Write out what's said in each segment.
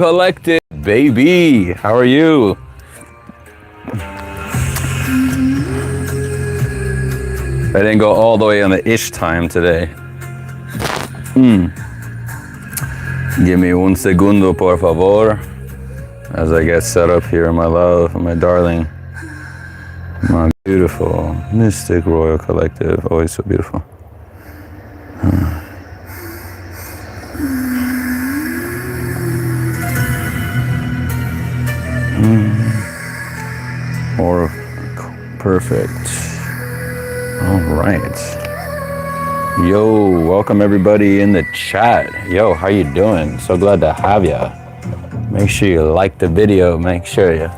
Collective, baby. How are you? I didn't go all the way on the ish time today. Give me un segundo, por favor, as I get set up here, my love, my darling, my beautiful Mystic Royal Collective. Always so beautiful. Or perfect. All right. Yo, welcome everybody in the chat. Yo, how you doing? So glad to have ya. Make sure you like the video. Make sure you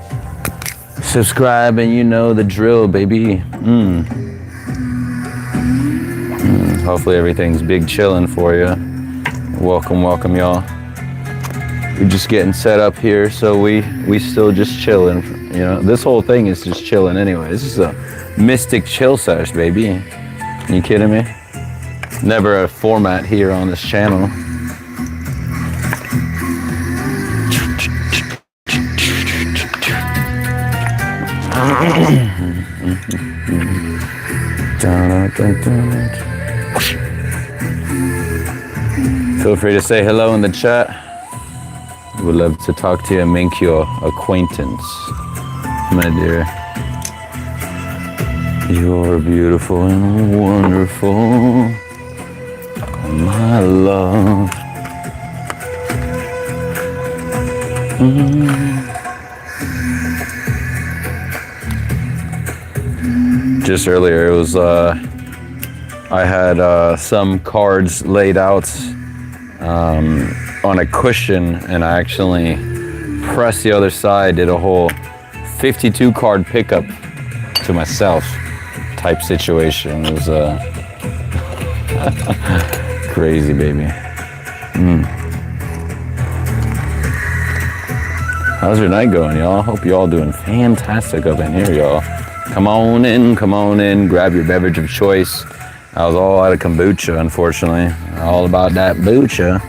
subscribe, and you know the drill, baby. Hopefully everything's big chillin' for you. Welcome, welcome, y'all. We're just getting set up here, so we still just chilling. You know, this whole thing is just chilling anyway. This is a mystic chill sesh, baby. You kidding me? Never a format here on this channel. Feel free to say hello in the chat. Would love to talk to you and make your acquaintance, my dear. You're beautiful and wonderful, my love. Just earlier, it was I had some cards laid out on a cushion, and I actually pressed the other side, did a whole 52 card pickup to myself type situation. It was crazy, baby. How's your night going, y'all? Hope y'all doing fantastic up in here, y'all. Come on in, grab your beverage of choice. I was all out of kombucha, unfortunately. All about that bucha.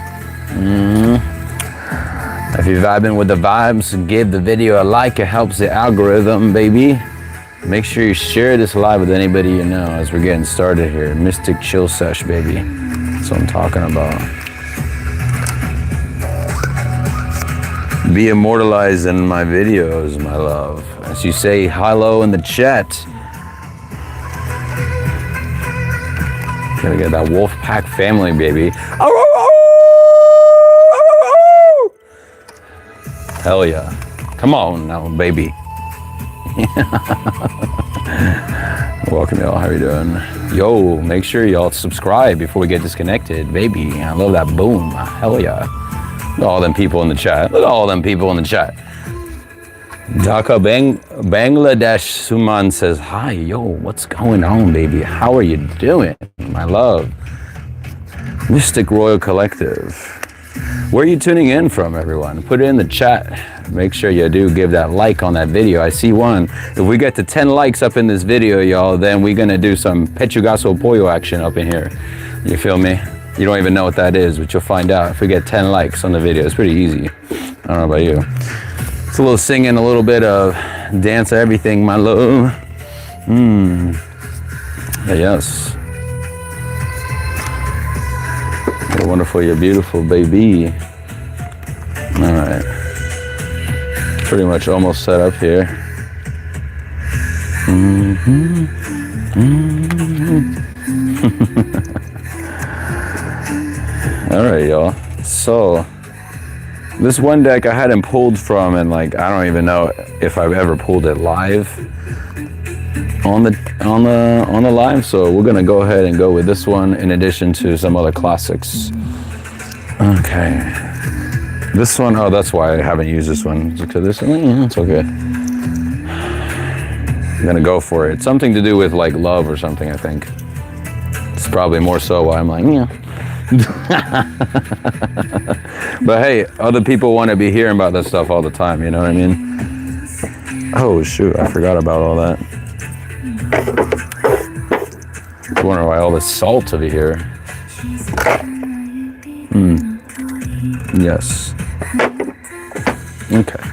If you're vibing with the vibes, give the video a like. It helps the algorithm, baby. Make sure you share this live with anybody you know as we're getting started here. Mystic chill sesh, baby. That's what I'm talking about. Be immortalized in my videos, my love. As you say hello in the chat. Gotta get that wolf pack family, baby. Hell yeah. Come on now, baby. Welcome, y'all. How you doing? Yo, make sure y'all subscribe before we get disconnected, baby. I love that boom. Hell yeah. Look at all them people in the chat. Look at all them people in the chat. Dhaka Bangladesh Suman says, hi, yo, what's going on, baby? How are you doing, my love? Mystic Royal Collective. Where are you tuning in from, everyone? Put it in the chat. Make sure you do give that like on that video. I see one. If we get to 10 likes up in this video, y'all, then we're gonna do some pechugaso pollo action up in here. You feel me? You don't even know what that is, but you'll find out if we get 10 likes on the video. It's pretty easy. I don't know about you. It's a little singing, a little bit of dance, everything, my love. Yes. You're wonderful, you're beautiful, baby. All right. Pretty much almost set up here. All right, y'all. So this one deck I hadn't pulled from, and like I don't even know if I've ever pulled it live on the live. So we're gonna go ahead and go with this one in addition to some other classics. Okay. This one, oh, that's why I haven't used this one. Because this one, it's okay. I'm gonna go for it. Something to do with like love or something, I think. It's probably more so why I'm like, yeah. But hey, other people want to be hearing about this stuff all the time, you know what I mean? Oh shoot, I forgot about all that. I wonder why all this salt over here. Yes. Okay.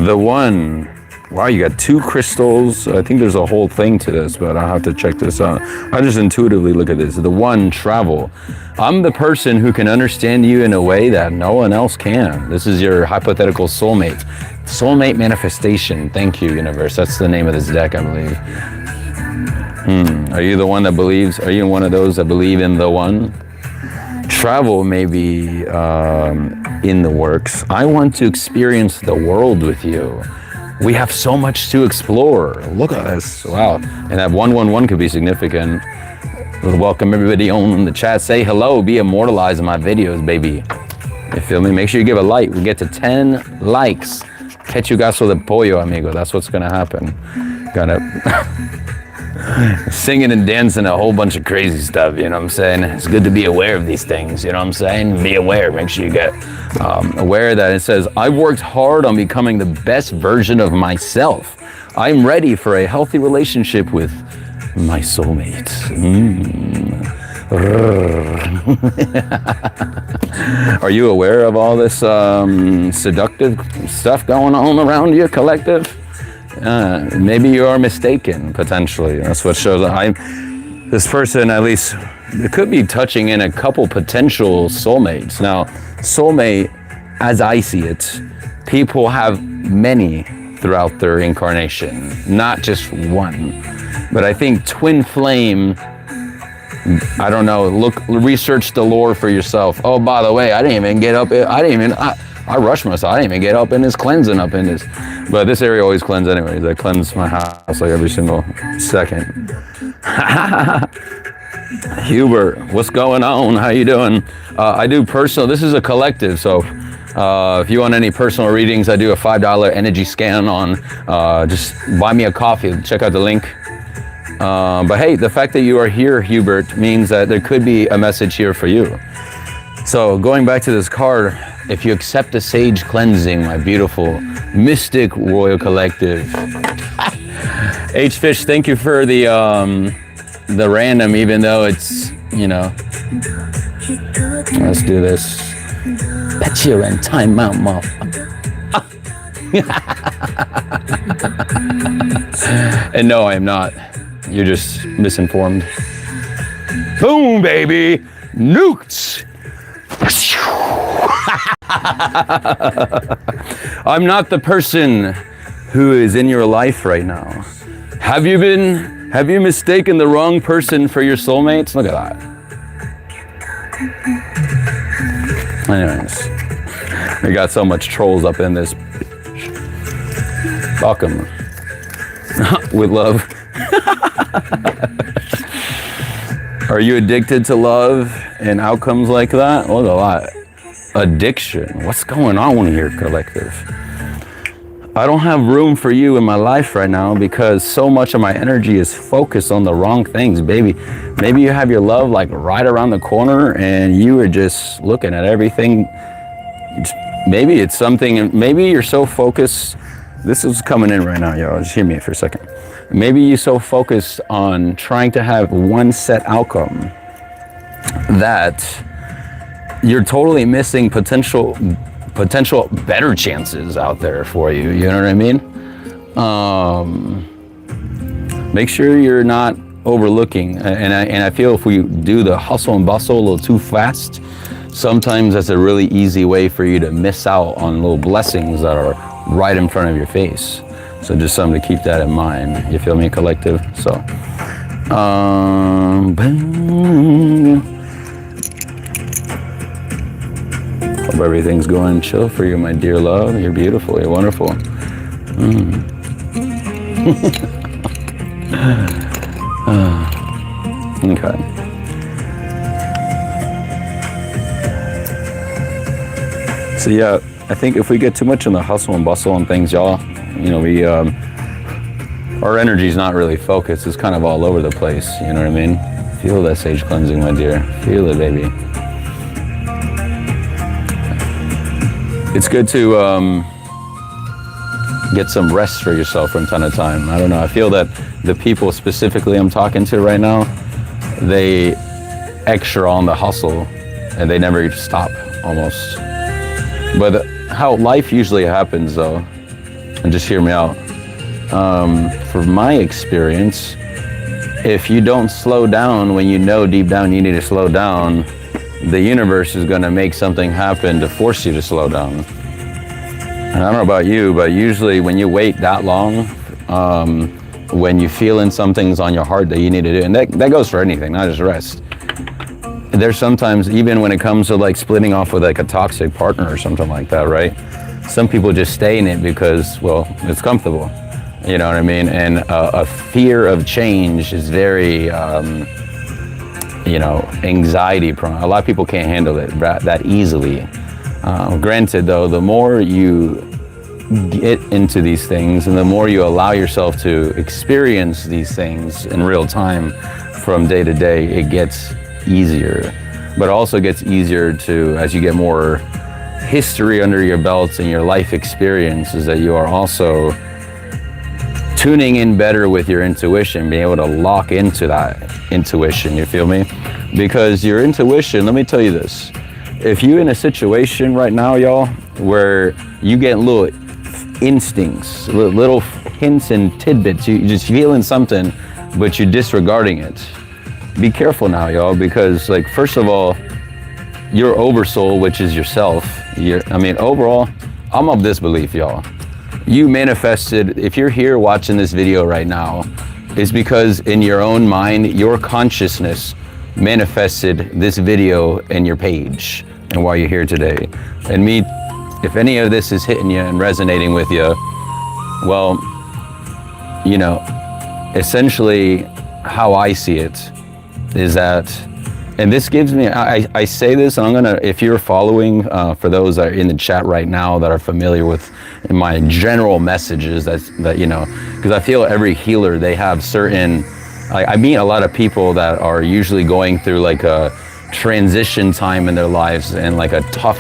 The one. Wow, you got 2 crystals. I think there's a whole thing to this, but I'll have to check this out. I just intuitively look at this. The one, travel. I'm the person who can understand you in a way that no one else can. This is your hypothetical soulmate. Soulmate manifestation. Thank you, universe. That's the name of this deck, I believe. Are you the one that believes? Are you one of those that believe in the one? Travel may be in the works. I want to experience the world with you. We have so much to explore. Look at this. Wow. And that 111 could be significant. Welcome everybody on the chat. Say hello. Be immortalized in my videos, baby. You feel me? Make sure you give a like. We get to 10 likes. Que chugazo de pollo, amigo. That's what's going to happen. Gonna singing and dancing a whole bunch of crazy stuff, you know what I'm saying? It's good to be aware of these things, you know what I'm saying? Be aware, make sure you get aware that it says, I've worked hard on becoming the best version of myself. I'm ready for a healthy relationship with my soulmate. Are you aware of all this seductive stuff going on around you, collective? Maybe you are mistaken, potentially. That's what shows. This person, at least, it could be touching in a couple potential soulmates. Now, soulmate, as I see it, people have many throughout their incarnation, not just one. But I think twin flame, I don't know, research the lore for yourself. Oh, by the way, I rushed myself. I didn't even get up in this cleansing up in this. But this area always cleanse anyways. I cleanse my house like every single second. Hubert, what's going on? How you doing? I do personal, this is a collective, so if you want any personal readings, I do a $5 energy scan on, just buy me a coffee, check out the link. But hey, the fact that you are here, Hubert, means that there could be a message here for you. So going back to this card, if you accept the sage cleansing, my beautiful mystic royal collective. H-Fish, thank you for the random, even though it's, you know. Let's do this. Bet you in time out, motherfucker. And no, I am not. You're just misinformed. Boom, baby. Nukes. I'm not the person who is in your life right now. Have you mistaken the wrong person for your soulmates? Look at that. Anyways, we got so much trolls up in this. Welcome. With love. Are you addicted to love and outcomes like that? Look at that. Addiction. What's going on here, collective? I don't have room for you in my life right now because so much of my energy is focused on the wrong things, baby. Maybe you have your love like right around the corner and you are just looking at everything. Maybe it's something, maybe you're so focused. This is coming in right now, y'all. Just hear me for a second. Maybe you're so focused on trying to have one set outcome that you're totally missing potential better chances out there for you. You know what I mean? Make sure you're not overlooking. And I feel if we do the hustle and bustle a little too fast, sometimes that's a really easy way for you to miss out on little blessings that are right in front of your face. So just something to keep that in mind. You feel me, collective? So, hope everything's going chill for you, my dear love. You're beautiful. You're wonderful. Okay. So yeah, I think if we get too much in the hustle and bustle and things, y'all, you know, our energy's not really focused. It's kind of all over the place. You know what I mean? Feel that sage cleansing, my dear. Feel it, baby. It's good to get some rest for yourself from time to time. I don't know. I feel that the people specifically I'm talking to right now, they extra on the hustle and they never stop almost. But how life usually happens though, and just hear me out, from my experience, if you don't slow down when you know deep down you need to slow down, the universe is going to make something happen to force you to slow down. And I don't know about you, but usually when you wait that long, when you feeling something's on your heart that you need to do, and that goes for anything, not just rest. There's sometimes, even when it comes to like splitting off with like a toxic partner or something like that, right? Some people just stay in it because, well, it's comfortable. You know what I mean? And a fear of change is very, anxiety prone. A lot of people can't handle it that easily. Granted though, the more you get into these things and the more you allow yourself to experience these things in real time from day to day, it gets easier. But it also gets easier to, as you get more history under your belts and your life experience, is that you are also tuning in better with your intuition, being able to lock into that intuition, you feel me? Because your intuition, let me tell you this, if you're in a situation right now, y'all, where you get little instincts, little hints and tidbits, you're just feeling something, but you're disregarding it, be careful now, y'all, because like, first of all, your oversoul, which is yourself, overall, I'm of this belief, y'all. You manifested, if you're here watching this video right now, it's because in your own mind, your consciousness manifested this video in your page and why you're here today. And me, if any of this is hitting you and resonating with you, well, essentially how I see it is that, and this gives me, I say this, and I'm gonna, if you're following, for those that are in the chat right now that are familiar with my general messages, because I feel every healer, they have certain, I meet a lot of people that are usually going through like a transition time in their lives and like a tough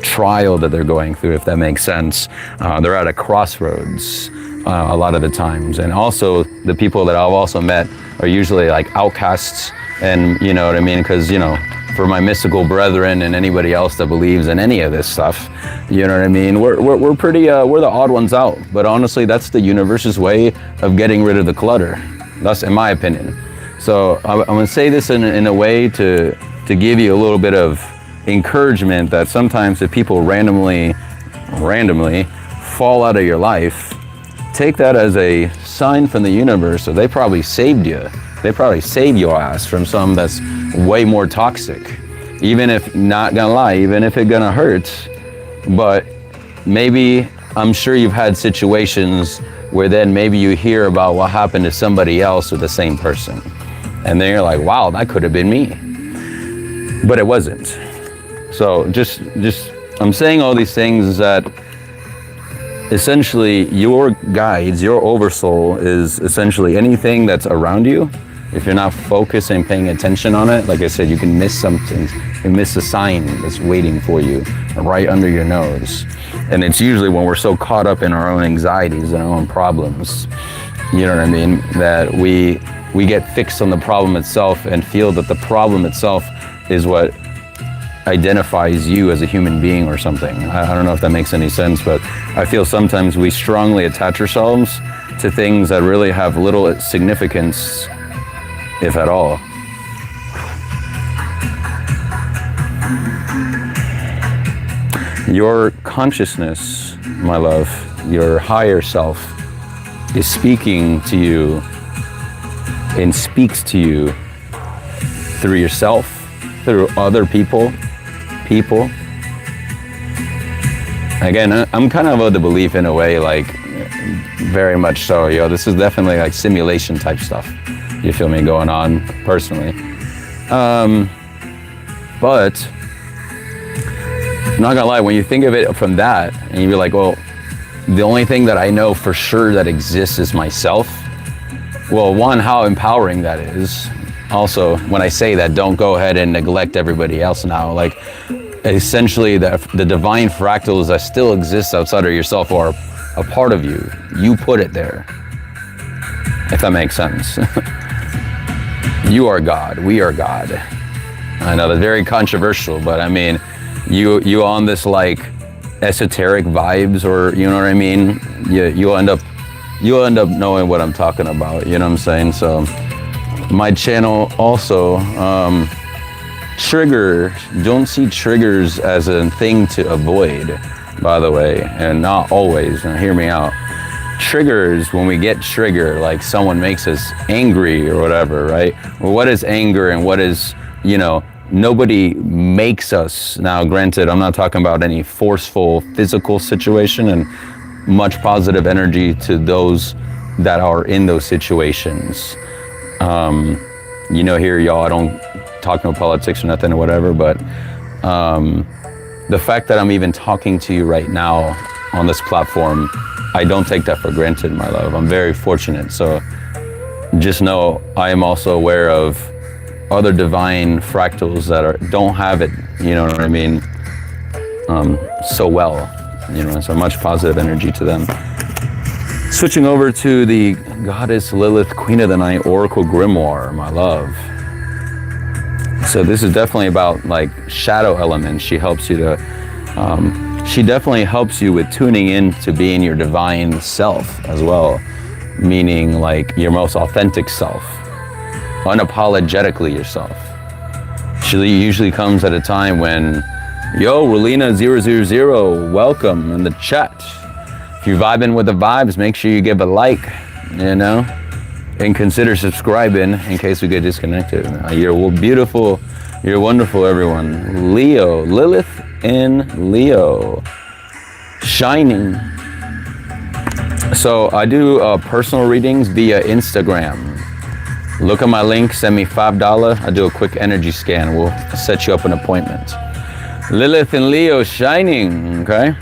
trial that they're going through, if that makes sense. They're at a crossroads a lot of the times. And also the people that I've also met are usually like outcasts, and you know what I mean? Because, for my mystical brethren and anybody else that believes in any of this stuff, you know what I mean? We're pretty, we're the odd ones out. But honestly, that's the universe's way of getting rid of the clutter. That's in my opinion. So I'm gonna say this in a way to give you a little bit of encouragement that sometimes if people randomly fall out of your life, take that as a sign from the universe that they probably saved you. They probably saved your ass from something that's way more toxic. Even if, not gonna lie, even if it's gonna hurt, but maybe, I'm sure you've had situations where then maybe you hear about what happened to somebody else with the same person. And then you're like, wow, that could have been me. But it wasn't. So just, I'm saying all these things is that essentially your guides, your oversoul is essentially anything that's around you. If you're not focused and paying attention on it, like I said, you can miss something. You miss a sign that's waiting for you right under your nose. And it's usually when we're so caught up in our own anxieties and our own problems, you know what I mean, that we get fixed on the problem itself and feel that the problem itself is what identifies you as a human being or something. I don't know if that makes any sense, but I feel sometimes we strongly attach ourselves to things that really have little significance, if at all. Your consciousness, my love, your higher self is speaking to you and speaks to you through yourself, through other people. Again, I'm kind of the belief in a way, like very much so, this is definitely like simulation type stuff. You feel me, going on personally. But I'm not gonna lie, when you think of it from that and you're like, well, the only thing that I know for sure that exists is myself. Well, one, how empowering that is. Also, when I say that, don't go ahead and neglect everybody else now. Like, essentially, the divine fractals that still exist outside of yourself are a part of you. You put it there, if that makes sense. You are God. We are God. I know that's very controversial, but I mean, you on this like esoteric vibes, or you know what I mean? You'll end up knowing what I'm talking about. You know what I'm saying? So my channel also, trigger. Don't see triggers as a thing to avoid, by the way, and not always. Now hear me out. Triggers, when we get triggered, like someone makes us angry or whatever, right? Well, what is anger and what is, you know, nobody makes us. Now, granted, I'm not talking about any forceful physical situation, and much positive energy to those that are in those situations. You know, here, y'all, I don't talk no politics or nothing or whatever, but the fact that I'm even talking to you right now on this platform, I don't take that for granted, my love. I'm very fortunate. So just know I am also aware of other divine fractals that don't have it, you know what I mean, so well, you know, so much positive energy to them. Switching over to the Goddess Lilith, Queen of the Night Oracle Grimoire, my love. So this is definitely about like shadow elements. She helps you to, she definitely helps you with tuning in to being your divine self as well, meaning like your most authentic self, unapologetically yourself. She usually comes at a time when, yo, Relina000, welcome in the chat. If you're vibing with the vibes, make sure you give a like, you know, and consider subscribing in case we get disconnected. You're beautiful, you're wonderful, everyone. Leo, Lilith in Leo, shining. So I do personal readings via Instagram. Look at my link, send me $5. I do a quick energy scan. We'll set you up an appointment. Lilith in Leo, shining, okay?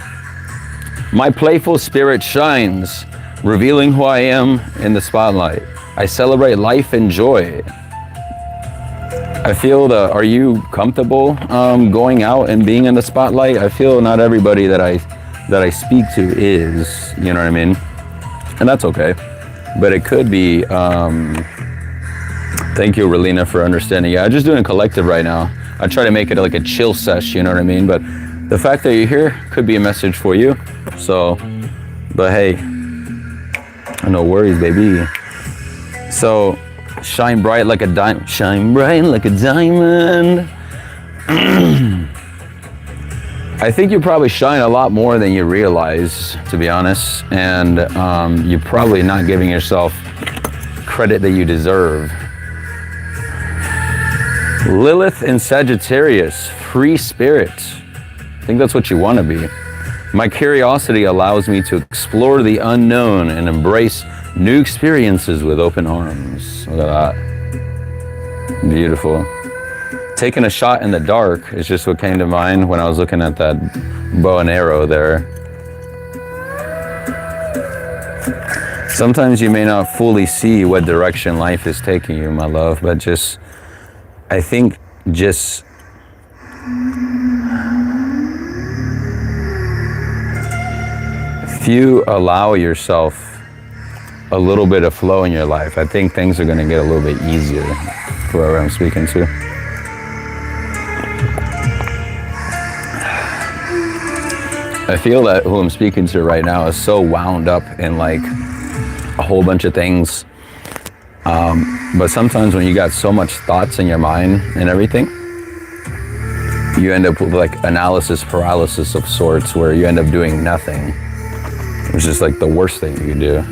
My playful spirit shines, revealing who I am in the spotlight. I celebrate life and joy. I feel are you comfortable going out and being in the spotlight? I feel not everybody that I speak to is, you know what I mean? And that's okay. But it could be, thank you, Relina, for understanding. Yeah, I'm just doing a collective right now. I try to make it like a chill sesh, you know what I mean? But the fact that you're here could be a message for you. So, but hey, no worries, baby. So, shine bright like a diamond. Shine bright like a diamond. I think you probably shine a lot more than you realize, to be honest. And you're probably not giving yourself credit that you deserve. Lilith in Sagittarius, free spirit. I think that's what you want to be. My curiosity allows me to explore the unknown and embrace new experiences with open arms. Look at that. Beautiful. Taking a shot in the dark is just what came to mind when I was looking at that bow and arrow there. Sometimes you may not fully see what direction life is taking you, my love, but just, I think just if you allow yourself a little bit of flow in your life, I think things are going to get a little bit easier for whoever I'm speaking to. I feel that who I'm speaking to right now is so wound up in like a whole bunch of things. But sometimes when you got so much thoughts in your mind and everything, you end up with like analysis paralysis of sorts, where you end up doing nothing, which is like the worst thing you can do.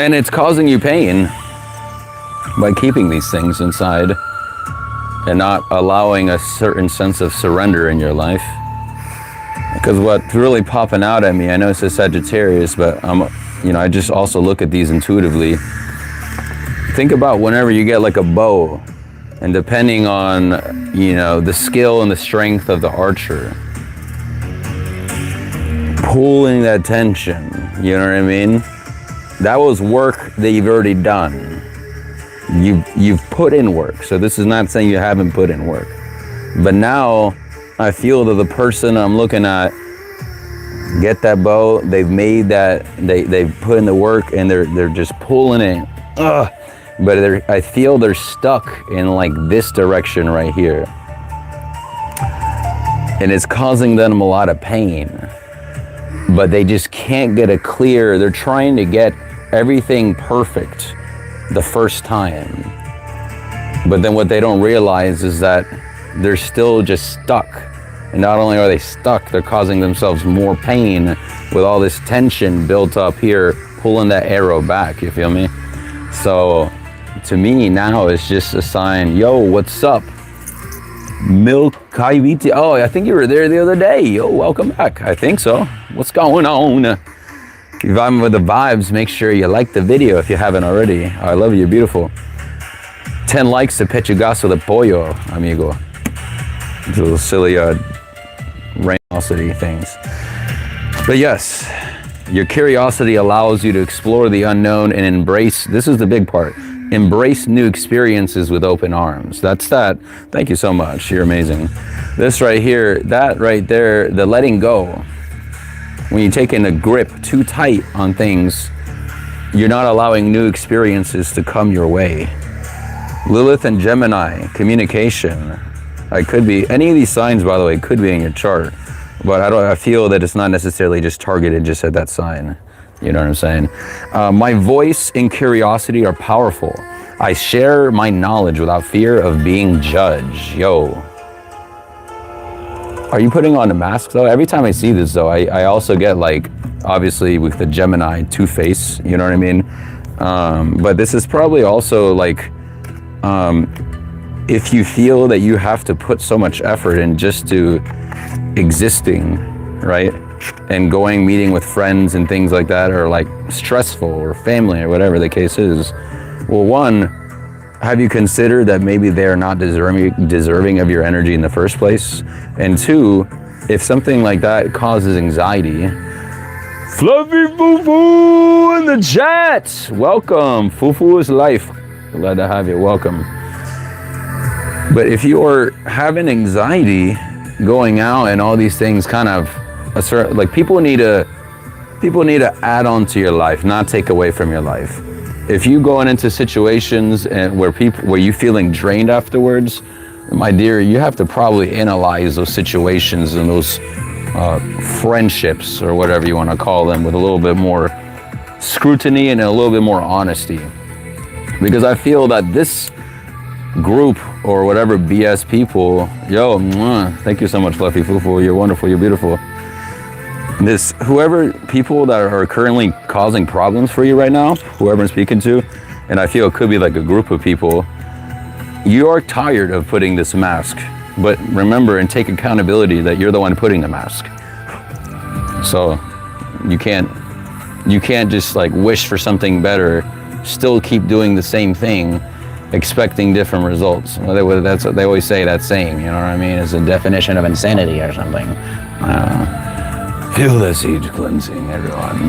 And it's causing you pain by keeping these things inside and not allowing a certain sense of surrender in your life. Because what's really popping out at me, I know it says Sagittarius, but I just also look at these intuitively. Think about whenever you get like a bow, and depending on, the skill and the strength of the archer, pulling that tension, you know what I mean? That was work that you've already done. You've put in work. So this is not saying you haven't put in work. But now I feel that the person I'm looking at get that bow, they've made that, they've put in the work, and they're just pulling it. but I feel they're stuck in like this direction right here. And it's causing them a lot of pain. But they just can't get a clear, they're trying to get everything perfect the first time. But then what they don't realize is that they're still just stuck. And not only are they stuck, they're causing themselves more pain with all this tension built up here, pulling that arrow back, you feel me? So to me now it's just a sign, yo, what's up? Milk Kaiviti. Oh, I think you were there the other day. Yo, welcome back. I think so. What's going on? If you're vibing with the vibes, make sure you like the video if you haven't already. I love you, you're beautiful. 10 likes to Pechugazo de Pollo, amigo. These little silly rainosity things. But yes, your curiosity allows you to explore the unknown and embrace, this is the big part, embrace new experiences with open arms. That's that. Thank you so much. You're amazing. This right here, that right there, the letting go. When you take in a grip too tight on things, you're not allowing new experiences to come your way. Lilith and Gemini, communication. I could be, any of these signs, by the way, could be in your chart. But I feel that it's not necessarily just targeted just at that sign. You know what I'm saying? My voice and curiosity are powerful. I share my knowledge without fear of being judged. Yo. Are you putting on a mask though? Every time I see this though, I also get like, obviously with the Gemini two-face, you know what I mean? But this is probably also like, if you feel that you have to put so much effort in just to existing, right? And going, meeting with friends and things like that are like stressful, or family, or whatever the case is. Well, one, have you considered that maybe they're not deserving of your energy in the first place? And two, if something like that causes anxiety, Fluffy Fufu in the chat! Welcome, Fufu is life. Glad to have you, welcome. But if you're having anxiety going out and all these things kind of, like people need to add on to your life, not take away from your life. If you going into situations and where you feeling drained afterwards, my dear, you have to probably analyze those situations and those friendships or whatever you want to call them with a little bit more scrutiny and a little bit more honesty. Because I feel that this group or whatever BS people, yo, thank you so much, Fluffy Fufu, you're wonderful, you're beautiful. Whoever people that are currently causing problems for you right now, whoever I'm speaking to, and I feel it could be like a group of people, you are tired of putting this mask, but remember and take accountability that you're the one putting the mask. So you can't just like wish for something better, still keep doing the same thing, expecting different results. Well, that's what they always say, that saying, you know what I mean? It's a definition of insanity or something. Feel the siege cleansing, everyone.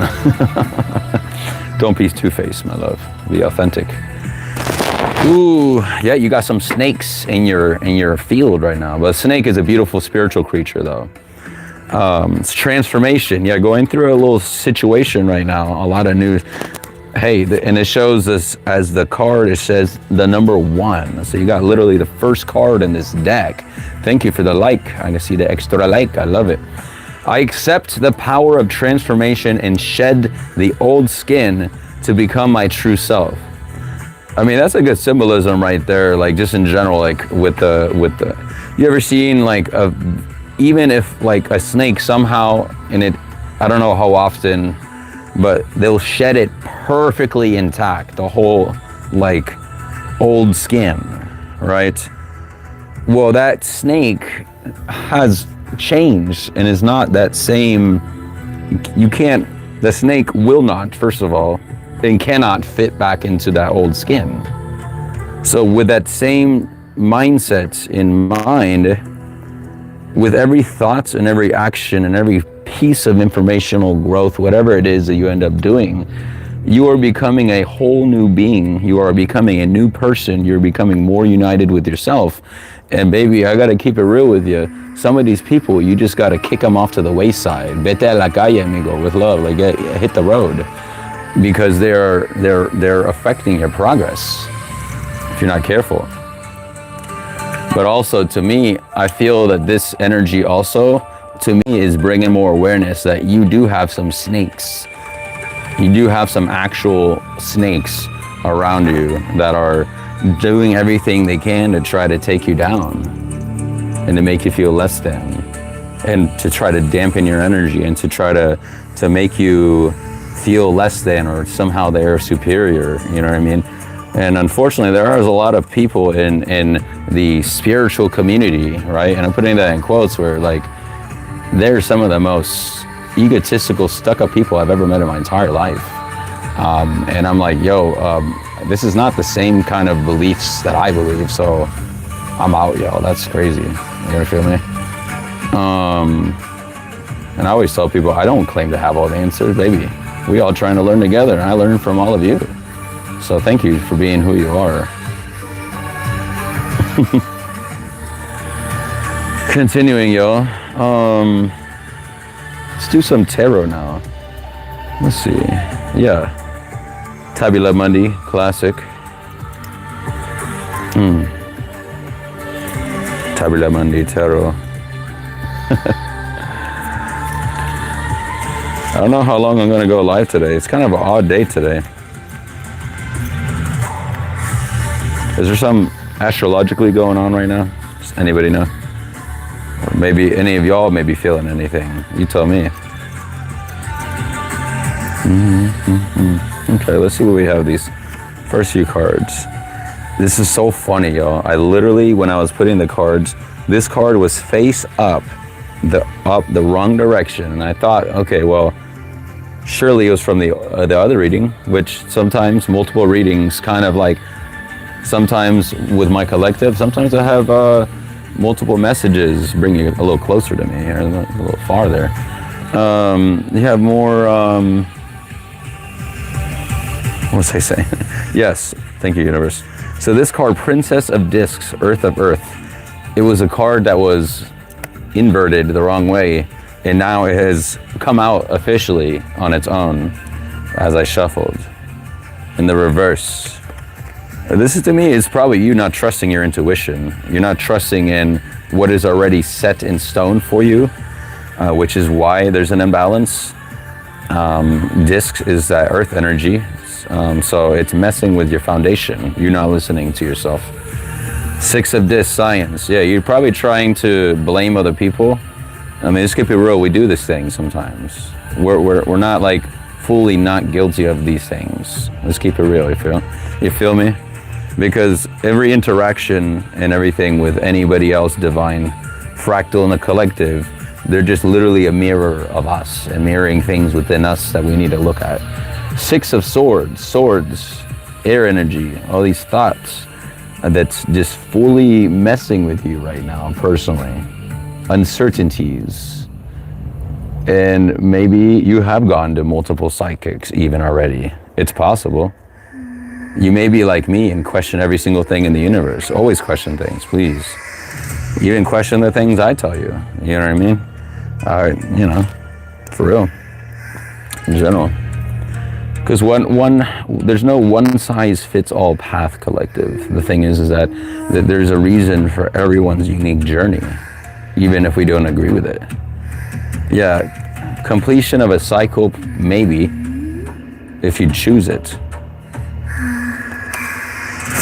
Don't be two-faced, my love. Be authentic. Ooh, yeah, you got some snakes in your field right now. But a snake is a beautiful spiritual creature, though. It's transformation. Yeah, going through a little situation right now. A lot of news. Hey, and it shows us as the card, it says the number 1. So you got literally the first card in this deck. Thank you for the like. I can see the extra like. I love it. I accept the power of transformation and shed the old skin to become my true self. I mean, that's a good symbolism right there. Like just in general, like with the, you ever seen like even if like a snake somehow, and I don't know how often, but they'll shed it perfectly intact, the whole like old skin, right? Well, that snake has changed and is not that same. The snake will not, first of all, and cannot fit back into that old skin. So with that same mindset in mind, with every thought and every action and every piece of informational growth, whatever it is that you end up doing, you are becoming a whole new being. You are becoming a new person. You're becoming more united with yourself. And baby, I gotta keep it real with you. Some of these people, you just gotta kick them off to the wayside. Vete a la calle, amigo, with love. Like hit the road, because they're affecting your progress. if you're not careful. But also to me, I feel that this energy also, to me, is bringing more awareness that you do have some snakes. You do have some actual snakes around you that are doing everything they can to try to take you down and to make you feel less than, and to try to dampen your energy and to try to make you feel less than, or somehow they're superior, you know what I mean? And unfortunately, there are a lot of people in the spiritual community, right? And I'm putting that in quotes, where like, they're some of the most egotistical, stuck-up people I've ever met in my entire life. And I'm like, yo, this is not the same kind of beliefs that I believe, so I'm out, yo. That's crazy. You ever feel me? And I always tell people, I don't claim to have all the answers, baby. We all trying to learn together, and I learn from all of you. So thank you for being who you are. Continuing, yo. Let's do some tarot now. Let's see. Yeah. Tabula Mundi, classic. Tabula Mundi tarot. I don't know how long I'm going to go live today. It's kind of an odd day today. Is there some astrologically going on right now? Does anybody know? Or maybe any of y'all may be feeling anything. You tell me. Okay, let's see what we have these first few cards. This is so funny, y'all. I literally, when I was putting the cards, this card was face up the wrong direction, and I thought, okay, well, surely it was from the other reading, which sometimes multiple readings kind of like, sometimes with my collective, sometimes I have multiple messages bring you a little closer to me here, a little farther. You have more, what was I saying? Yes, thank you, universe. So this card, Princess of Discs, Earth of Earth, it was a card that was inverted the wrong way, and now it has come out officially on its own as I shuffled. In the reverse, this is, to me, is probably you not trusting your intuition. You're not trusting in what is already set in stone for you, which is why there's an imbalance. Discs is that earth energy, so it's messing with your foundation. You're not listening to yourself. Six of Discs, Science. Yeah, you're probably trying to blame other people. I mean, let's keep it real. We do this thing sometimes. We're not like fully not guilty of these things. Let's keep it real. You feel me? Because every interaction and everything with anybody else, divine, fractal, and the collective, they're just literally a mirror of us and mirroring things within us that we need to look at. Six of Swords, air energy, all these thoughts that's just fully messing with you right now, personally. Uncertainties. And maybe you have gone to multiple psychics even already. It's possible. You may be like me and question every single thing in the universe. Always question things, please. Even question the things I tell you. You know what I mean? You know, for real. In general. Because there's no one-size-fits-all path, collective. The thing is that there's a reason for everyone's unique journey, even if we don't agree with it. Yeah, completion of a cycle, maybe, if you choose it.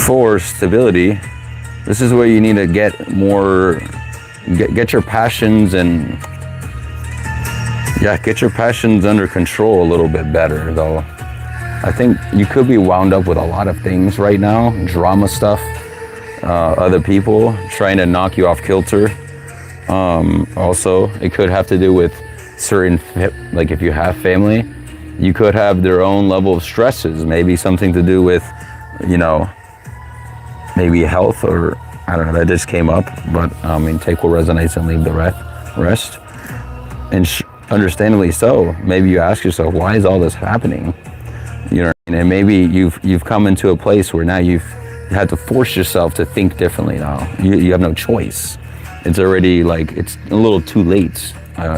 4, stability. This is where you need to get more, get your passions and, yeah, get your passions under control a little bit better, though. I think you could be wound up with a lot of things right now, drama stuff, other people trying to knock you off kilter. Also, it could have to do with certain, like if you have family, you could have their own level of stresses, maybe something to do with, you know, maybe health, or I don't know, that just came up, but I mean, take what resonates and leave the rest. And understandably so, maybe you ask yourself, why is all this happening? You know, and maybe you've come into a place where now you've had to force yourself to think differently now. You have no choice. It's already like, it's a little too late,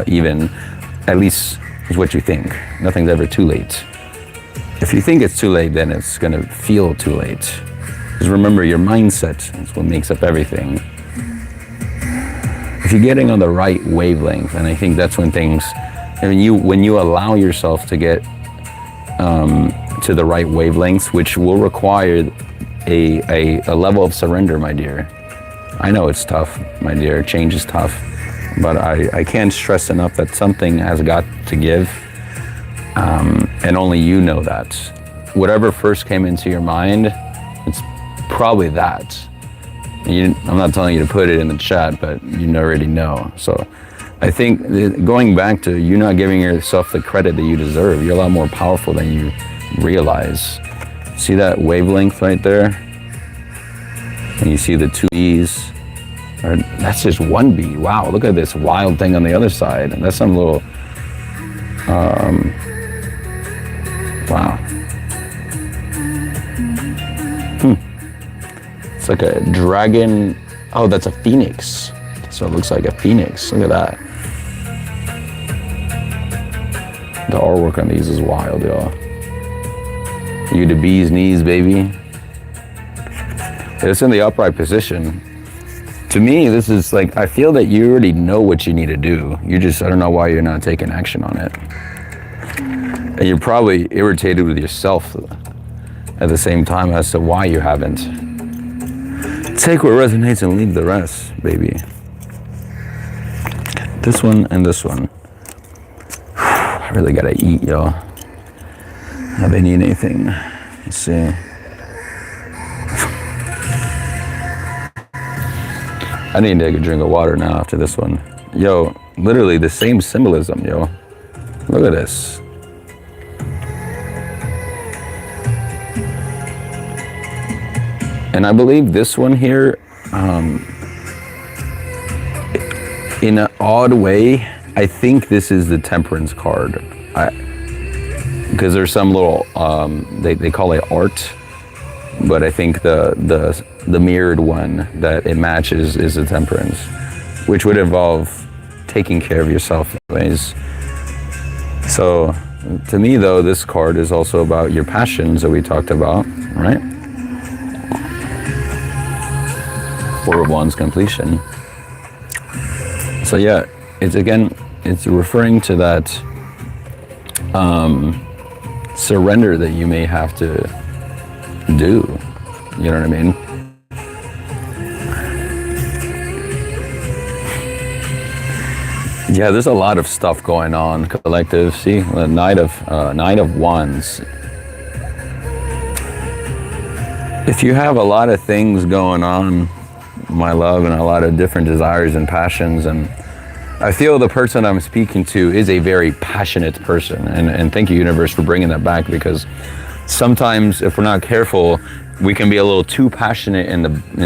even, at least is what you think. Nothing's ever too late. If you think it's too late, then it's gonna feel too late. Because remember, your mindset is what makes up everything. If you're getting on the right wavelength, and I think that's when things, when you allow yourself to get to the right wavelengths, which will require a level of surrender, my dear. I know it's tough, my dear. Change is tough, but I can't stress enough that something has got to give, and only you know that. Whatever first came into your mind, it's probably that. I'm not telling you to put it in the chat, but you already know. So I think going back to you not giving yourself the credit that you deserve, you're a lot more powerful than you realize. See that wavelength right there? And you see the 2 B's? Or that's just 1 B. Wow, look at this wild thing on the other side. That's some little, wow. It's like a dragon. Oh, that's a phoenix. So it looks like a phoenix. Look at that. The artwork on these is wild, y'all. You the bee's knees, baby. It's in the upright position. To me, this is like, I feel that you already know what you need to do. You just, I don't know why you're not taking action on it. And you're probably irritated with yourself at the same time as to why you haven't. Take what resonates and leave the rest, baby. This one and this one. I really gotta eat, y'all. Have I need anything? Let's see. I need to take a drink of water now after this one. Yo, literally the same symbolism, yo. Look at this. And I believe this one here, in an odd way, I think this is the Temperance card. Because there's some little, they call it art, but I think the mirrored one that it matches is the Temperance, which would involve taking care of yourself anyways. So to me though, this card is also about your passions that we talked about, right? 4 of Wands completion. So yeah, it's referring to that surrender that you may have to do. You know what I mean? Yeah, there's a lot of stuff going on, collective. See, the Knight of Wands. If you have a lot of things going on, my love, and a lot of different desires and passions, and I feel the person I'm speaking to is a very passionate person, and thank you, universe, for bringing that back, because sometimes if we're not careful, we can be a little too passionate in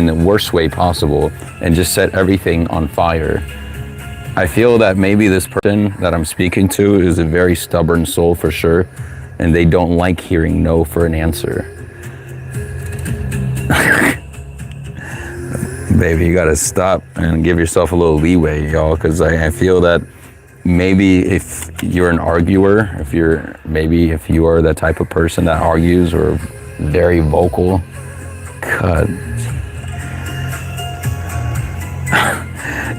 the worst way possible and just set everything on fire. I feel that maybe this person that I'm speaking to is a very stubborn soul for sure, and they don't like hearing no for an answer. Baby, you gotta stop and give yourself a little leeway, y'all, because I feel that maybe if you're an arguer, if you are the type of person that argues or very vocal, cut.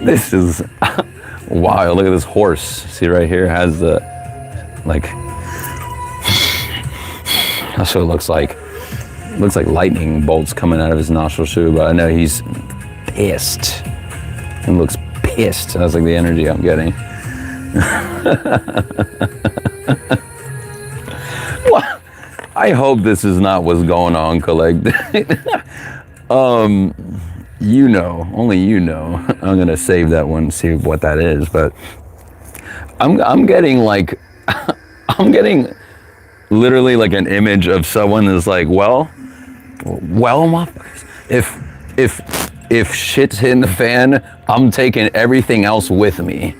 This is wild. Look at this horse. See right here, has the, like, that's what it looks like. Looks like lightning bolts coming out of his nostrils too, but I know he's pissed. He looks pissed. That's like the energy I'm getting. Well, I hope this is not what's going on, collective. You know, only you know. I'm gonna save that one, see what that is, but I'm getting like, I'm getting literally like an image of someone that's like, well, motherfuckers, if shit's hitting the fan, I'm taking everything else with me.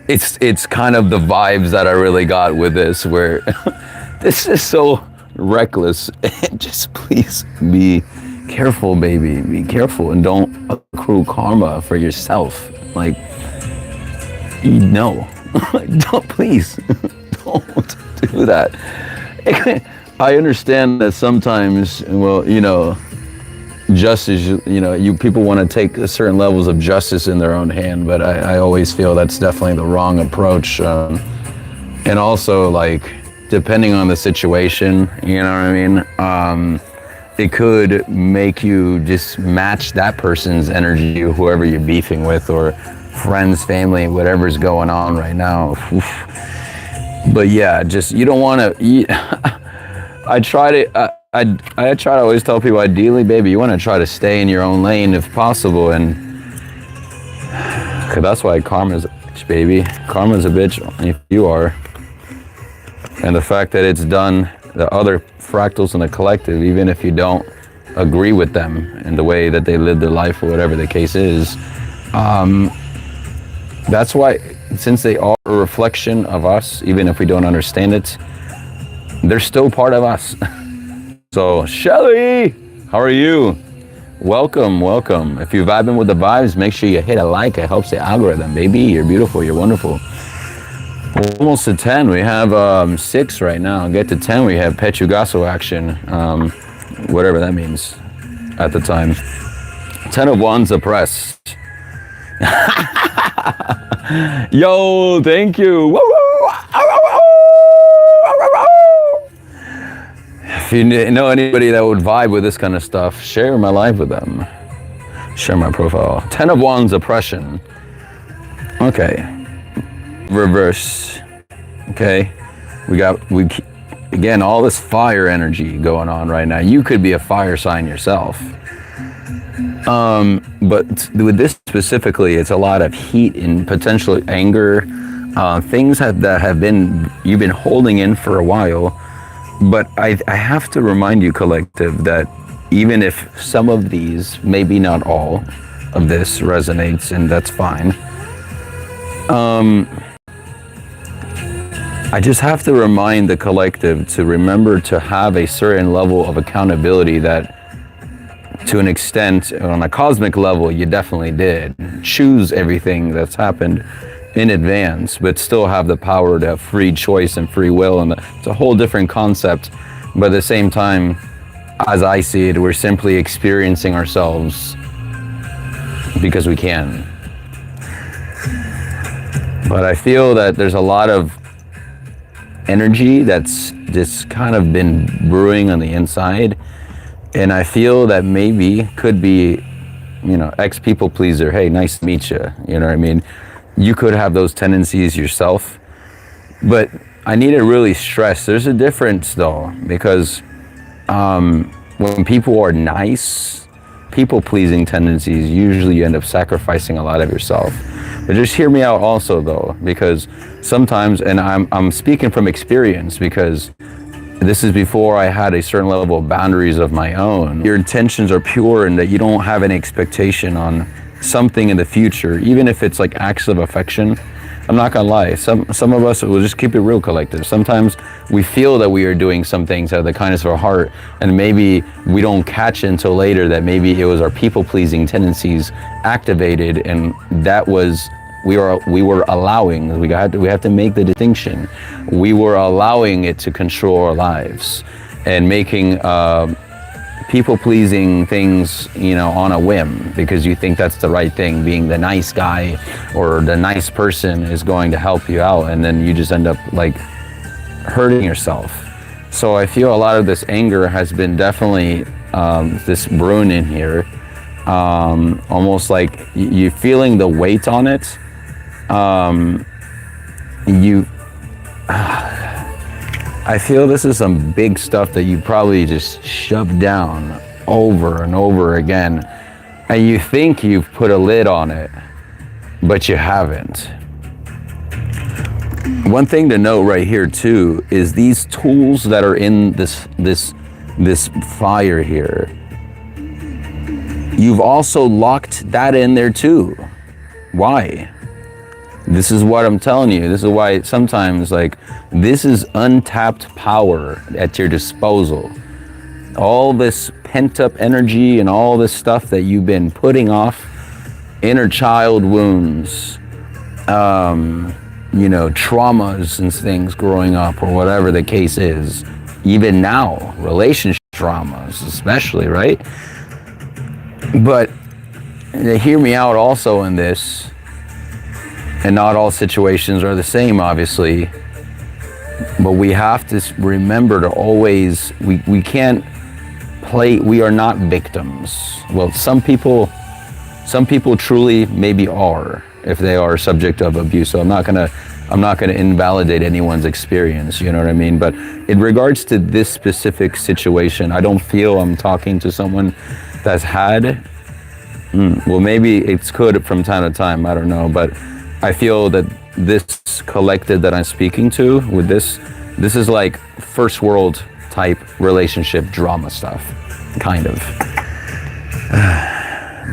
It's kind of the vibes that I really got with this, where this is so reckless. Just please be careful, baby. Be careful and don't accrue karma for yourself. Like, no, don't, please, don't do that. I understand that sometimes, well, you know, justice, you people want to take certain levels of justice in their own hand, but I always feel that's definitely the wrong approach. And also, like, depending on the situation, you know what I mean? It could make you just match that person's energy, whoever you're beefing with, or friends, family, whatever's going on right now. Oof. But yeah, just, you don't want to, I try to always tell people, ideally, baby, you want to try to stay in your own lane if possible, and cause that's why karma's a bitch, baby. Karma's a bitch if you are. And the fact that it's done, the other fractals in the collective, even if you don't agree with them in the way that they live their life or whatever the case is, that's why, since they are a reflection of us, even if we don't understand it, they're still part of us. So, Shelly, how are you? Welcome, welcome. If you're vibing with the vibes, make sure you hit a like. It helps the algorithm, baby. You're beautiful, you're wonderful. We're almost to 10. We have 6 right now. Get to 10, we have Pechugaso action. Whatever that means at the time. 10 of Wands oppressed. Yo, thank you. Woo, woo. If you know anybody that would vibe with this kind of stuff, share my live with them. Share my profile. 10 of Wands oppression. Okay. Reverse. Okay. We again, all this fire energy going on right now. You could be a fire sign yourself. But with this specifically, it's a lot of heat and potential anger, things that have been, you've been holding in for a while. But I have to remind you, collective, that even if some of these, maybe not all of this resonates, and that's fine, I just have to remind the collective to remember to have a certain level of accountability that, to an extent, on a cosmic level, you definitely did. Choose everything that's happened in advance, but still have the power to have free choice and free will. And it's a whole different concept. But at the same time, as I see it, we're simply experiencing ourselves because we can. But I feel that there's a lot of energy that's just kind of been brewing on the inside. And I feel that maybe could be, ex-people pleaser. Hey, nice to meet you. You know what I mean? You could have those tendencies yourself. But I need to really stress, there's a difference though, because when people are nice, people-pleasing tendencies, usually you end up sacrificing a lot of yourself. But just hear me out also though, because sometimes, and I'm speaking from experience, because this is before I had a certain level of boundaries of my own. Your intentions are pure and that you don't have any expectation on something in the future, even if it's like acts of affection. I'm not gonna lie, some of us will just keep it real, collective. Sometimes we feel that we are doing some things out of the kindness of our heart, and maybe we don't catch it until later that maybe it was our people-pleasing tendencies activated, and that was, we were allowing, we have to make the distinction. We were allowing it to control our lives and making people-pleasing things, on a whim, because you think that's the right thing. Being the nice guy or the nice person is going to help you out, and then you just end up like hurting yourself. So I feel a lot of this anger has been definitely this brewing in here, almost like you feeling the weight on it. I feel this is some big stuff that you probably just shoved down over and over again, and you think you've put a lid on it, but you haven't. One thing to note right here too is these tools that are in this fire here, you've also locked that in there too. Why? This is what I'm telling you. This is why sometimes, this is untapped power at your disposal. All this pent-up energy and all this stuff that you've been putting off, inner child wounds, traumas and things growing up, or whatever the case is. Even now, relationship traumas especially, right? But hear me out also in this, and not all situations are the same, obviously, but we have to remember to always, we can't play, we are not victims. Well, some people truly maybe are, if they are subject of abuse. So I'm not gonna invalidate anyone's experience, you know what I mean? But in regards to this specific situation, I don't feel I'm talking to someone that's had, well, maybe it's could from time to time, I don't know, but I feel that this collective that I'm speaking to with this is like first world type relationship drama stuff, kind of.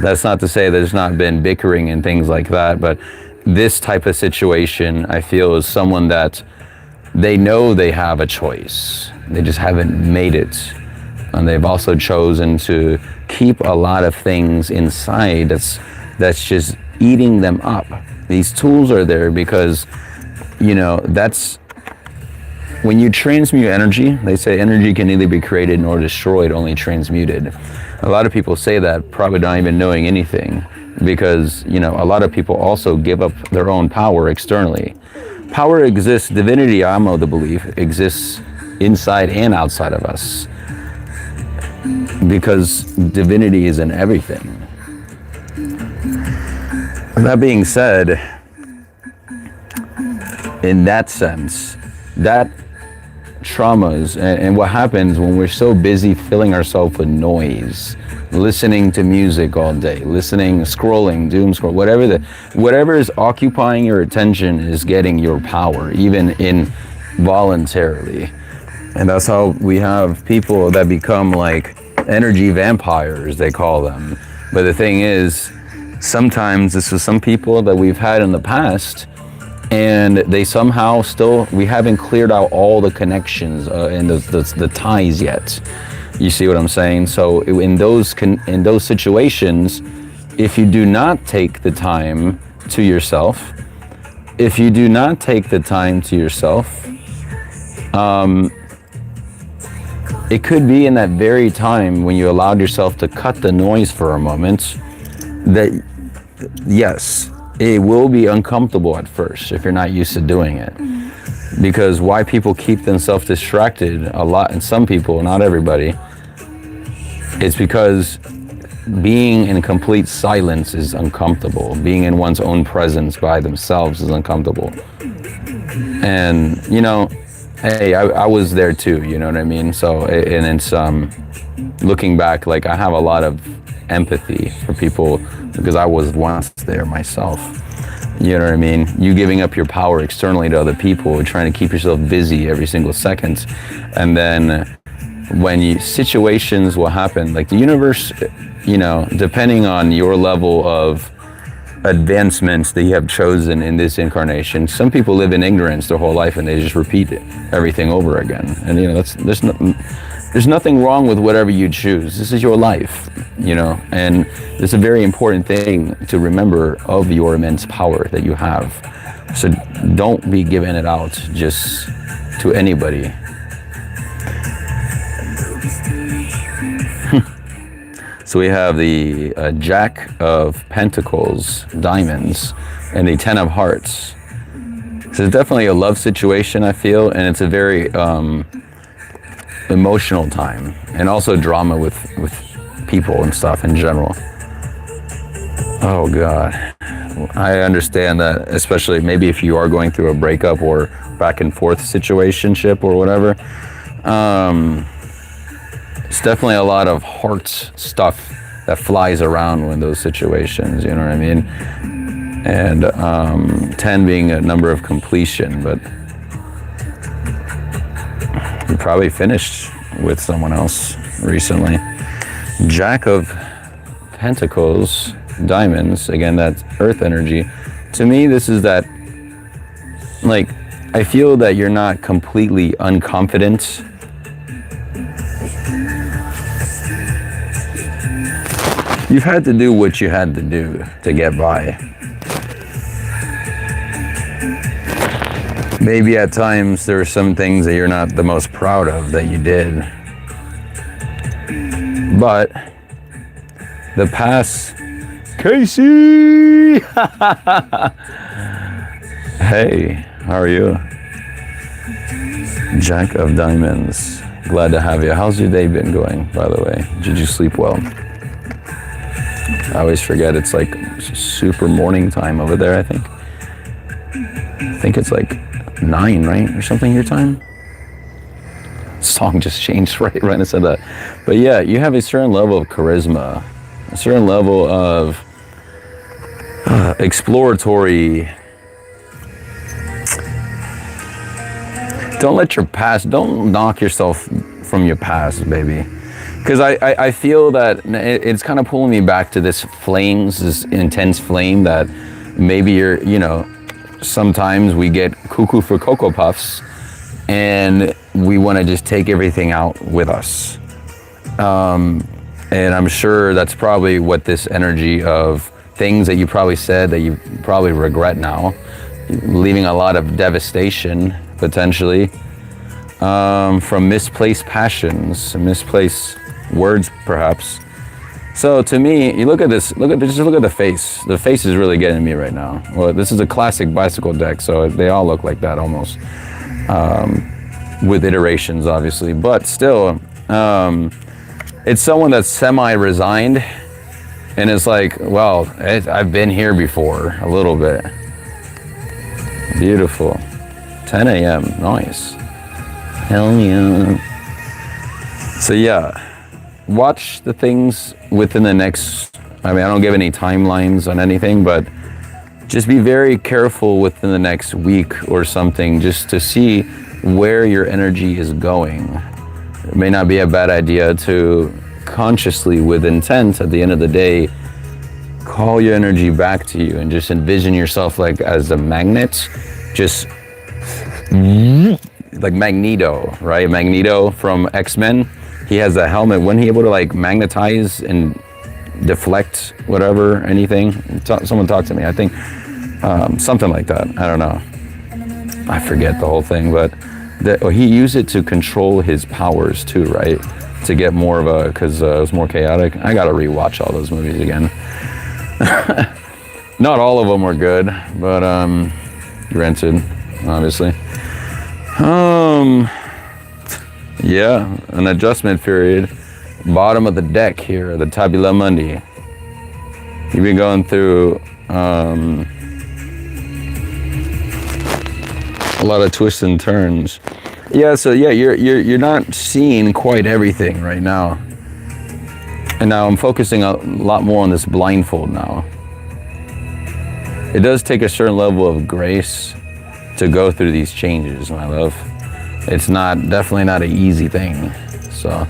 That's not to say there's not been bickering and things like that, but this type of situation, I feel, is someone that they know they have a choice. They just haven't made it. And they've also chosen to keep a lot of things inside that's just eating them up. These tools are there because, you know, that's when you transmute energy. They say energy can neither be created nor destroyed, only transmuted. A lot of people say that probably not even knowing anything, because, you know, a lot of people also give up their own power externally. Power exists, divinity, I'm of the belief, exists inside and outside of us, because divinity is in everything. That being said, in that sense, that traumas and what happens when we're so busy filling ourselves with noise, listening to music all day, scrolling, doom scroll, whatever is occupying your attention is getting your power, even involuntarily. And that's how we have people that become like energy vampires, they call them. But the thing is, sometimes this is some people that we've had in the past, and they somehow still, we haven't cleared out all the connections and the ties yet. You see what I'm saying? So in those situations, if you do not take the time to yourself, it could be in that very time when you allowed yourself to cut the noise for a moment, that yes, it will be uncomfortable at first if you're not used to doing it. Because why people keep themselves distracted a lot, and some people, not everybody, it's because being in complete silence is uncomfortable. Being in one's own presence by themselves is uncomfortable. And, you know, hey, I was there too, you know what I mean? So, and it's, looking back, like, I have a lot of empathy for people because I was once there myself. You know what I mean? You giving up your power externally to other people, trying to keep yourself busy every single second. And then when situations will happen, like the universe, you know, depending on your level of advancements that you have chosen in this incarnation, some people live in ignorance their whole life and they just repeat everything over again. And, you know, there's nothing wrong with whatever you choose. This is your life, you know, and it's a very important thing to remember of your immense power that you have. So don't be giving it out just to anybody. So we have the Jack of Pentacles, Diamonds, and the Ten of Hearts. So it's definitely a love situation, I feel, and it's a very emotional time, and also drama with people and stuff in general. Oh God, I understand that, especially maybe if you are going through a breakup or back and forth situationship or whatever. It's definitely a lot of heart stuff that flies around in those situations, you know what I mean? And 10 being a number of completion, but you probably finished with someone else recently. Jack of Pentacles, Diamonds, again, that's earth energy. To me, this is that, like, I feel that you're not completely unconfident. You've had to do what you had to do to get by. Maybe at times there are some things that you're not the most proud of that you did. But The past. Casey! Hey, how are you? Jack of Diamonds. Glad to have you. How's your day been going, by the way? Did you sleep well? I always forget it's like super morning time over there, I think. I think it's like 9, right? Or something your time? Song just changed right when I said that. But yeah, you have a certain level of charisma, a certain level of exploratory. Don't let your past, don't knock yourself from your past, baby. Because I feel that it's kind of pulling me back to this flames, this intense flame that maybe you're, you know, sometimes we get cuckoo for Cocoa Puffs and we want to just take everything out with us. And I'm sure that's probably what this energy of things that you probably said that you probably regret now, leaving a lot of devastation potentially from misplaced passions, misplaced words perhaps. So to me, you look at this, just look at the face. The face is really getting me right now. Well, this is a classic bicycle deck, so they all look like that almost, with iterations obviously, but still, it's someone that's semi-resigned and it's like, well, I've been here before a little bit. Beautiful. 10 a.m. Nice. Hell yeah. So yeah, watch the things within the next, I mean, I don't give any timelines on anything, but just be very careful within the next week or something just to see where your energy is going. It may not be a bad idea to consciously, with intent, at the end of the day, call your energy back to you and just envision yourself like as a magnet, just like Magneto, right? Magneto from X-Men. He has a helmet. Wasn't he able to like magnetize and deflect whatever, anything? Someone talk to me. I think something like that. I don't know. I forget the whole thing, but he used it to control his powers too, right? To get more of a, because it was more chaotic. I gotta rewatch all those movies again. Not all of them were good, but granted, obviously. Yeah, an adjustment period. Bottom of the deck here, the Tabula Mundi. You've been going through a lot of twists and turns. Yeah, so yeah, you're not seeing quite everything right now. And now I'm focusing a lot more on this blindfold now. It does take a certain level of grace to go through these changes, my love. It's definitely not an easy thing. So,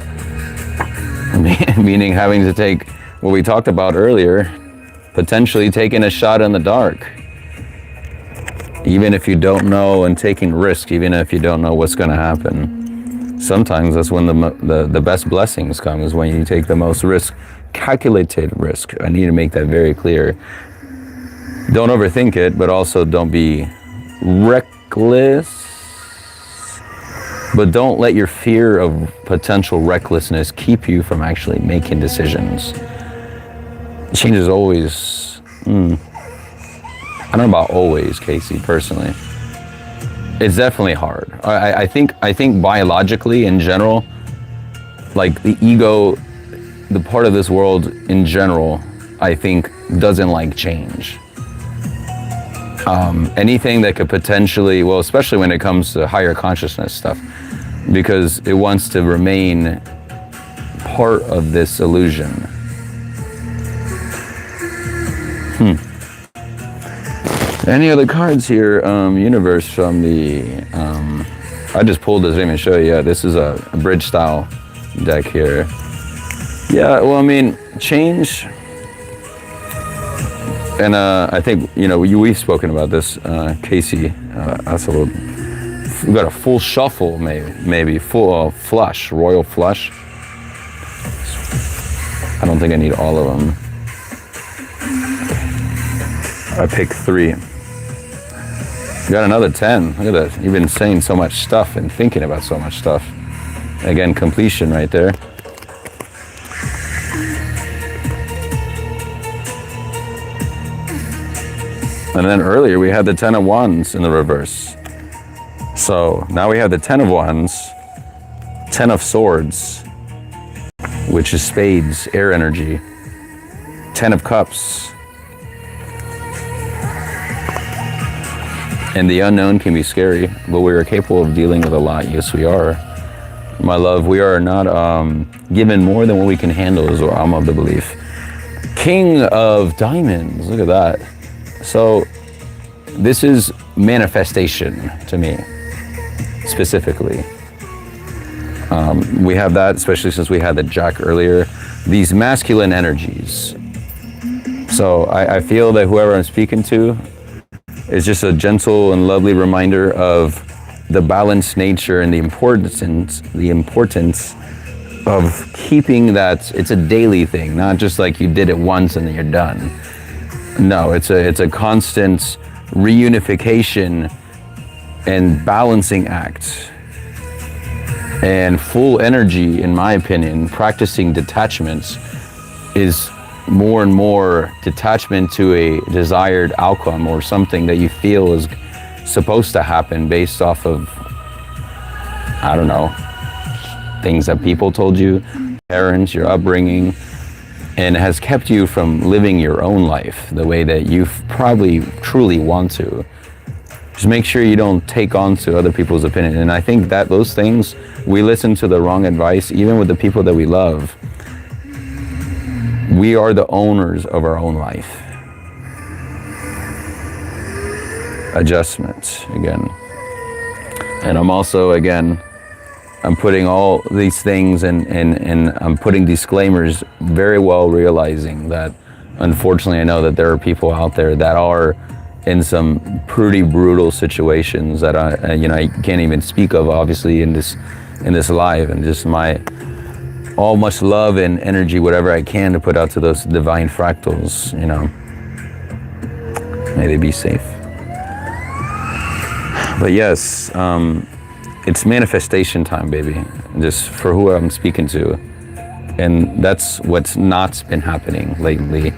meaning having to take what we talked about earlier, potentially taking a shot in the dark. Even if you don't know, and taking risks, even if you don't know what's gonna happen. Sometimes that's when the best blessings come, is when you take the most risk, calculated risk. I need to make that very clear. Don't overthink it, but also don't be reckless. But don't let your fear of potential recklessness keep you from actually making decisions. Change is always, I don't know about always, Casey, personally. It's definitely hard. I think biologically, in general, like the ego, the part of this world in general, I think doesn't like change. Anything that could potentially, well, especially when it comes to higher consciousness stuff, because it wants to remain part of this illusion. Any other cards here? Universe from the, I just pulled this, I didn't even show you. Yeah, this is a bridge style deck here. Yeah, well, I mean, change. And I think, you know, we've spoken about this, Casey. That's a little, we got a full shuffle, maybe full flush, royal flush. I don't think I need all of them. I picked 3. Got another 10. Look at that. You've been saying so much stuff and thinking about so much stuff. Again, completion right there. And then earlier we had the 10 of Wands in the reverse. So now we have the 10 of Wands, 10 of Swords, which is spades, air energy, 10 of Cups. And the unknown can be scary, but we are capable of dealing with a lot. Yes, we are. My love, we are not given more than what we can handle, is what I'm of the belief. King of Diamonds, look at that. So this is manifestation to me, specifically. We have that, especially since we had the Jack earlier, these masculine energies. So I feel that whoever I'm speaking to is just a gentle and lovely reminder of the balanced nature and the importance of keeping that. It's a daily thing, not just like you did it once and then you're done. No, it's a constant reunification and balancing act. And full energy, in my opinion, practicing detachments is more and more detachment to a desired outcome or something that you feel is supposed to happen based off of, I don't know, things that people told you, parents, your upbringing, and has kept you from living your own life the way that you probably truly want to. Just make sure you don't take on to other people's opinion. And I think that those things, we listen to the wrong advice, even with the people that we love. We are the owners of our own life. Adjustment, again. And I'm also, again, I'm putting all these things and I'm putting disclaimers, very well realizing that, unfortunately, I know that there are people out there that are in some pretty brutal situations that I can't even speak of, obviously, in this live, and just my all much love and energy, whatever I can, to put out to those divine fractals, may they be safe. But yes, it's manifestation time, baby, just for who I'm speaking to. And that's what's not been happening lately,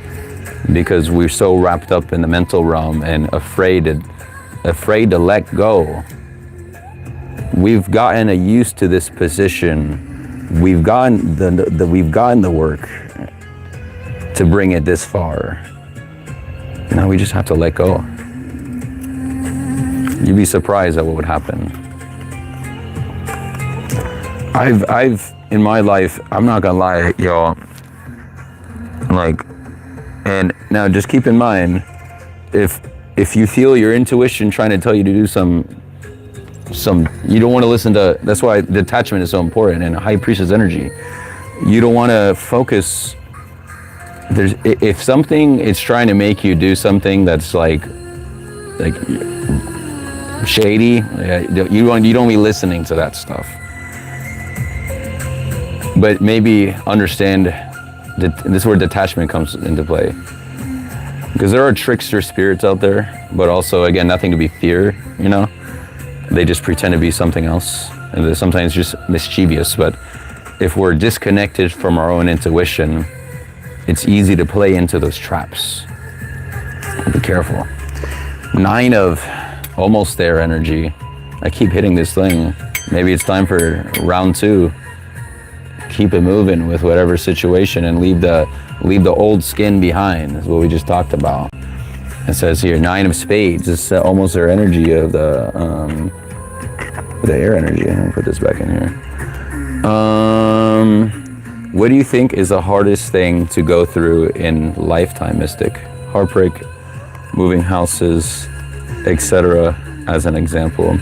because we're so wrapped up in the mental realm and afraid to let go. We've gotten used to this position. We've gotten the work to bring it this far. Now we just have to let go. You'd be surprised at what would happen. I've in my life, I'm not gonna lie, y'all. And now just keep in mind, if you feel your intuition trying to tell you to do some, you don't want to listen to. That's why detachment is so important, and high priestess energy. You don't want to focus. If something is trying to make you do something that's like shady, you don't be listening to that stuff. But maybe understand that this is where detachment comes into play. Because there are trickster spirits out there, but also, again, nothing to be feared, They just pretend to be something else, and they're sometimes just mischievous. But if we're disconnected from our own intuition, it's easy to play into those traps. Be careful. 9 of almost there energy. I keep hitting this thing. Maybe it's time for round 2. Keep it moving with whatever situation and leave the old skin behind, is what we just talked about. It says here, 9 of spades. It's almost their energy of the air energy. I'm gonna put this back in here. What do you think is the hardest thing to go through in lifetime, Mystic? Heartbreak, moving houses, etc. as an example.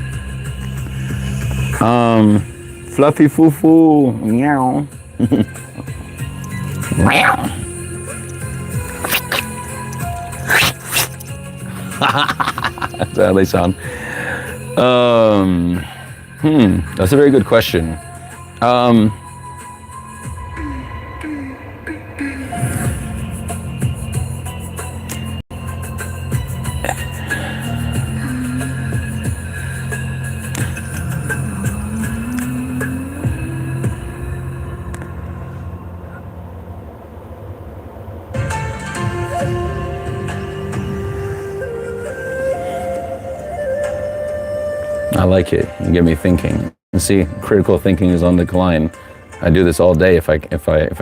Fluffy foo-foo, meow. Meow. That's how they sound. That's a very good question. I like it. You get me thinking. And see, critical thinking is on decline. I do this all day if I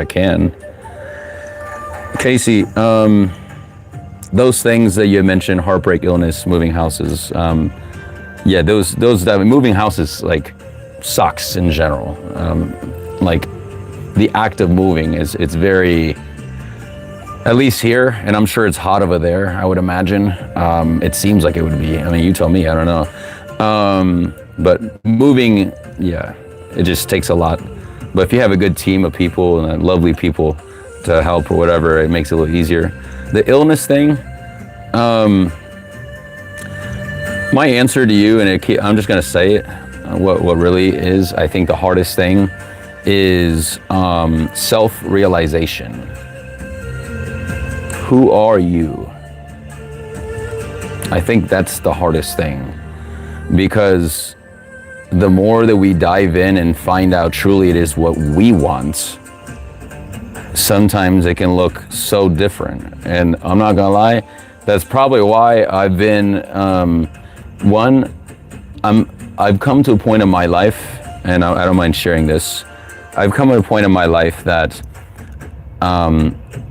can. Casey, those things that you mentioned, heartbreak, illness, moving houses, yeah, those moving houses like sucks in general. Like the act of moving it's very, at least here, and I'm sure it's hot over there, I would imagine. It seems like it would be. I mean, you tell me, I don't know. But moving, yeah, it just takes a lot. But if you have a good team of people and lovely people to help or whatever, it makes it a little easier. The illness thing, my answer to you, and I'm just gonna say it, what really is, I think the hardest thing is self-realization. Who are you? I think that's the hardest thing, because the more that we dive in and find out truly it is what we want, sometimes it can look so different. And I'm not gonna lie, that's probably why I've been, I've come to a point in my life, and I don't mind sharing this, I've come to a point in my life that,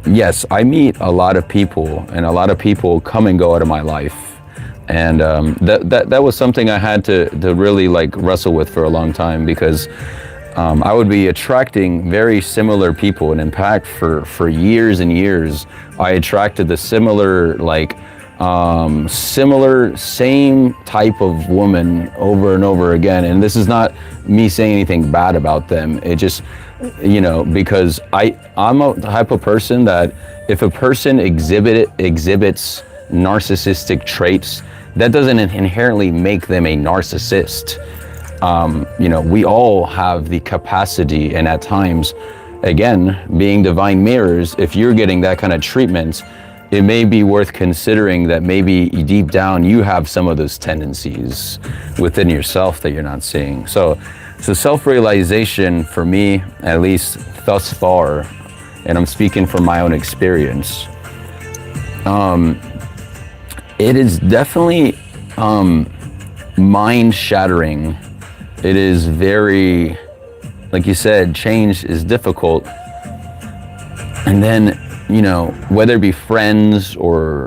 yes, I meet a lot of people, and a lot of people come and go out of my life. And that was something I had to really like wrestle with for a long time, because I would be attracting very similar people, and in fact for years and years I attracted the similar same type of woman over and over again. And this is not me saying anything bad about them, it just, you know, because I'm a type of person that if a person exhibits narcissistic traits, that doesn't inherently make them a narcissist. You know, we all have the capacity, and at times, again, being divine mirrors, if you're getting that kind of treatment, it may be worth considering that maybe deep down you have some of those tendencies within yourself that you're not seeing. So self-realization for me, at least thus far, and I'm speaking from my own experience, it is definitely mind-shattering. It is very, like you said, change is difficult. And then, you know, whether it be friends or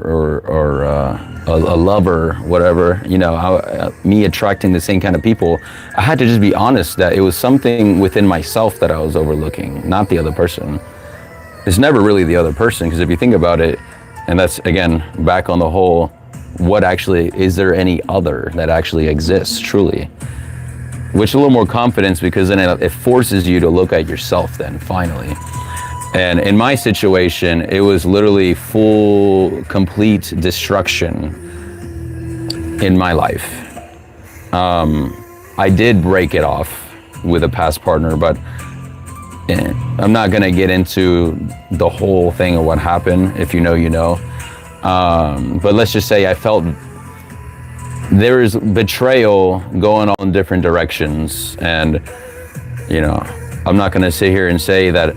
a lover, whatever, you know, me attracting the same kind of people, I had to just be honest that it was something within myself that I was overlooking, not the other person. It's never really the other person, because if you think about it, and that's, again, back on the whole, what actually, is there any other that actually exists truly? Which a little more confidence, because then it forces you to look at yourself then, finally. And in my situation, it was literally full, complete destruction in my life. I did break it off with a past partner, but I'm not gonna get into the whole thing of what happened. If you know, you know. But let's just say I felt there is betrayal going on in different directions. And, you know, I'm not gonna sit here and say that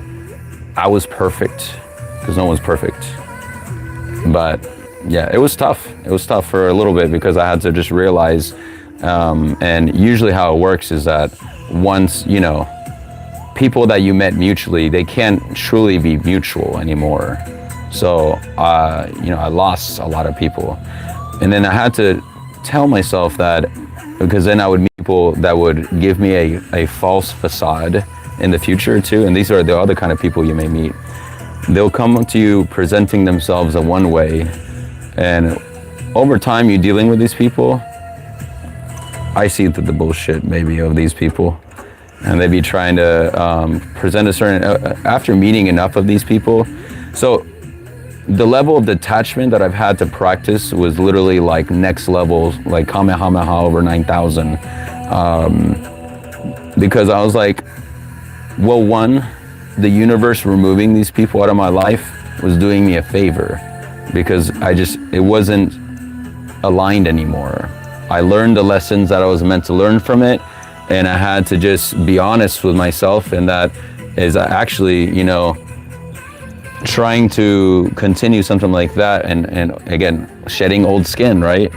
I was perfect, because no one's perfect. But yeah, it was tough. It was tough for a little bit, because I had to just realize, and usually how it works is that once, you know, people that you met mutually, they can't truly be mutual anymore. So, you know, I lost a lot of people. And then I had to tell myself that, because then I would meet people that would give me a false facade in the future too. And these are the other kind of people you may meet. They'll come to you presenting themselves in one way, and over time you dealing with these people, I see the bullshit maybe of these people, and they be trying to present a certain, after meeting enough of these people. So the level of detachment that I've had to practice was literally like next level, like Kamehameha over 9,000. Because I was like, well, one, the universe removing these people out of my life was doing me a favor, because it wasn't aligned anymore. I learned the lessons that I was meant to learn from it, and I had to just be honest with myself, and that is actually, you know, trying to continue something like that, and again, shedding old skin, right?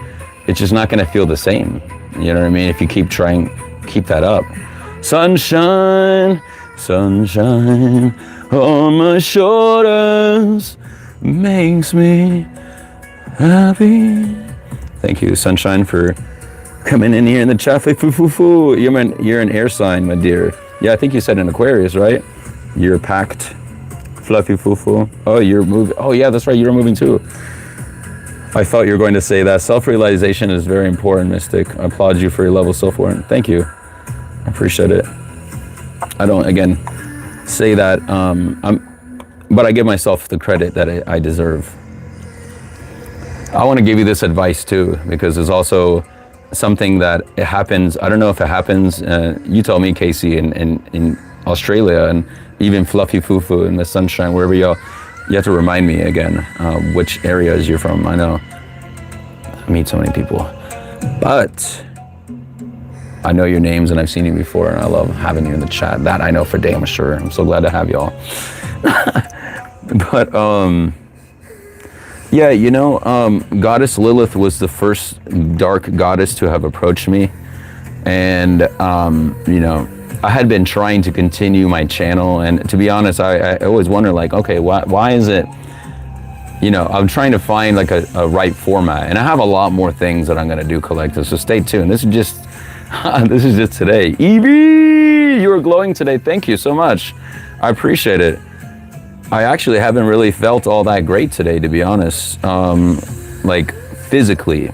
It's just not gonna feel the same. You know what I mean? If you keep trying, keep that up. Sunshine, sunshine on my shoulders makes me happy. Thank you, Sunshine, for coming in here in the chat. You're an air sign, my dear. Yeah, I think you said an Aquarius, right? You're packed. Fluffy fufu. Oh, you're moving. Oh, yeah, that's right. You're moving too. I thought you were going to say that. Self-realization is very important, Mystic. I applaud you for your level of self-awareness. Thank you. I appreciate it. I don't, again, say that, but I give myself the credit that I deserve. I want to give you this advice too, because there's also something that it happens. I don't know if it happens. You tell me, Casey, in Australia, and even Fluffy Fufu in the Sunshine, wherever you have to remind me again which areas you're from. I know I meet so many people, but I know your names and I've seen you before, and I love having you in the chat. That I know for damn sure. I'm so glad to have y'all. But yeah, you know, Goddess Lilith was the first dark goddess to have approached me, and you know, I had been trying to continue my channel, and to be honest, I always wonder, like, okay, why is it, you know, I'm trying to find like a right format, and I have a lot more things that I'm gonna do collective, so stay tuned. This is just this is just today. Evie, you are glowing today. Thank you so much. I appreciate it. I actually haven't really felt all that great today, to be honest, like physically.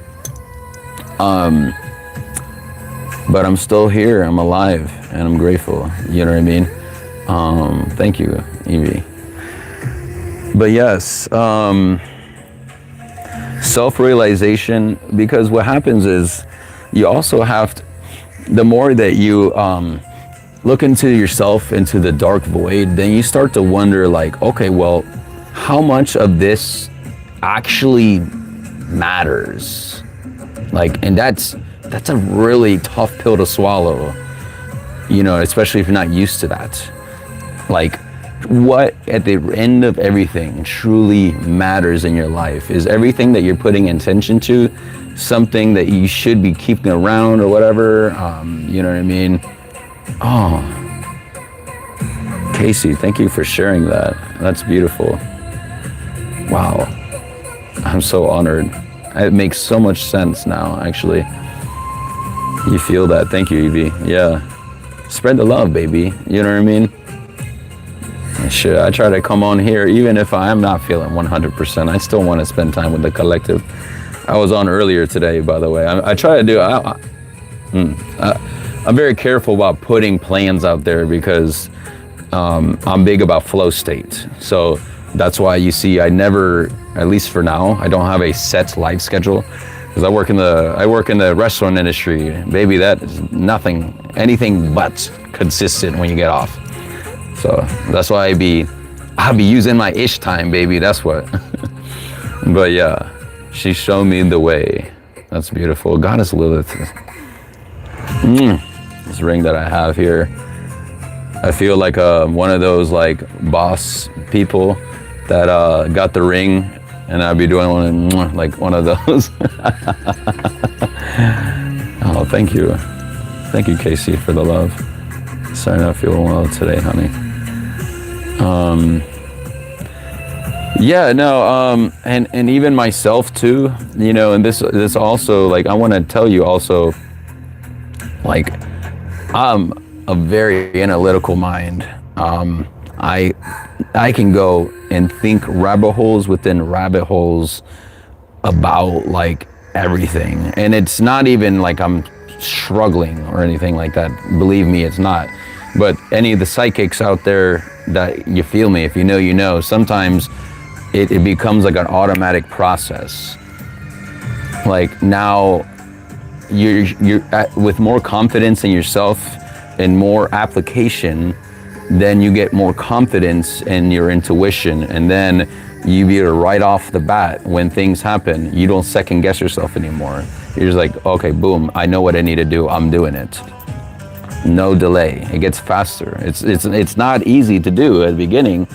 But I'm still here, I'm alive, and I'm grateful, you know what I mean? Thank you, Evie. But yes, self-realization, because what happens is you also have to, the more that you look into yourself, into the dark void, then you start to wonder, like, okay, well, how much of this actually matters? Like, and that's a really tough pill to swallow, you know, especially if you're not used to that. Like, what at the end of everything truly matters in your life? Is everything that you're putting attention to something that you should be keeping around or whatever? You know what I mean? Oh, Casey, thank you for sharing that. That's beautiful. Wow, I'm so honored. It makes so much sense now, actually. You feel that? Thank you, Evie. Yeah, spread the love, baby. You know what I mean? Shit, I try to come on here, even if I am not feeling 100%. I still want to spend time with the collective. I was on earlier today, by the way. I try to do. I'm very careful about putting plans out there, because I'm big about flow state. So that's why you see I never, at least for now, I don't have a set life schedule, because I work in the restaurant industry. Baby, that is anything but consistent when you get off. So that's why I'll be using my ish time, baby. That's what. But yeah, she showed me the way. That's beautiful. Goddess Lilith. This ring that I have here, I feel like one of those like boss people that got the ring, and I'd be doing one of those. Oh, thank you, Casey, for the love. Sorry, not feeling well today, honey. Yeah, no, and even myself too, you know, and this also, like, I want to tell you also, like, I'm a very analytical mind. I can go and think rabbit holes within rabbit holes about like everything, and it's not even like I'm struggling or anything like that. Believe me, it's not. But any of the psychics out there that you feel me, if you know, you know, sometimes it becomes like an automatic process. Like now you're with more confidence in yourself and more application, then you get more confidence in your intuition, and then you be able to right off the bat when things happen, you don't second guess yourself anymore. You're just like, okay, boom, I know what I need to do, I'm doing it. No delay. It gets faster. It's not easy to do at the beginning,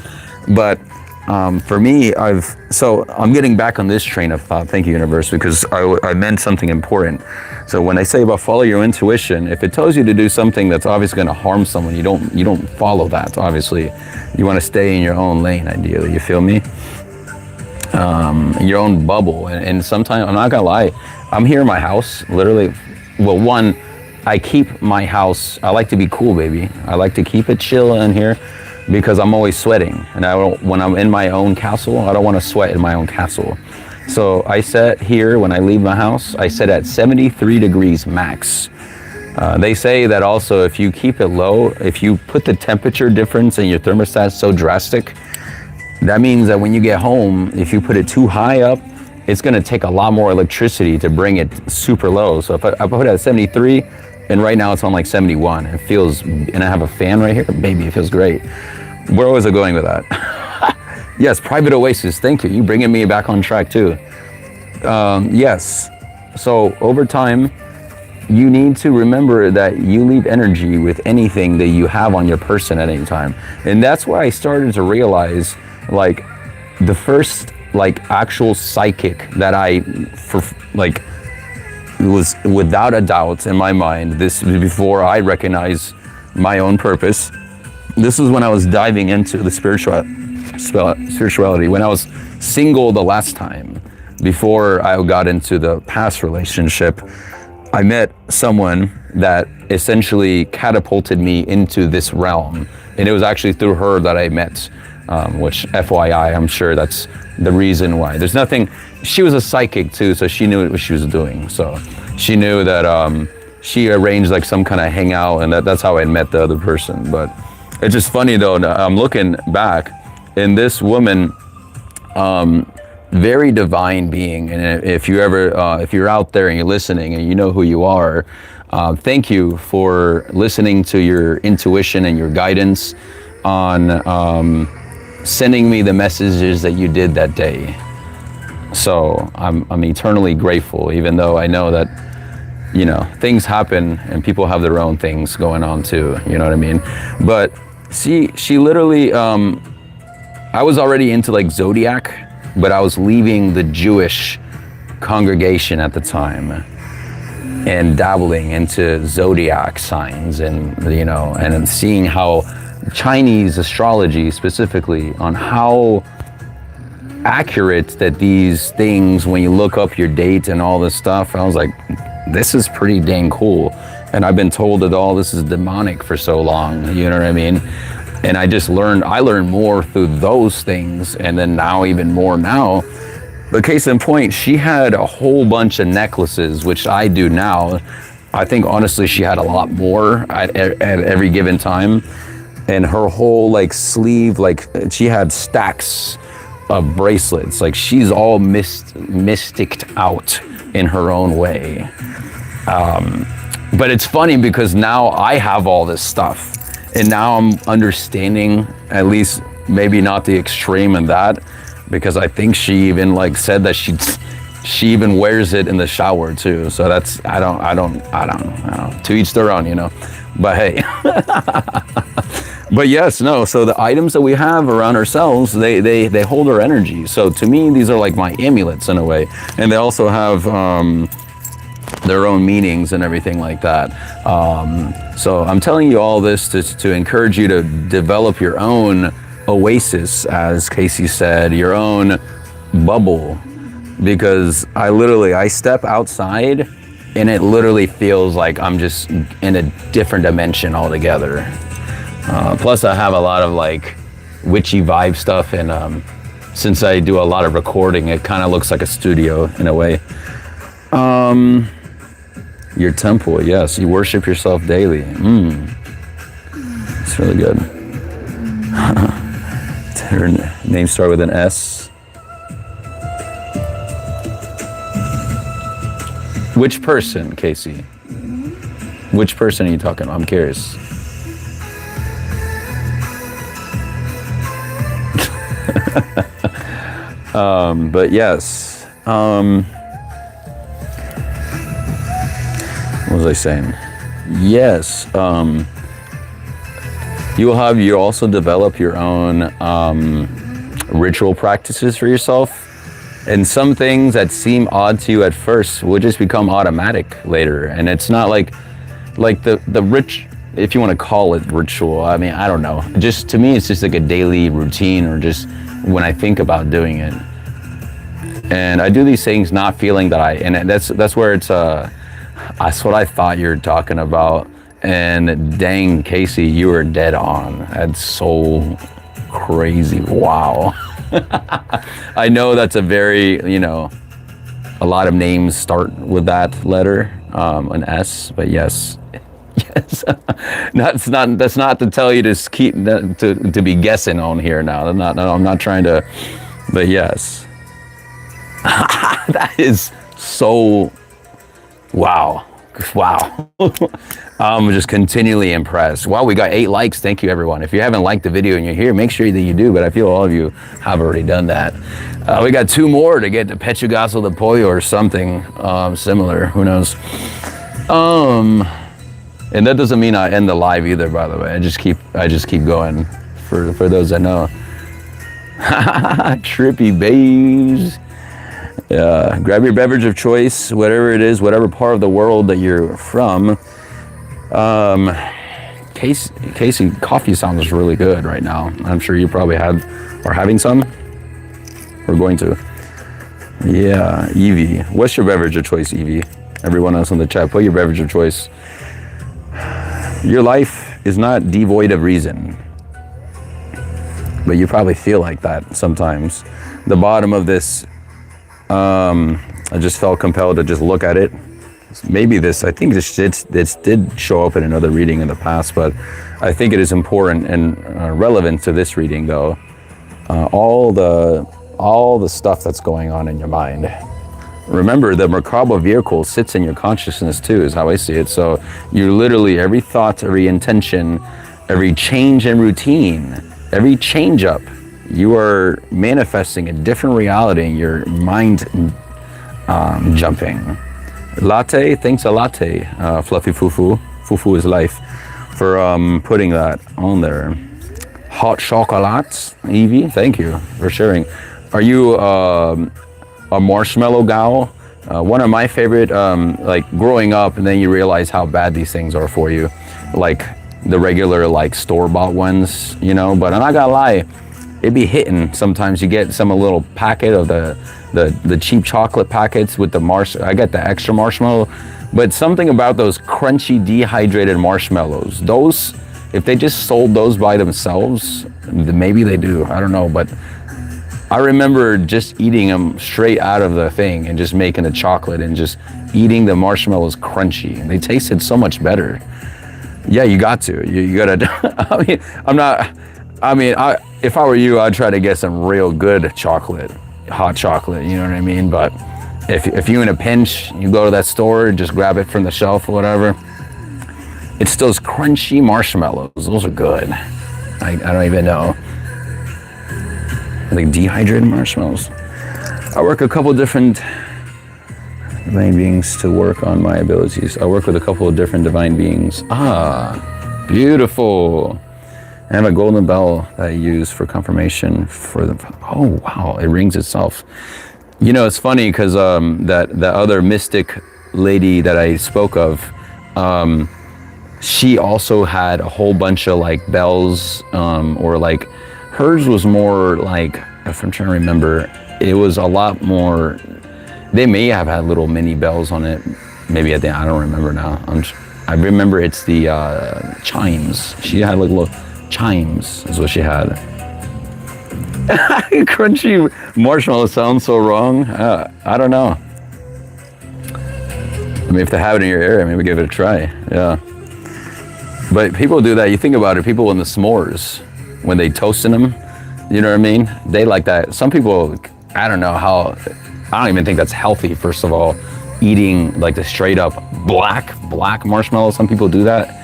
but For me, I'm getting back on this train of thought. Thank you, universe, because I meant something important. So when I say about follow your intuition, if it tells you to do something that's obviously going to harm someone, you don't follow that. Obviously, you want to stay in your own lane. Ideally, you feel me? In your own bubble. And sometimes, I'm not gonna lie, I'm here in my house, literally. Well, one, I keep my house. I like to be cool, baby. I like to keep it chill in here, because I'm always sweating, and when I'm in my own castle, I don't want to sweat in my own castle. So I set here, when I leave my house, I set at 73 degrees max. They say that also, if you keep it low, if you put the temperature difference in your thermostat so drastic, that means that when you get home, if you put it too high up, it's going to take a lot more electricity to bring it super low. So if I put it at 73, and right now it's on like 71, it feels, and I have a fan right here, baby, it feels great. Where was I going with that? Yes, private oasis, thank you. You bringing me back on track too. Yes, so over time, you need to remember that you leave energy with anything that you have on your person at any time. And that's why I started to realize, like, the first like actual psychic that was without a doubt in my mind, this was before I recognized my own purpose. This was when I was diving into the spirituality, when I was single the last time, before I got into the past relationship. I met someone that essentially catapulted me into this realm. And it was actually through her that I met, which FYI, I'm sure that's the reason why. There's nothing, she was a psychic too, so she knew what she was doing. So she knew that she arranged like some kind of hangout, and that's how I met the other person. But it's just funny though, I'm looking back, and this woman, very divine being, and if you ever, if you're out there and you're listening and you know who you are, thank you for listening to your intuition and your guidance on sending me the messages that you did that day. So I'm eternally grateful, even though I know that, you know, things happen and people have their own things going on too, you know what I mean? But she literally, I was already into like Zodiac, but I was leaving the Jewish congregation at the time and dabbling into Zodiac signs, and, you know, and seeing how Chinese astrology specifically, on how accurate that these things, when you look up your date and all this stuff, I was like, this is pretty dang cool. And I've been told that all this is demonic for so long, you know what I mean? And I learned more through those things, and then now even more now. But case in point, she had a whole bunch of necklaces, which I do now. I think honestly she had a lot more at every given time. And her whole like sleeve, like she had stacks of bracelets. Like she's all mysticked out in her own way. But it's funny because now I have all this stuff. And now I'm understanding, at least maybe not the extreme in that, because I think she even like said that she even wears it in the shower too. So that's, I don't know, to each their own, you know, but hey. But yes, no, so the items that we have around ourselves, they hold our energy. So to me, these are like my amulets in a way. And they also have their own meanings and everything like that. So I'm telling you all this to encourage you to develop your own oasis, as Casey said, your own bubble. Because I step outside and it literally feels like I'm just in a different dimension altogether. Plus I have a lot of like witchy vibe stuff, and since I do a lot of recording, it kind of looks like a studio in a way. Your temple, yes, you worship yourself daily. It's really good. Her name started with an S. Which person, Casey? Which person are you talking about? I'm curious. But yes. What was I saying? Yes. You also develop your own ritual practices for yourself. And some things that seem odd to you at first will just become automatic later. And it's not like the rich, if you want to call it ritual, I mean, I don't know. Just to me, it's just like a daily routine, or just when I think about doing it. And I do these things not feeling that and that's where it's, that's what I thought you were talking about. And dang, Casey, you were dead on. That's so crazy. Wow. I know that's a very, you know, a lot of names start with that letter, an S, but yes. Yes. That's not to tell you to keep to be guessing on here now. I'm not trying to, but yes. That is so, wow. I'm just continually impressed. Wow, we got 8 likes. Thank you, everyone. If you haven't liked the video and you're here, make sure that you do, but I feel all of you have already done that. We got 2 more to get to Pechugazo de Pollo or something similar. Who knows? And that doesn't mean I end the live either, by the way. I just keep going for those that know. Trippy babes. Grab your beverage of choice, whatever it is, whatever part of the world that you're from. Casey, coffee sounds really good right now. I'm sure you probably are having some. We're going to. Yeah, Evie. What's your beverage of choice, Evie? Everyone else in the chat, put your beverage of choice. Your life is not devoid of reason, but you probably feel like that sometimes. The bottom of this, I just felt compelled to just look at it. Maybe I think this did show up in another reading in the past, but I think it is important and relevant to this reading, though. All the stuff that's going on in your mind. Remember, the Merkaba vehicle sits in your consciousness too, is how I see it. So you literally, every thought, every intention, every change in routine, every change up, you are manifesting a different reality in your mind jumping. Latte, thanks a latte, Fluffy Fufu. Fufu is life, for putting that on there. Hot chocolates, Evie, thank you for sharing. Are you a marshmallow gal? One of my favorite, like growing up, and then you realize how bad these things are for you. Like the regular, like store-bought ones, you know, but I'm not gonna lie, it be hitting. Sometimes you get a little packet of the cheap chocolate packets with the I get the extra marshmallow, but something about those crunchy dehydrated marshmallows, those, if they just sold those by themselves, maybe they do, I don't know, but I remember just eating them straight out of the thing and just making the chocolate and just eating the marshmallows crunchy, and they tasted so much better. Yeah, you got to, you gotta, if I were you, I'd try to get some real good chocolate, hot chocolate, you know what I mean? But if you're in a pinch, you go to that store, just grab it from the shelf or whatever. It's those crunchy marshmallows. Those are good. I don't even know. Like dehydrated marshmallows. I work a couple different divine beings to work on my abilities. I work with a couple of different divine beings. Ah, beautiful. I have a golden bell that I use for confirmation for the, oh wow, it rings itself. You know, it's funny because that other mystic lady that I spoke of, she also had a whole bunch of like bells, or like, hers was more like, if I'm trying to remember, it was a lot more, they may have had little mini bells on it, maybe at the, I don't remember now. I remember it's the chimes. She had like little chimes is what she had. Crunchy marshmallow sounds so wrong. I don't know. I mean, if they have it in your area, maybe give it a try. Yeah. But people do that. You think about it, people in the s'mores, when they toasting them, you know what I mean? They like that. Some people, I don't know how, I don't even think that's healthy, first of all, eating like the straight up black marshmallow. Some people do that.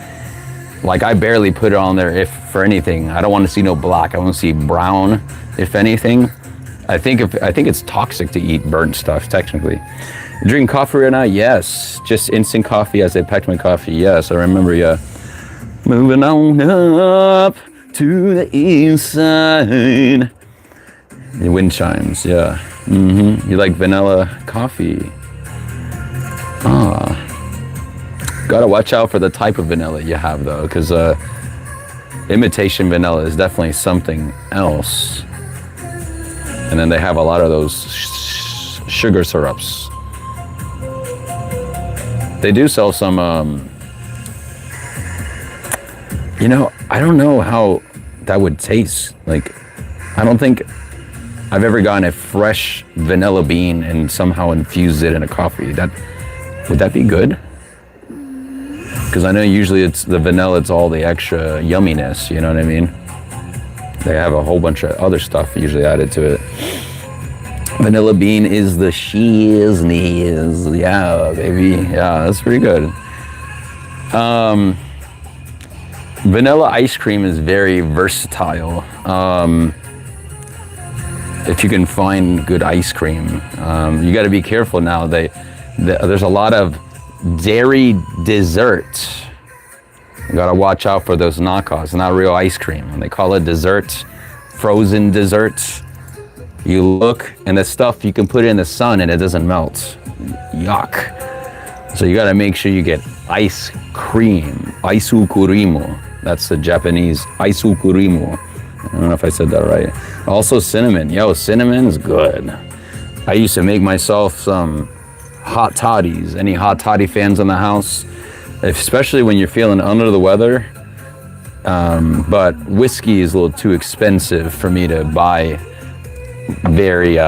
Like I barely put it on there if for anything. I don't want to see no black. I want to see brown, if anything. I think it's toxic to eat burnt stuff, technically. Drink coffee right now? Yes. Just instant coffee as I packed my coffee. Yes, I remember, yeah. Moving on up to the east side. Wind chimes, yeah. You like vanilla coffee. Gotta watch out for the type of vanilla you have though, because imitation vanilla is definitely something else. And then they have a lot of those sugar syrups. They do sell some, you know, I don't know how that would taste. Like, I don't think I've ever gotten a fresh vanilla bean and somehow infused it in a coffee. Would that be good? Because I know usually it's the vanilla, it's all the extra yumminess, you know what I mean? They have a whole bunch of other stuff usually added to it. Vanilla bean is the shizness. Yeah, baby. Yeah, that's pretty good. Vanilla ice cream is very versatile. If you can find good ice cream, you got to be careful now. There's a lot of dairy dessert. You got to watch out for those knockoffs. Not real ice cream. When they call it dessert, frozen dessert, you look and the stuff you can put it in the sun and it doesn't melt. Yuck. So you got to make sure you get ice cream, aisukurimo. That's the Japanese aisukurimo. I don't know if I said that right. Also cinnamon. Yo, cinnamon's good. I used to make myself some hot toddies. Any hot toddy fans in the house? Especially when you're feeling under the weather. But whiskey is a little too expensive for me to buy very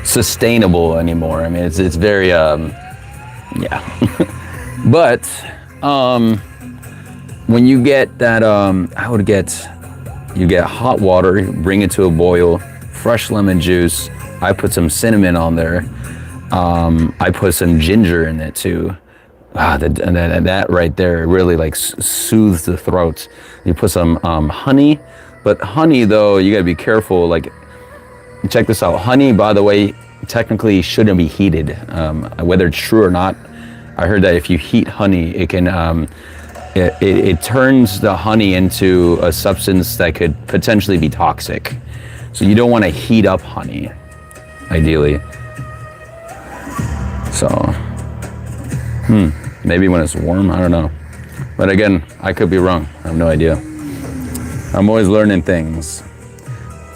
sustainable anymore. I mean, it's very, yeah. But when you get that, you get hot water, bring it to a boil, fresh lemon juice. I put some cinnamon on there. I put some ginger in it too. That right there really like soothes the throat. You put some honey, but honey though, you gotta be careful. Like, check this out. Honey, by the way, technically shouldn't be heated. Whether it's true or not, I heard that if you heat honey, it can it turns the honey into a substance that could potentially be toxic. So you don't want to heat up honey, ideally. So, maybe when it's warm, I don't know. But again, I could be wrong. I have no idea. I'm always learning things.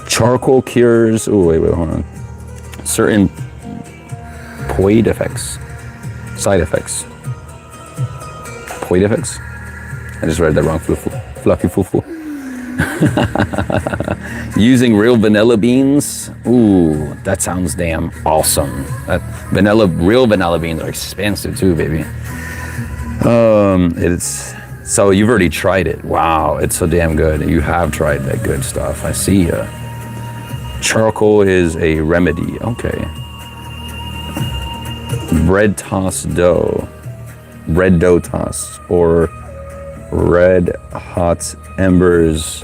Charcoal cures, oh wait, hold on. Certain side effects. Poid effects? I just read that wrong, fluffy foo-foo. Using real vanilla beans, ooh, that sounds damn awesome. Real vanilla beans are expensive too, baby. So you've already tried it. Wow, it's so damn good. You have tried that good stuff. I see ya. Charcoal is a remedy. Okay. Red dough toss, or red hot embers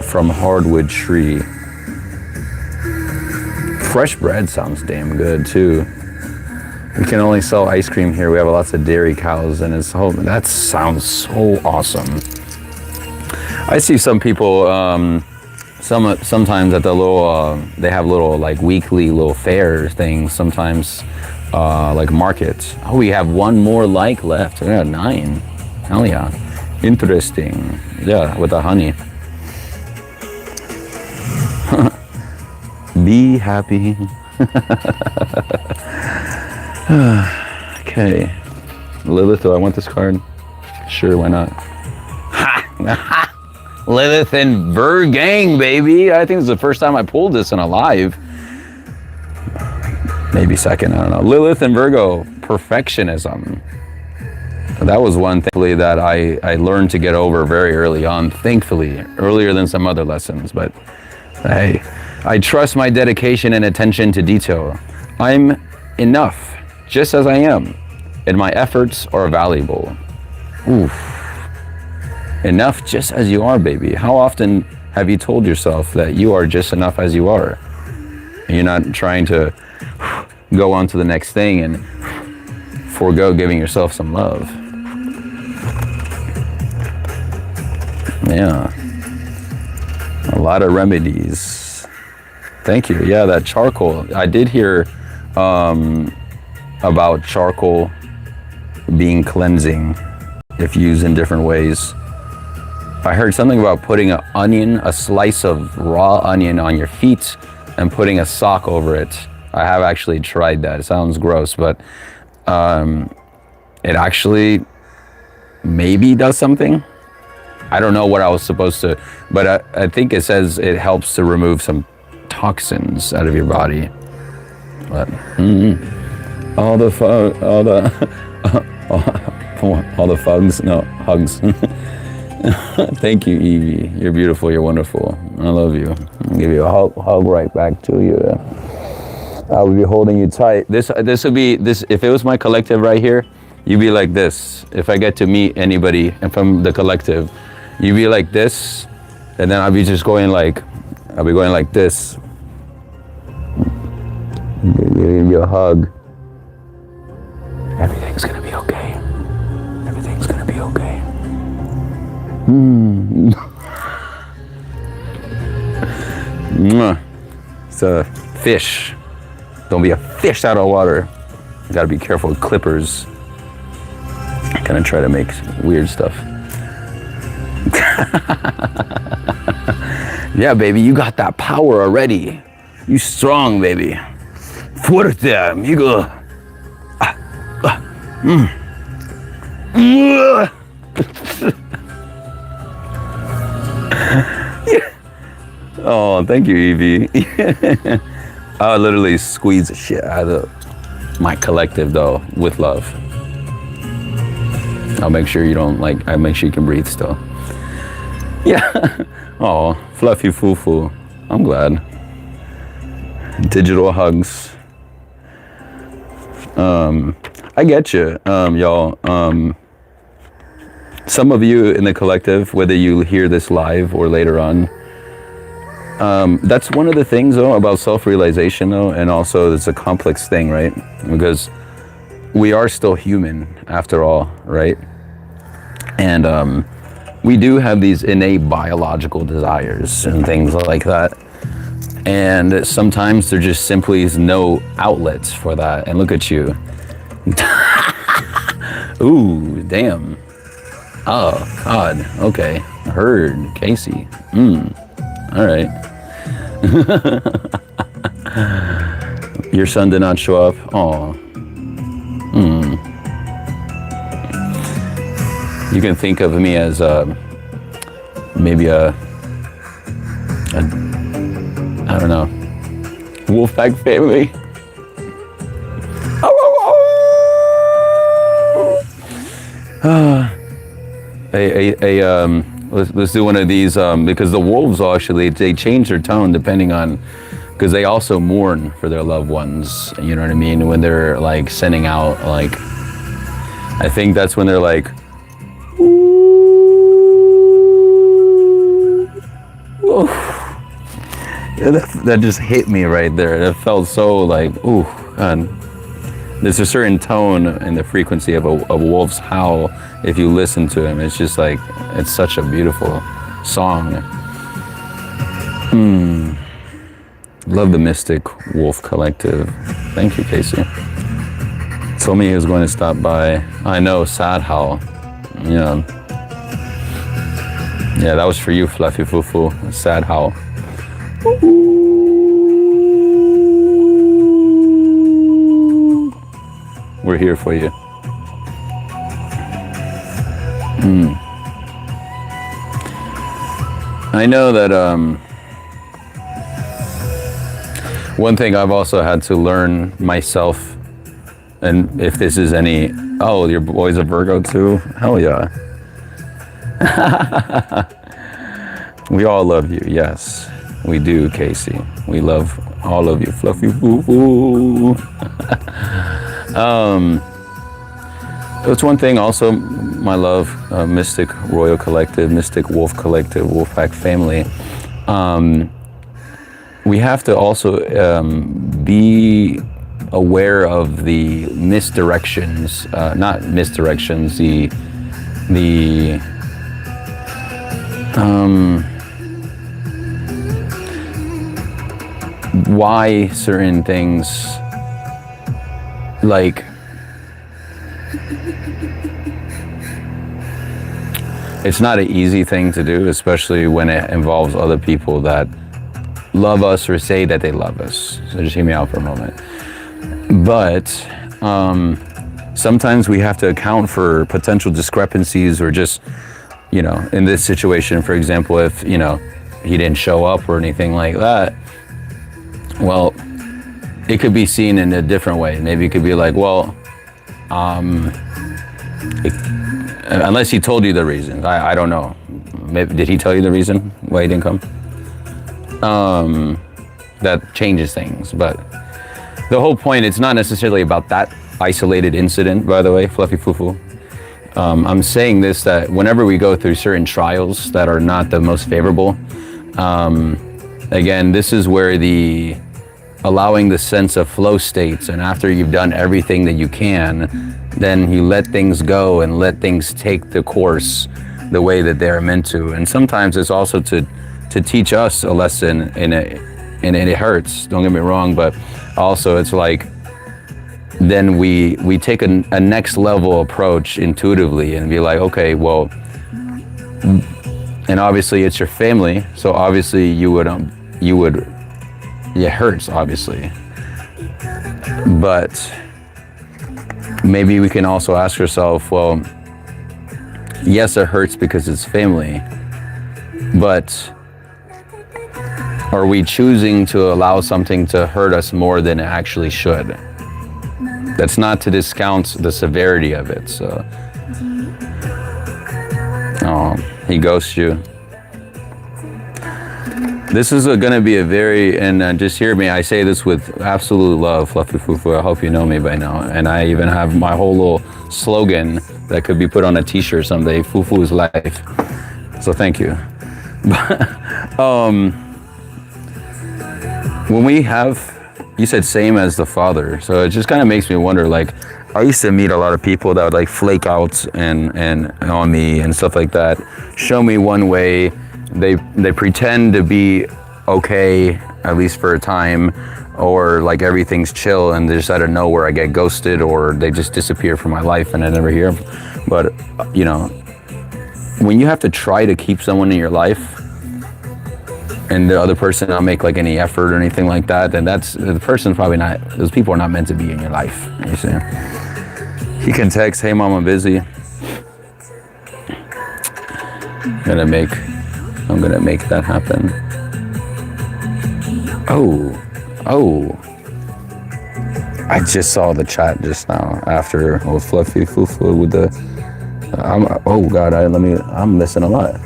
from hardwood tree. Fresh bread sounds damn good too. We can only sell ice cream here. We have lots of dairy cows, and that sounds so awesome. I see some people, sometimes at the little, they have little like weekly little fair things. Sometimes, like markets. Oh, we have one more like left. Yeah, 9. Hell yeah. Interesting. Yeah, with the honey. Be happy. Okay. Lilith, do I want this card? Sure, why not? Ha! Lilith and Virgang, baby. I think it's the first time I pulled this in a live. Maybe second, I don't know. Lilith and Virgo, perfectionism. That was one, thankfully, that I learned to get over very early on. Thankfully, earlier than some other lessons. But hey, I trust my dedication and attention to detail. I'm enough, just as I am, and my efforts are valuable. Oof. Enough just as you are, baby. How often have you told yourself that you are just enough as you are? And you're not trying to go on to the next thing and forego giving yourself some love. Yeah. A lot of remedies. Thank you. Yeah, that charcoal. I did hear about charcoal being cleansing if used in different ways. I heard something about putting an onion, a slice of raw onion on your feet and putting a sock over it. I have actually tried that. It sounds gross, but it actually maybe does something. I don't know what I was supposed to, but I think it says it helps to remove some toxins out of your body. But all the fugs, no, hugs. Thank you, Evie. You're beautiful. You're wonderful. I love you. I'll give you a hug right back to you. I will be holding you tight. This would be this. If it was my collective right here, you'd be like this. If I get to meet anybody from the collective, you'd be like this, and then I'll be just going like, I'll be going like this. Give you a hug. Everything's gonna be okay. Everything's gonna be okay. It's a fish. Don't be a fish out of water. You gotta be careful with clippers. I'm gonna try to make weird stuff. Yeah, baby, you got that power already. You strong, baby. Fuerte, amigo. Oh, thank you, Evie. I literally squeeze the shit out of my collective, though, with love. I'll make sure you don't I'll make sure you can breathe still. Yeah. Oh, fluffy foo-foo. I'm glad. Digital hugs. I get you, y'all. Some of you in the collective, whether you hear this live or later on, that's one of the things, though, about self-realization, though, and also it's a complex thing, right? Because we are still human, after all, right? And we do have these innate biological desires and things like that. And sometimes there just simply is no outlets for that. And look at you. Ooh, damn. Oh, God. Okay. Heard. Casey. All right. Your son did not show up. Oh. You can think of me as maybe I don't know, Wolfpack family. Let's do one of these because the wolves actually they change their tone depending on, because they also mourn for their loved ones. You know what I mean? When they're like sending out I think that's when they're like, ooh. That just hit me right there. It felt so like, ooh, God. There's a certain tone in the frequency of a wolf's howl. If you listen to him, it's just like, it's such a beautiful song. Love the Mystic Wolf Collective. Thank you, Casey. Told me he was going to stop by. I know, sad howl. Yeah. Yeah, that was for you, Fluffy Foo-Foo. Sad howl. We're here for you. I know that one thing I've also had to learn myself, and if this is any, oh, your boy's a Virgo too? Hell yeah. We all love you, yes. We do, Casey. We love all of you, Fluffy Foo-Foo. It's one thing also, my love, Mystic Royal Collective, Mystic Wolf Collective, Wolfpack family. We have to also be aware of the misdirections, not misdirections, why certain things, like, it's not an easy thing to do, especially when it involves other people that love us or say that they love us. So just hear me out for a moment. But sometimes we have to account for potential discrepancies, or just, you know, in this situation, for example, if, you know, he didn't show up or anything like that, well, it could be seen in a different way. Maybe it could be like, well, unless he told you the reason, I don't know. Maybe, did he tell you the reason why he didn't come? That changes things. But the whole point, it's not necessarily about that isolated incident, by the way, Fluffy Fufu. I'm saying this, that whenever we go through certain trials that are not the most favorable, again, this is where the allowing the sense of flow states, and after you've done everything that you can, then you let things go and let things take the course the way that they're meant to. And sometimes it's also to teach us a lesson, and it hurts, don't get me wrong, but also it's like, then we take a next level approach intuitively and be like, okay, well, and obviously it's your family, so obviously you would it hurts, obviously, but maybe we can also ask ourselves, well, yes, it hurts because it's family, but are we choosing to allow something to hurt us more than it actually should? That's not to discount the severity of it. So, oh, he ghosts you. This is going to be a very, and just hear me, I say this with absolute love, Fluffy Fufu. I hope you know me by now. And I even have my whole little slogan that could be put on a t-shirt someday, Fufu is life. So thank you. When we have, you said same as the father, so it just kind of makes me wonder, like, I used to meet a lot of people that would like flake out and on me and stuff like that, show me one way, they pretend to be okay, at least for a time, or like everything's chill, and they just out of nowhere I get ghosted, or they just disappear from my life and I never hear them. But, you know, when you have to try to keep someone in your life, and the other person not make like any effort or anything like that, then that's, the person's probably not, those people are not meant to be in your life, you see. He can text, hey mom, I'm busy. I'm gonna make that happen. Oh, I just saw the chat just now after old Fluffy Fufu with the, oh God, I'm missing a lot.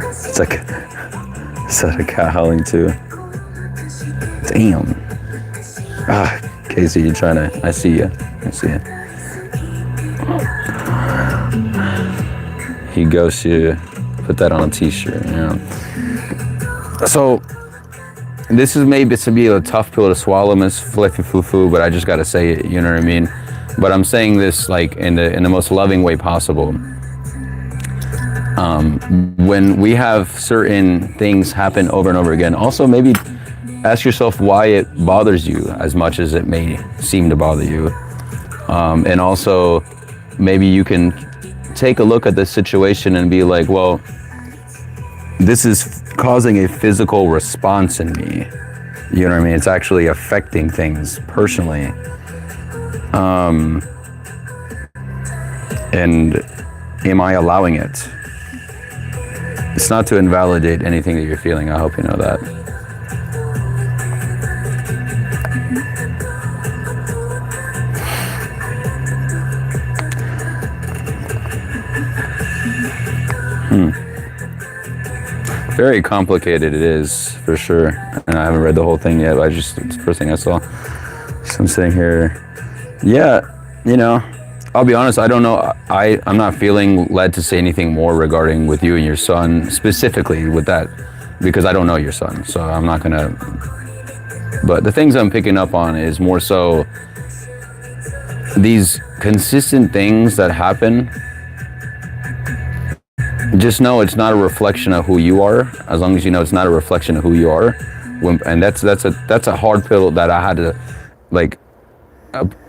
It's like a cat howling too. Damn. Casey, you're trying to, I see you. He ghosts you, put that on a t-shirt, you know. So, this is maybe to be a tough pill to swallow, Miss Fluffy Fufu, but I just gotta say it, you know what I mean? But I'm saying this like in the most loving way possible. When we have certain things happen over and over again, also maybe ask yourself why it bothers you as much as it may seem to bother you. And also maybe you can take a look at the situation and be like, well, this is causing a physical response in me. You know what I mean? It's actually affecting things personally. And am I allowing it? It's not to invalidate anything that you're feeling. I hope you know that. Very complicated it is, for sure. And I haven't read the whole thing yet, but it's the first thing I saw. So I'm sitting here. Yeah, you know, I'll be honest, I don't know. I'm not feeling led to say anything more regarding with you and your son, specifically with that, because I don't know your son, so I'm not gonna. But the things I'm picking up on is more so these consistent things that happen just know it's not a reflection of who you are. As long as you know it's not a reflection of who you are, and that's a hard pill that I had to, like,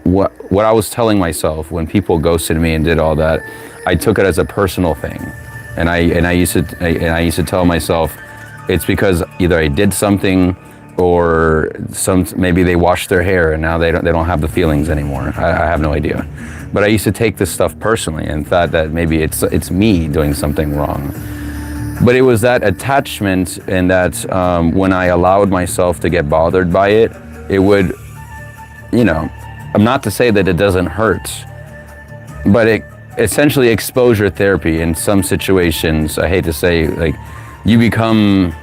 what I was telling myself when people ghosted me and did all that, I took it as a personal thing, and I used to tell myself, it's because either I did something, or maybe they washed their hair and now they don't have the feelings anymore. I have no idea. But I used to take this stuff personally and thought that maybe it's me doing something wrong. But it was that attachment, and that when I allowed myself to get bothered by it, it would, I'm not to say that it doesn't hurt, but it essentially exposure therapy in some situations, I hate to say, like, you become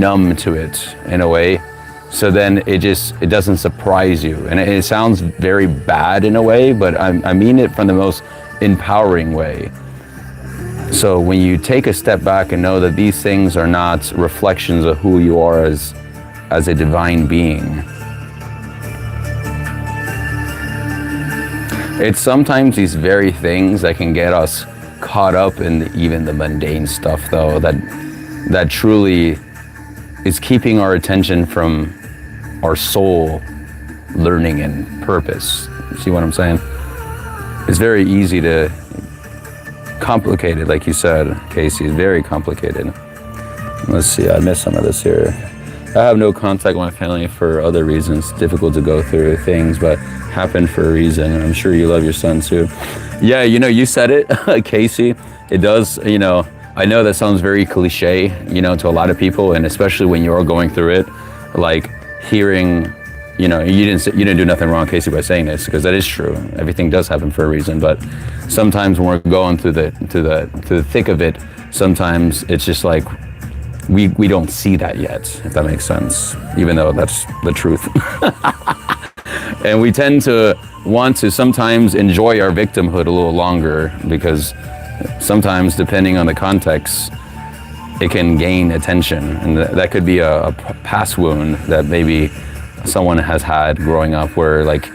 numb to it in a way. So then it doesn't surprise you. And it sounds very bad in a way, but I mean it from the most empowering way. So when you take a step back and know that these things are not reflections of who you are as a divine being, it's sometimes these very things that can get us caught up in even the mundane stuff, though, that truly is keeping our attention from our soul learning and purpose. See what I'm saying? It's very easy to complicate it, like you said, Casey. It's very complicated. Let's see, I missed some of this here. I have no contact with my family for other reasons. Difficult to go through things, but happened for a reason. And I'm sure you love your son too. Yeah, you said it, Casey. It does, I know that sounds very cliche, to a lot of people, and especially when you're going through it, like hearing, you didn't do nothing wrong, Casey, by saying this, because that is true. Everything does happen for a reason. But sometimes when we're going through the thick of it, sometimes it's just like we don't see that yet, if that makes sense, even though that's the truth. And we tend to want to sometimes enjoy our victimhood a little longer, because sometimes, depending on the context, it can gain attention, and that could be a past wound that maybe someone has had growing up, where like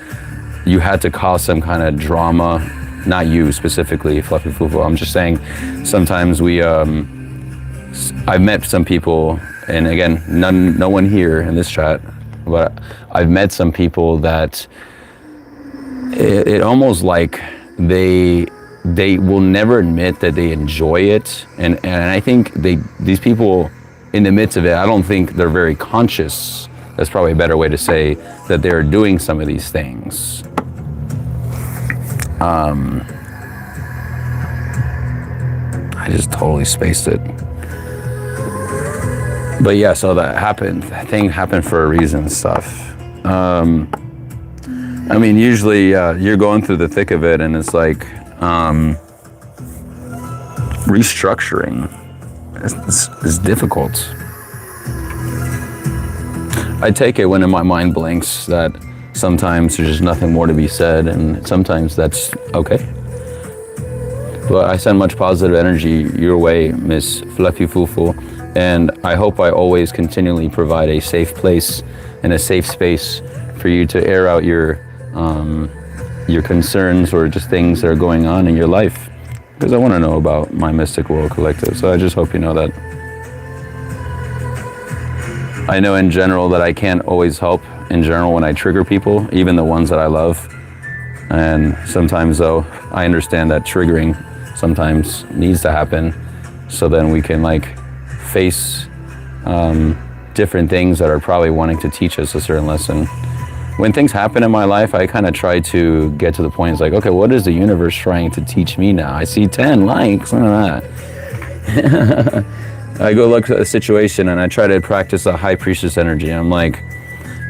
you had to cause some kind of drama. Not you specifically, Fluffy Fufu. I'm just saying, sometimes I've met some people, and again, no one here in this chat, but I've met some people that it almost like they will never admit that they enjoy it, and I think these people in the midst of it, I don't think they're very conscious. That's probably a better way to say that they're doing some of these things. I just totally spaced it. But yeah, so that happened. That thing happened for a reason, stuff. I mean, usually you're going through the thick of it, and it's like restructuring is difficult. I take it when my mind blanks that sometimes there's just nothing more to be said, and sometimes that's okay. But I send much positive energy your way, Miss Fluffy Fufu, and I hope I always continually provide a safe place and a safe space for you to air out your concerns or just things that are going on in your life, because I want to know about my Mystic World Collective. So I just hope you know that. I know in general that I can't always help in general when I trigger people, even the ones that I love. And sometimes though, I understand that triggering sometimes needs to happen, so then we can like face different things that are probably wanting to teach us a certain lesson. When things happen in my life, I kind of try to get to the point, it's like, okay, what is the universe trying to teach me now? I see 10 likes, none of that. I go look at a situation and I try to practice a high priestess energy. I'm like,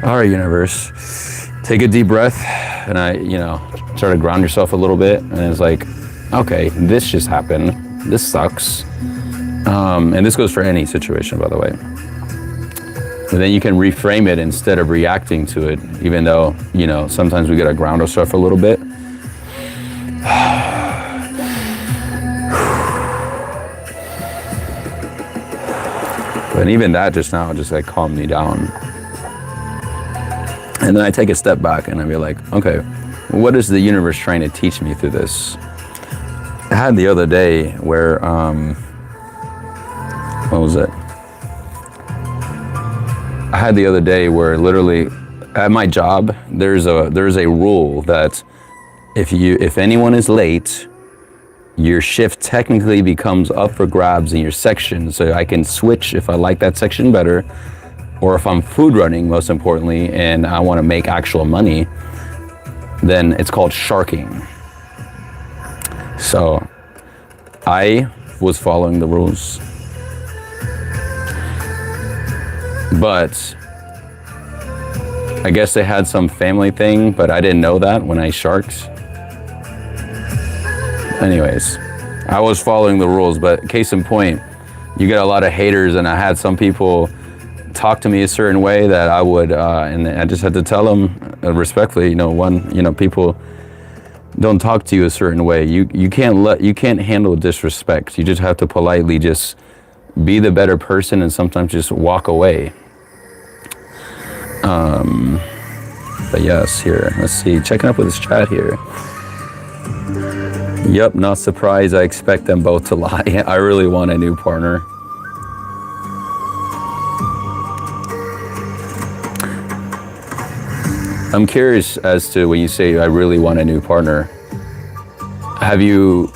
all right, universe, take a deep breath, and I, try to ground yourself a little bit, and it's like, okay, this just happened, this sucks. And this goes for any situation, by the way. And then you can reframe it instead of reacting to it, even though, sometimes we gotta ground ourselves a little bit. But even that just now just like calmed me down. And then I take a step back and I be like, okay, what is the universe trying to teach me through this? I had the other day where, what was it? I had the other day where literally at my job, there's a rule that if anyone is late, your shift technically becomes up for grabs in your section, so I can switch if I like that section better, or if I'm food running, most importantly, and I want to make actual money, then it's called sharking. So I was following the rules, but I guess they had some family thing, but I didn't know that when I sharked. Anyways, I was following the rules, but case in point, you get a lot of haters, and I had some people talk to me a certain way that I would, and I just had to tell them respectfully, people don't talk to you a certain way. You can't handle disrespect. You just have to politely just be the better person, and sometimes just walk away. But yes, here, let's see, checking up with this chat here. Yep, not surprised. I expect them both to lie. I really want a new partner. I'm curious as to when you say I really want a new partner, have you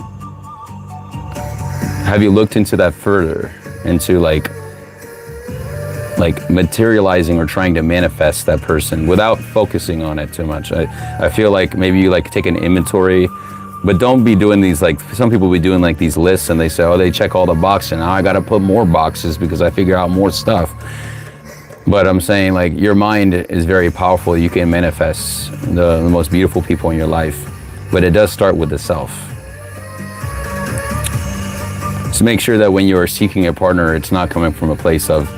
looked into that further, into like materializing or trying to manifest that person without focusing on it too much? I feel like maybe you take an inventory, but don't be doing these, some people be doing these lists, and they say, oh, they check all the boxes, and now I got to put more boxes because I figure out more stuff. But I'm saying your mind is very powerful. You can manifest the most beautiful people in your life, but it does start with the self. So make sure that when you are seeking a partner, it's not coming from a place of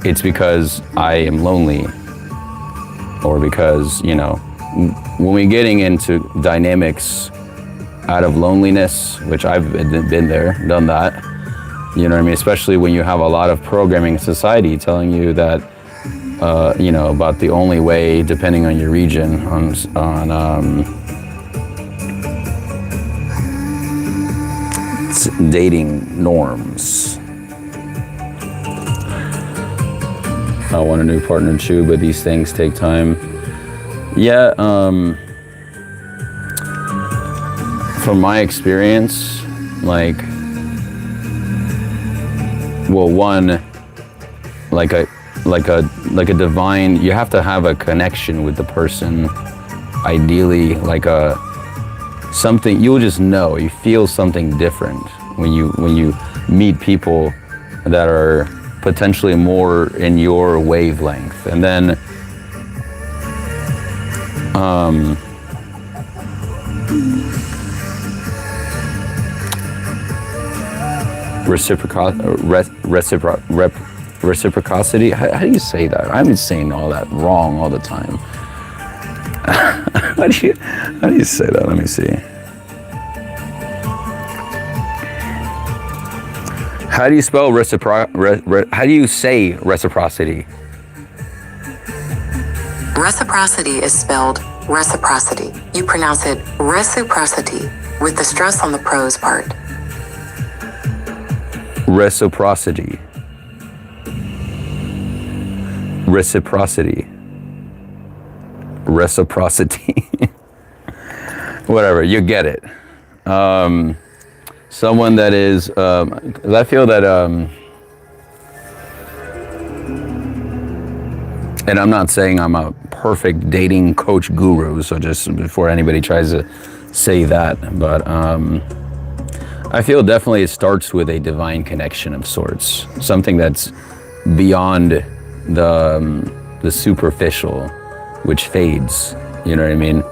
it's because I am lonely, or because, when we're getting into dynamics out of loneliness, which I've been there, done that, you know what I mean? Especially when you have a lot of programming in society telling you that, about the only way, depending on your region, on dating norms. I want a new partner too, but these things take time. Yeah, from my experience, one, a divine, you have to have a connection with the person. Ideally, something, you'll just know, you feel something different when you meet people that are potentially more in your wavelength. And then reciprocity. How do you say that? I've been saying all that wrong all the time. How do you say that? Let me see. How do you spell how do you say reciprocity? Reciprocity is spelled reciprocity. You pronounce it reciprocity with the stress on the prose part. Reciprocity. Reciprocity. Reciprocity. Whatever, you get it. Someone that is, I feel that, and I'm not saying I'm a perfect dating coach guru, so just before anybody tries to say that, but I feel definitely it starts with a divine connection of sorts, something that's beyond the superficial, which fades, you know what I mean?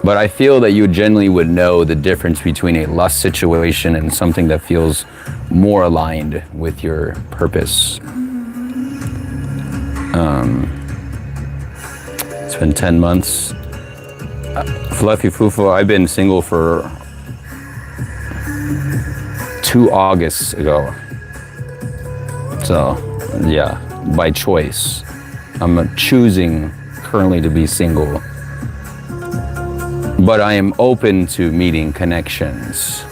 But I feel that you generally would know the difference between a lust situation and something that feels more aligned with your purpose. It's been 10 months. Fluffy Fufu, I've been single for 2 Augusts ago. So, yeah, by choice. I'm choosing currently to be single. but I am open to meeting connections.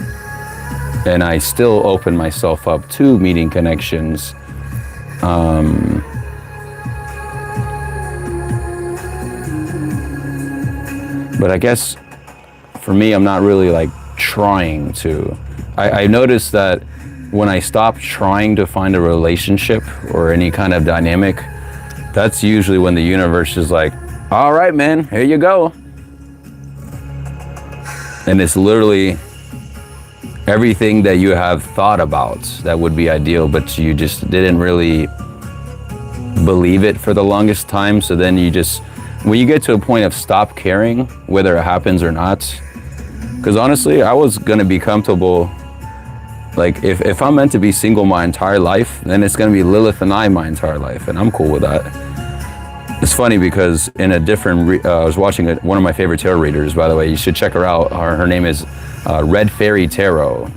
And I still open myself up to meeting connections. But I guess for me, I'm not really like trying to. I noticed that when I stop trying to find a relationship or any kind of dynamic, that's usually when the universe is like, all right, man, here you go. And it's literally everything that you have thought about that would be ideal, but you just didn't really believe it for the longest time. So then you just, when you get to a point of stop caring whether it happens or not, because honestly, I was gonna be comfortable. Like if I'm meant to be single my entire life, then it's gonna be Lilith and I my entire life, and I'm cool with that. It's funny because in a different, I was watching one of my favorite tarot readers, by the way. You should check her out. Her name is Red Fairy Tarot.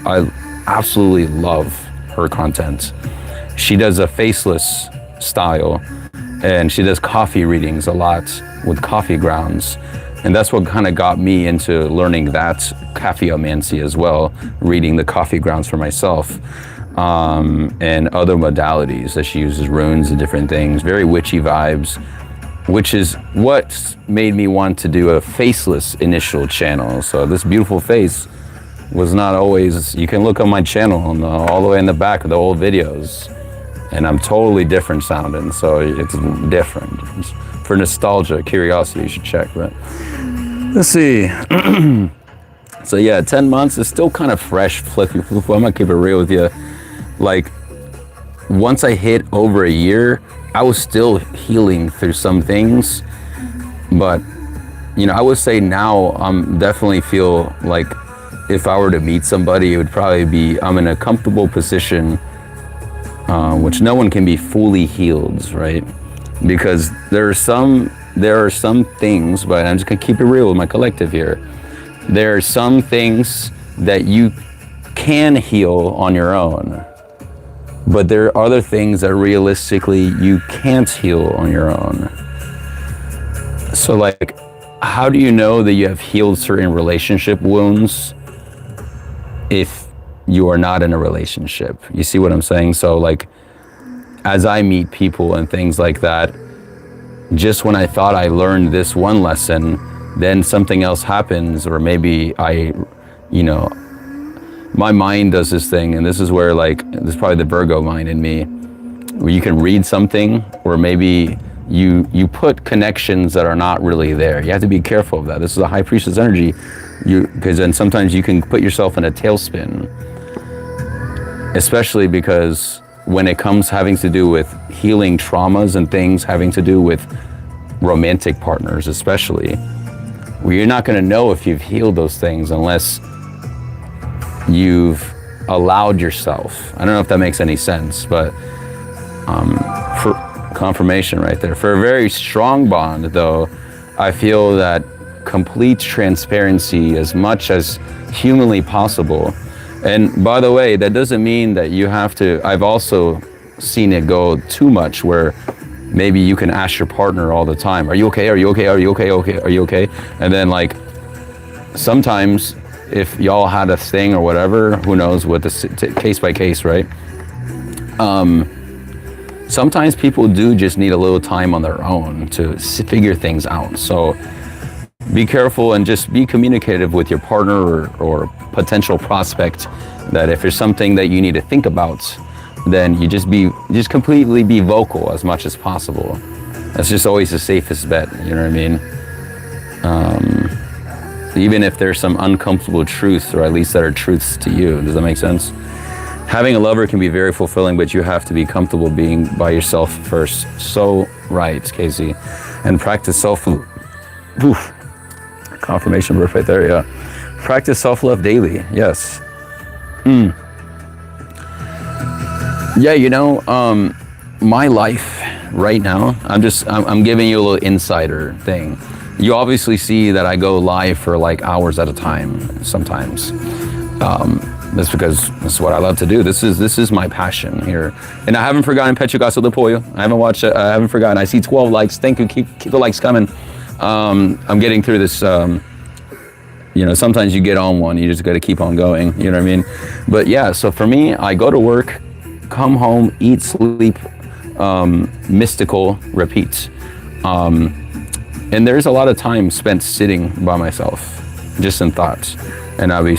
I absolutely love her content. She does a faceless style, and she does coffee readings a lot with coffee grounds. And that's what kind of got me into learning that caffeomancy as well, reading the coffee grounds for myself. And other modalities that she uses, runes and different things, very witchy vibes, which is what made me want to do a faceless initial channel. So this beautiful face was not always, you can look on my channel all the way in the back of the old videos, and I'm totally different sounding, so it's different. For nostalgia, curiosity, you should check, but let's see. So yeah, 10 months is still kind of fresh, flippy. I'm gonna keep it real with you. Like, once I hit over a year, I was still healing through some things, but you know, I would say now I'm definitely feel like if I were to meet somebody, it would probably be, I'm in a comfortable position, which no one can be fully healed, right? Because there are some things, but I'm just gonna keep it real with my collective here. There are some things that you can heal on your own, but there are other things that realistically you can't heal on your own. So like, how do you know that you have healed certain relationship wounds if you are not in a relationship? You see what I'm saying? So like, as I meet people and things like that, just when I thought I learned this one lesson, then something else happens, or maybe my mind does this thing, and this is where like, this is probably the Virgo mind in me, where you can read something, or maybe you put connections that are not really there. You have to be careful of that. This is a high priestess energy, because then sometimes you can put yourself in a tailspin, especially because when it comes having to do with healing traumas and things having to do with romantic partners, especially, where you're not going to know if you've healed those things unless you've allowed yourself. I don't know if that makes any sense, but for confirmation right there. For a very strong bond, though, I feel that complete transparency as much as humanly possible. And by the way, that doesn't mean that you have to, I've also seen it go too much where maybe you can ask your partner all the time, are you okay? Are you okay? Are you okay? Okay. Are you okay? And then like, sometimes if y'all had a thing or whatever, who knows what the case by case, right? Sometimes people do just need a little time on their own to figure things out. So be careful and just be communicative with your partner or potential prospect, that if there's something that you need to think about, then you just completely be vocal as much as possible. That's just always the safest bet, you know what I mean? Even if there's some uncomfortable truths, or at least that are truths to you. Does that make sense? Having a lover can be very fulfilling, but you have to be comfortable being by yourself first. So right, Casey. And practice self-love. Confirmation birth right there, yeah. Practice self-love daily, yes. Yeah, you know, my life right now, I'm giving you a little insider thing. You obviously see that I go live for like hours at a time sometimes. That's because this is what I love to do. This is my passion here. And I haven't forgotten Pechugaso de Pollo. I haven't forgotten. I see 12 likes. Thank you. Keep the likes coming. I'm getting through this You know, sometimes you get on one, you just got to keep on going. You know what I mean? But yeah, so for me, I go to work, come home, eat, sleep, mystical, repeat. And there's a lot of time spent sitting by myself, just in thoughts. And I'll be,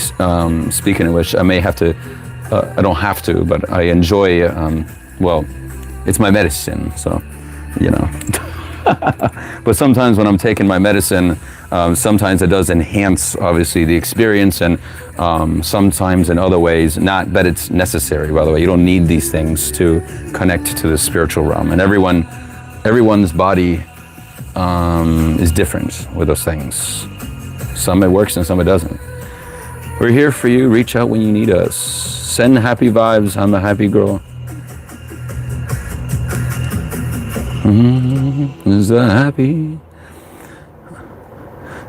speaking of which, I may have to, I don't have to, but I enjoy, well, it's my medicine, so, you know. But sometimes when I'm taking my medicine, sometimes it does enhance, obviously, the experience, and sometimes in other ways, not that it's necessary, by the way. You don't need these things to connect to the spiritual realm. And everyone's body is different with those things. Some it works and some it doesn't. We're here for you. Reach out when you need us. Send happy vibes. I'm a happy girl. Is that happy?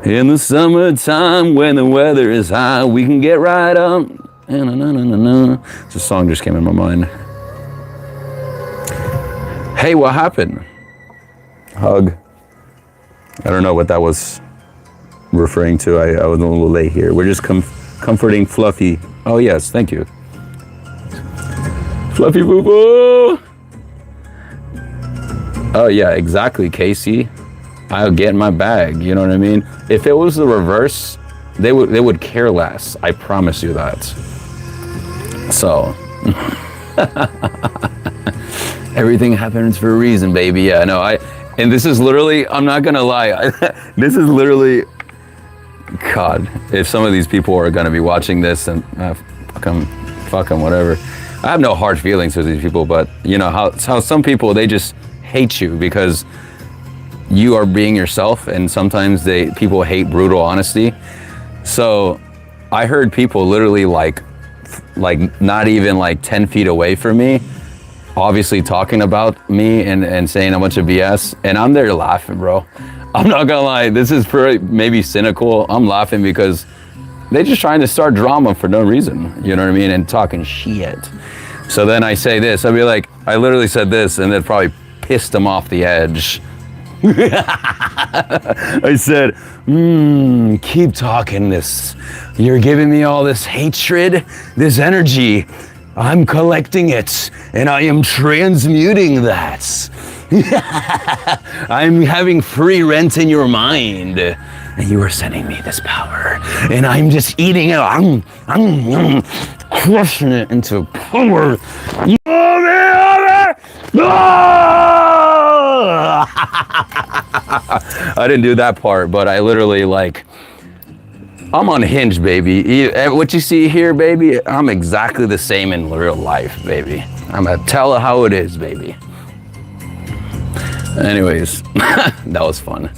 In the summertime when the weather is high, we can get right up. This song just came in my mind. Hey, what happened? Hug. I don't know what that was referring to. I was a little late here. We're just comforting Fluffy. Oh yes, thank you. Fluffy boo boo. Oh yeah, exactly, Casey. I'll get in my bag, you know what I mean? If it was the reverse, they would care less. I promise you that. So, everything happens for a reason, baby. Yeah, no, and this is literally, I'm not gonna lie, this is literally, God, if some of these people are gonna be watching this, and fuck them, whatever. I have no hard feelings for these people, but you know how some people, they just hate you because you are being yourself, and sometimes people hate brutal honesty. So I heard people literally like not even like 10 feet away from me, obviously talking about me and saying a bunch of BS, and I'm there laughing, bro. I'm not gonna lie, this is maybe cynical. I'm laughing because they're just trying to start drama for no reason, you know what I mean, and talking shit. So then I say this, I'll be like, I literally said this, and it probably pissed them off the edge. I said, keep talking this. You're giving me all this hatred, this energy. I'm collecting it, and I am transmuting that. I'm having free rent in your mind, and you are sending me this power, and I'm just eating it. I'm crushing it into power. I didn't do that part, but I literally I'm unhinged, baby. What you see here, baby, I'm exactly the same in real life, baby. I'm gonna tell it how it is, baby. Anyways, that was fun.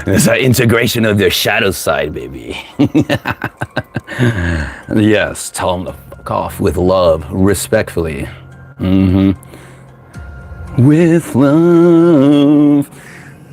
It's an integration of their shadow side, baby. Yes, tell them to fuck off with love, respectfully. With love.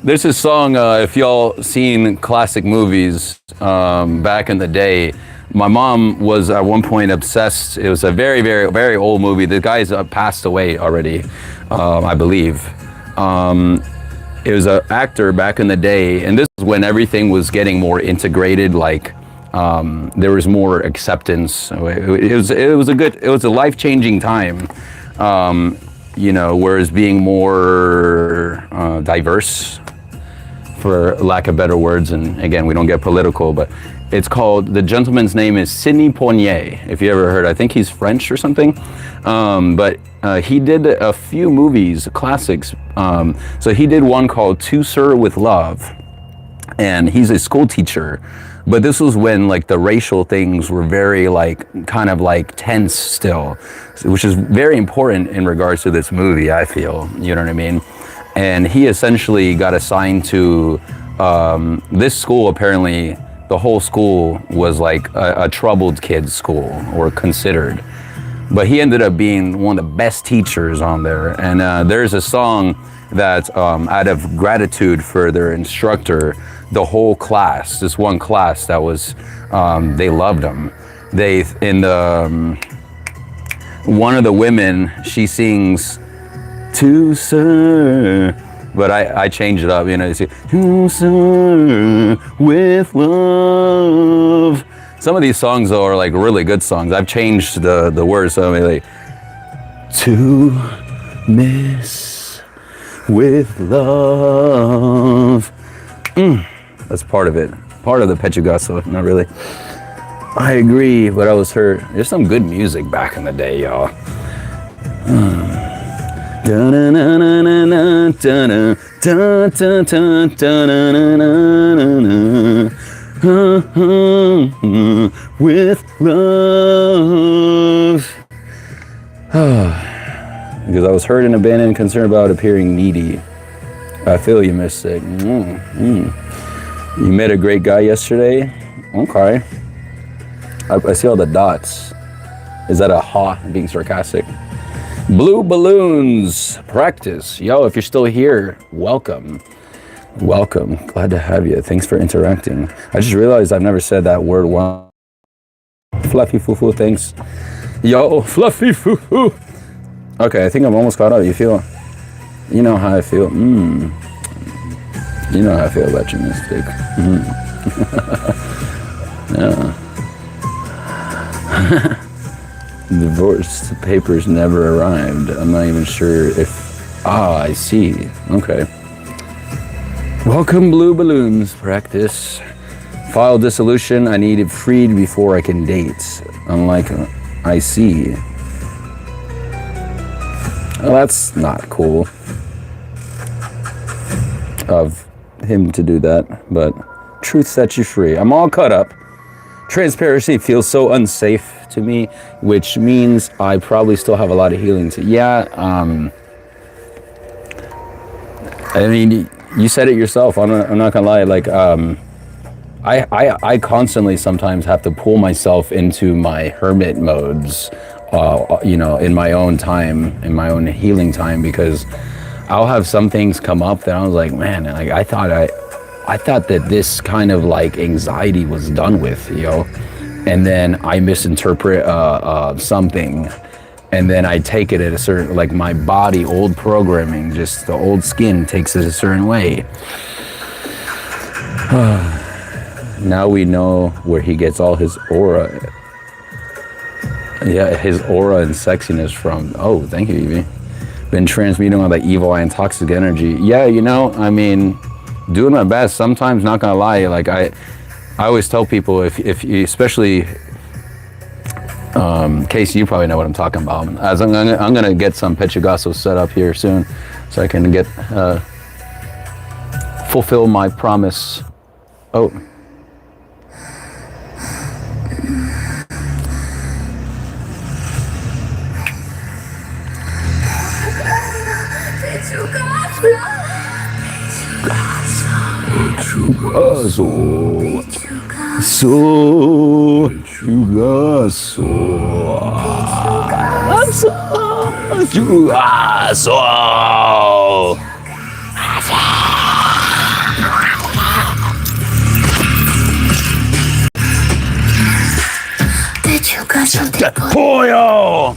There's this song, if y'all seen classic movies back in the day, my mom was at one point obsessed. It was a very, very, very old movie. The guy's passed away already, I believe. It was an actor back in the day, and this is when everything was getting more integrated, there was more acceptance. It was a life-changing time. Whereas being more diverse, for lack of better words, and again, we don't get political, but it's called, the gentleman's name is Sidney Poitier, if you ever heard. I think he's French or something, but he did a few movies, classics. So he did one called To Sir with Love, and he's a school teacher. But this was when the racial things were very tense still, which is very important in regards to this movie, I feel, you know what I mean? And he essentially got assigned to this school. Apparently the whole school was a troubled kids school, or considered. But he ended up being one of the best teachers on there. And there's a song that out of gratitude for their instructor, the whole class, this one class that was, they loved him. One of the women, she sings, To Sir But I change it up, you know, you see, with love. Some of these songs though are like really good songs. I've changed the words, so I'm like, to miss with love. That's part of it. Part of the Pechugaso, not really. I agree, but I was hurt. There's some good music back in the day, y'all. With love. Because I was hurt and abandoned and concerned about appearing needy. I feel you, Mystic. You met a great guy yesterday? Okay. I see all the dots. Is that a ha being sarcastic? Blue balloons practice. Yo, if you're still here, welcome. Welcome. Glad to have you. Thanks for interacting. I just realized I've never said that word well. Fluffy foo-foo, thanks. Yo, fluffy foo-foo. Okay, I think I'm almost caught up. You feel? You know how I feel. You know how I feel about you, Mystic. Yeah. Divorce papers never arrived. I'm not even sure if... I see. Okay. Welcome, blue balloons practice. File dissolution. I need it freed before I can date. Unlike I see. Well, that's not cool of him to do that, but truth sets you free. I'm all caught up. Transparency feels so unsafe to me, which means I probably still have a lot of healing to. Yeah, I mean, you said it yourself. I'm not gonna lie. Like, I constantly sometimes have to pull myself into my hermit modes, you know, in my own time, in my own healing time, because I'll have some things come up that I was like, man, like I thought that this kind of like anxiety was done with, you know, and then I misinterpret something, and then I take it at a certain, like my body, old programming, just the old skin takes it a certain way. Now we know where he gets all his aura. Yeah, his aura and sexiness from. Oh, thank you, Evie. Been transmuting all the evil and toxic energy. Yeah, you know, I mean, doing my best. Sometimes, not gonna lie, like I always tell people, if you, especially, Casey, you probably know what I'm talking about. As I'm gonna get some Pechugaso set up here soon, so I can get fulfill my promise. Oh. Pollo!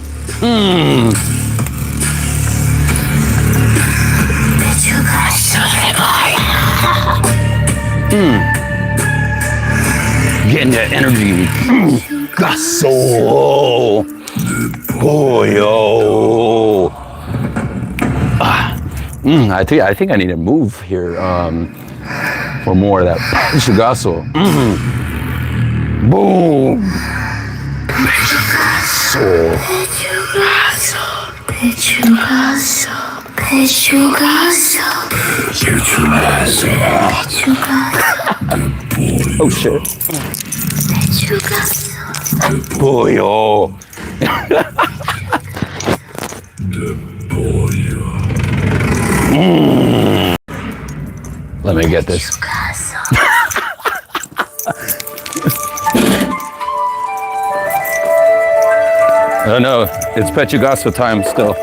Getting that energy. Gaso. Pollo. I think I need to move here for more of that Pechugaso. Boom. Pechugaso. Pechugaso. Pechugaso. Pechugaso. Oh shit. Pechugaso. Pollo. Let me get this. Oh no, it's Pechugaso time still.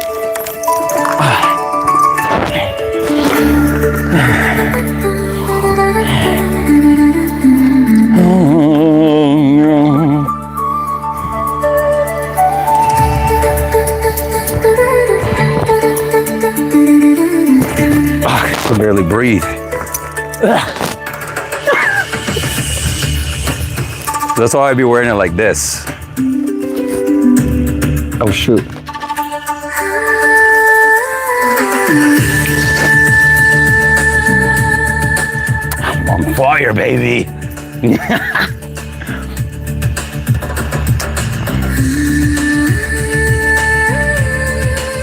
I can barely breathe. That's why I'd be wearing it like this. Oh shoot. I'm on fire, baby.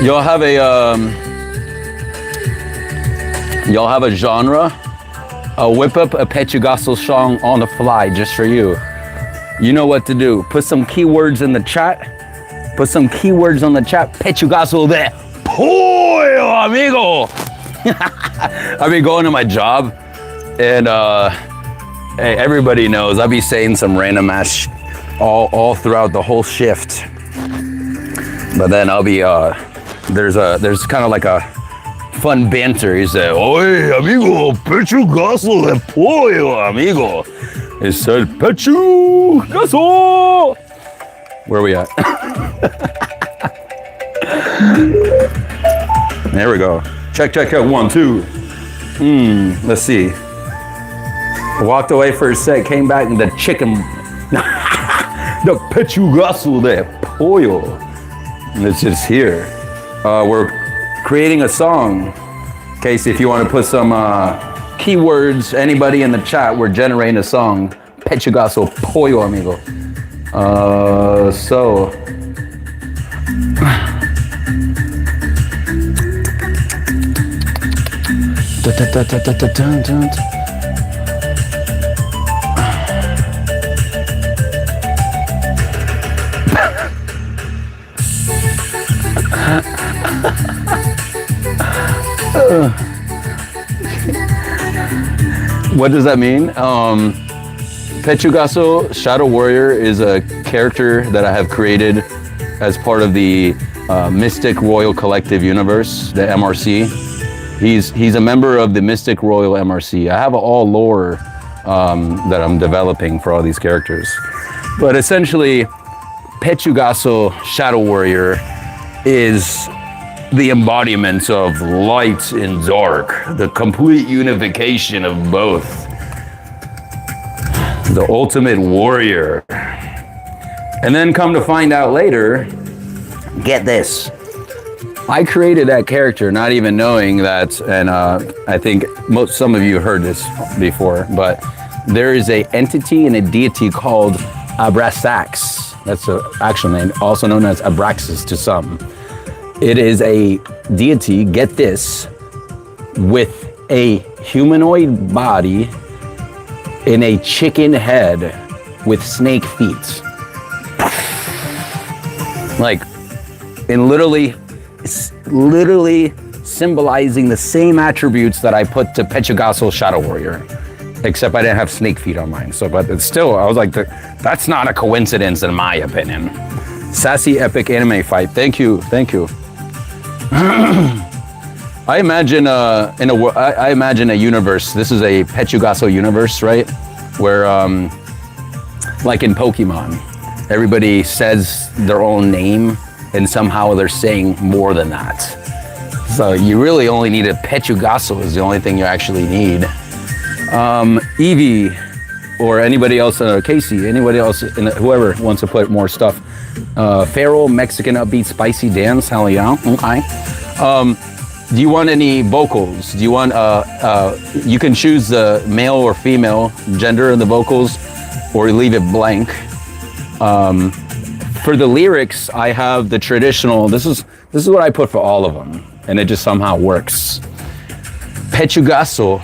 Y'all have a genre? I'll whip up a Pechugaso song on the fly just for you. You know what to do. Put some keywords in the chat. Put some keywords on the chat. Pechugaso de pollo, amigo. I've been going to my job, and hey, everybody knows I'll be saying some random ass all throughout the whole shift. But then I'll be there's kind of like a fun banter. He said, "Oye, amigo, pechugaso de pollo, amigo." It said, pechugaso. Where are we at? There we go. Check, 1, 2. Let's see. Walked away for a sec, came back, and the chicken, the pechugaso de pollo. And it's just here. We're creating a song. Casey, if you want to put some keywords, anybody in the chat, we're generating a song. Pechugaso pollo, amigo. So. What does that mean? Pechugaso Shadow Warrior is a character that I have created as part of the Mystic Royal Collective universe, the MRC. He's a member of the Mystic Royal MRC. I have all lore that I'm developing for all these characters. But essentially, Pechugaso Shadow Warrior is the embodiment of light and dark, the complete unification of both. The ultimate warrior. And then come to find out later, get this. I created that character not even knowing that, and I think some of you heard this before, but there is an entity and a deity called Abrasax. That's the actual name, also known as Abraxas to some. It is a deity, get this, with a humanoid body in a chicken head with snake feet. Like, and literally symbolizing the same attributes that I put to Pechugaso Shadow Warrior, except I didn't have snake feet on mine. So, but it's still, I was like, that's not a coincidence in my opinion. Sassy epic anime fight. Thank you. I imagine I imagine a universe. This is a Pechugaso universe, right? Where, like in Pokemon, everybody says their own name, and somehow they're saying more than that. So you really only need a Pechugaso is the only thing you actually need. Evie, or anybody else, Casey, anybody else, whoever wants to put more stuff. Feral, Mexican upbeat, spicy dance, hell yeah, okay. Do you want any vocals? Do you want, you can choose the male or female gender of the vocals, or leave it blank. For the lyrics, I have the traditional, this is what I put for all of them, and it just somehow works. Pechugaso,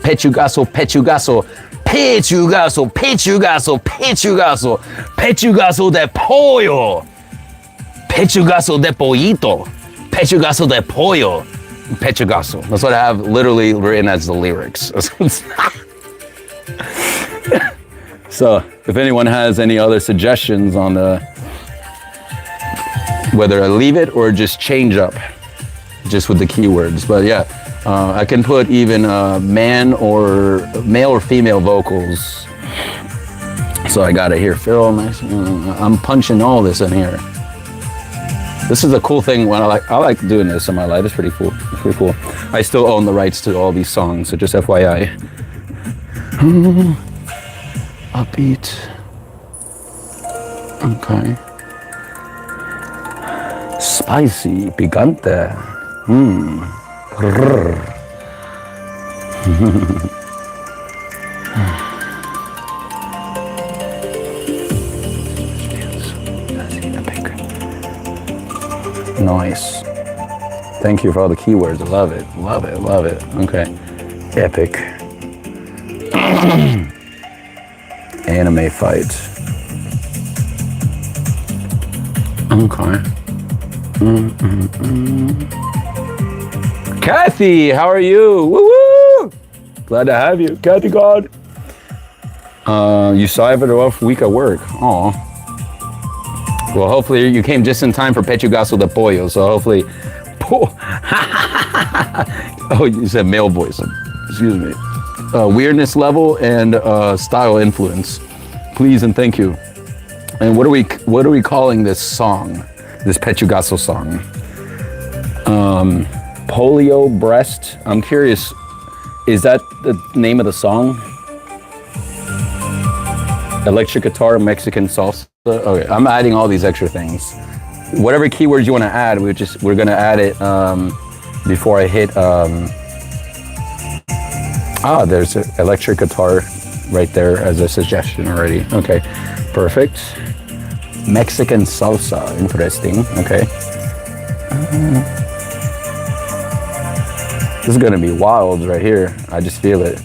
Pechugaso, Pechugaso, Pechugaso, Pechugaso, Pechugaso, Pechugaso de pollo, Pechugaso de pollito, Pechugaso de pollo, Pechugaso. That's what I have literally written as the lyrics. So if anyone has any other suggestions on whether I leave it or just change up just with the keywords, but yeah, I can put even male or female vocals. So I got it here. Phil, I'm punching all this in here. This is a cool thing when I like doing this in my life. It's pretty cool. It's pretty cool. I still own the rights to all these songs, so just FYI. Upbeat. Okay. Spicy, picante. Nice. Thank you for all the keywords. I love it. Love it. Love it. Okay. Epic. Anime fight. Okay. Kathy, how are you? Woo woo! Glad to have you, Kathy God. You saw it a rough week at work. Aw. Well, hopefully you came just in time for Pechugazo de Pollo, so hopefully... Oh, you said male voice. Excuse me. Weirdness level and style influence. Please and thank you. And what are we calling this song? This Pechugazo song? Polio breast. I'm curious, is that the name of the song? Electric guitar, Mexican salsa. Okay, I'm adding all these extra things. Whatever keywords you want to add, we're gonna add it before I hit. There's an electric guitar right there as a suggestion already. Okay, perfect. Mexican salsa, interesting. Okay. This is gonna be wild right here. I just feel it.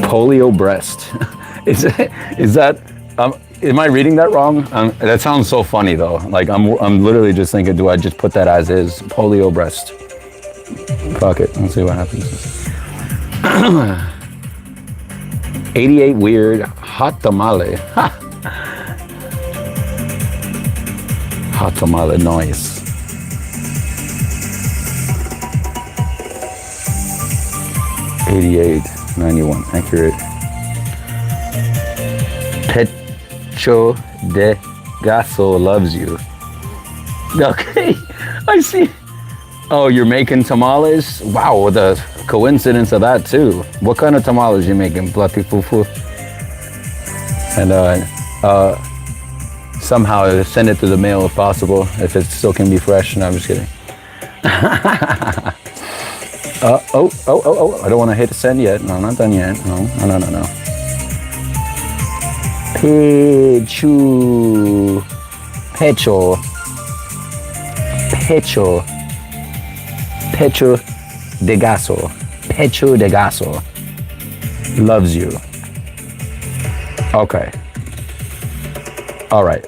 Polio breast. Is that? Am I reading that wrong? That sounds so funny though. Like I'm literally just thinking, do I just put that as is? Polio breast. Fuck it. Let's see what happens. 88 weird hot tamale. Hot tamale noise. $88, $91, accurate. Pecho de Gaso loves you. Okay, I see. Oh, you're making tamales? Wow, the coincidence of that too. What kind of tamales you making? Plati fufu? And somehow send it through the mail if possible, if it still can be fresh. No, I'm just kidding. I don't want to hit send yet. No, not done yet. No. Pecho de Gaso. Pecho de Gaso loves you. Okay. All right.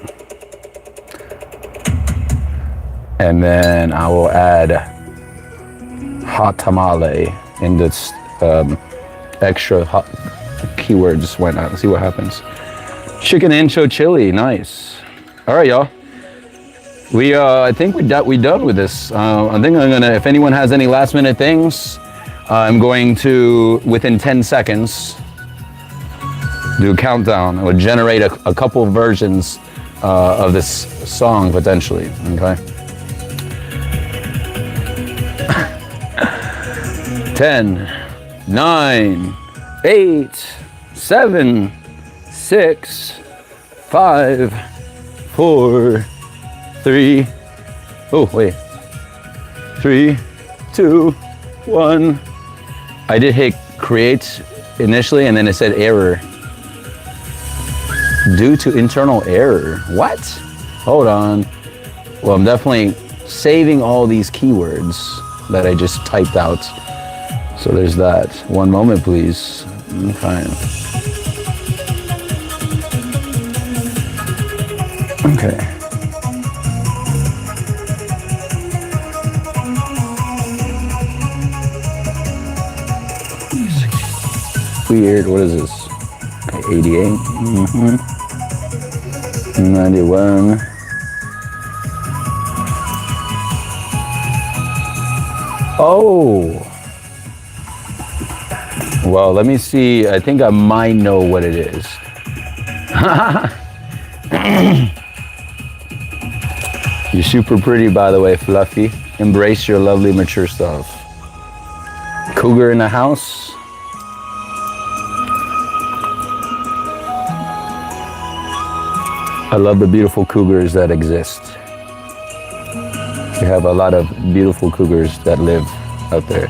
And then I will add hot tamale in this extra hot keywords. Why not? Let's see what happens. Chicken ancho chili, nice. All right, y'all. I think we done with this. I think I'm gonna. If anyone has any last minute things, I'm going to within 10 seconds do a countdown. I would generate a couple versions of this song potentially. Okay. 10, 9, 8, 7, 6, 5, 4, 3. Oh, wait. 3, 2, 1. I did hit create initially and then it said error. Due to internal error. What? Hold on. Well, I'm definitely saving all these keywords that I just typed out. So there's that. One moment, please. Okay. Okay. Weird. What is this? Okay, 88. 91. Oh. Well, let me see. I think I might know what it is. You're super pretty, by the way, Fluffy. Embrace your lovely, mature self. Cougar in the house. I love the beautiful cougars that exist. We have a lot of beautiful cougars that live out there.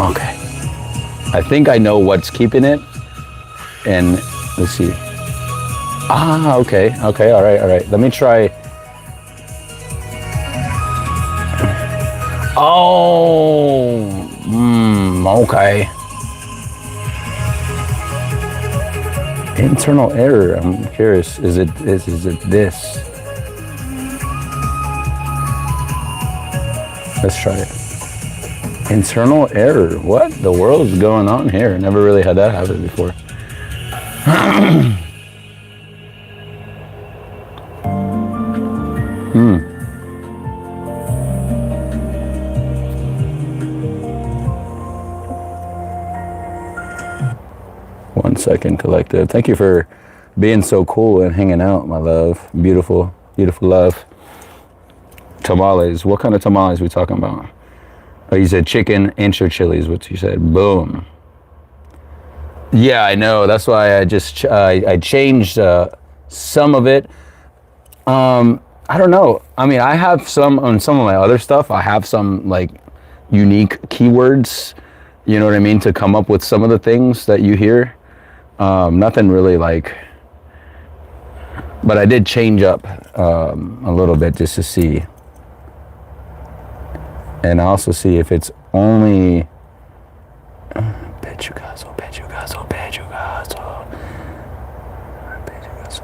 Okay. I think I know what's keeping it. And let's see. Ah, okay. Okay, all right. Let me try. Oh, okay. Internal error. I'm curious. Is it this? Let's try it. Internal error. What the world is going on here? Never really had that happen before. One second, collective. Thank you for being so cool and hanging out, my love. Beautiful, beautiful love. Tamales. What kind of tamales we talking about? Oh, you said chicken intro chilies. What you said? Boom. Yeah, I know. That's why I just I changed some of it. I don't know. I mean, I have some on some of my other stuff. I have some like unique keywords. You know what I mean? To come up with some of the things that you hear. Nothing really like. But I did change up a little bit just to see. And also see if it's only Pechugazo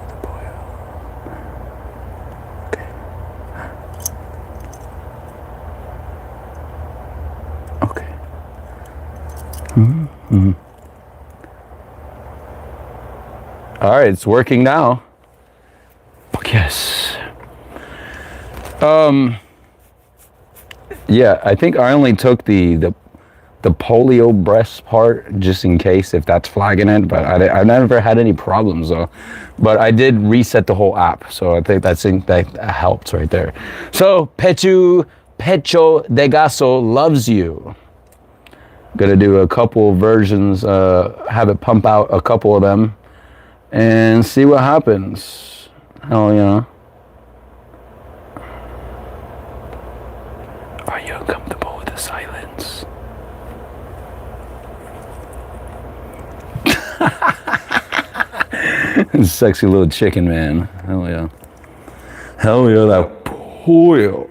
the boy. Okay. Mm-hmm. All right, it's working now. Yes. Yeah, I think I only took the polio breast part just in case if that's flagging it, but I never had any problems though. But I did reset the whole app, so I think that helps right there. So Pecho de Gaso loves you. Gonna do a couple versions, have it pump out a couple of them, and see what happens. Hell yeah. Are you uncomfortable with the silence? Sexy little chicken man. Hell yeah. Hell yeah, that pollo.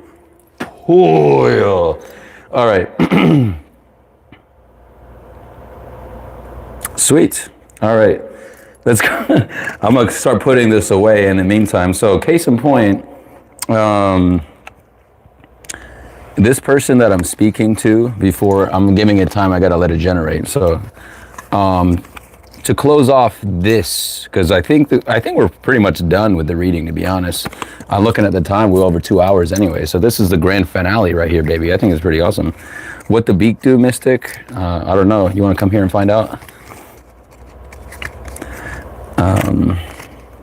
All right. Sweet. All right. Let's go. I'm going to start putting this away in the meantime. So case in point, this person that I'm speaking to before I'm giving it time, I got to let it generate. So to close off this, because I think we're pretty much done with the reading, to be honest. I'm looking at the time, we're over 2 hours anyway. So this is the grand finale right here, baby. I think it's pretty awesome. What the beak do, Mystic? I don't know. You want to come here and find out?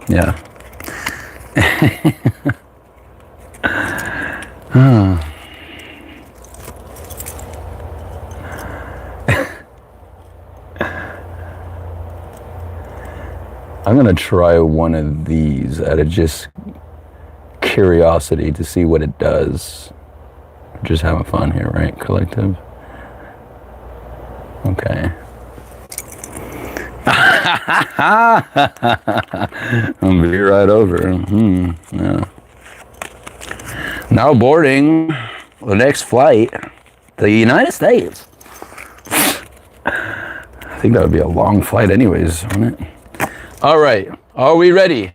Yeah. I'm gonna try one of these out of just curiosity to see what it does. Just having fun here, right, collective? Okay. I'll be right over. Yeah. Now boarding the next flight to the United States. I think that would be a long flight anyways, wouldn't it? All right, are we ready?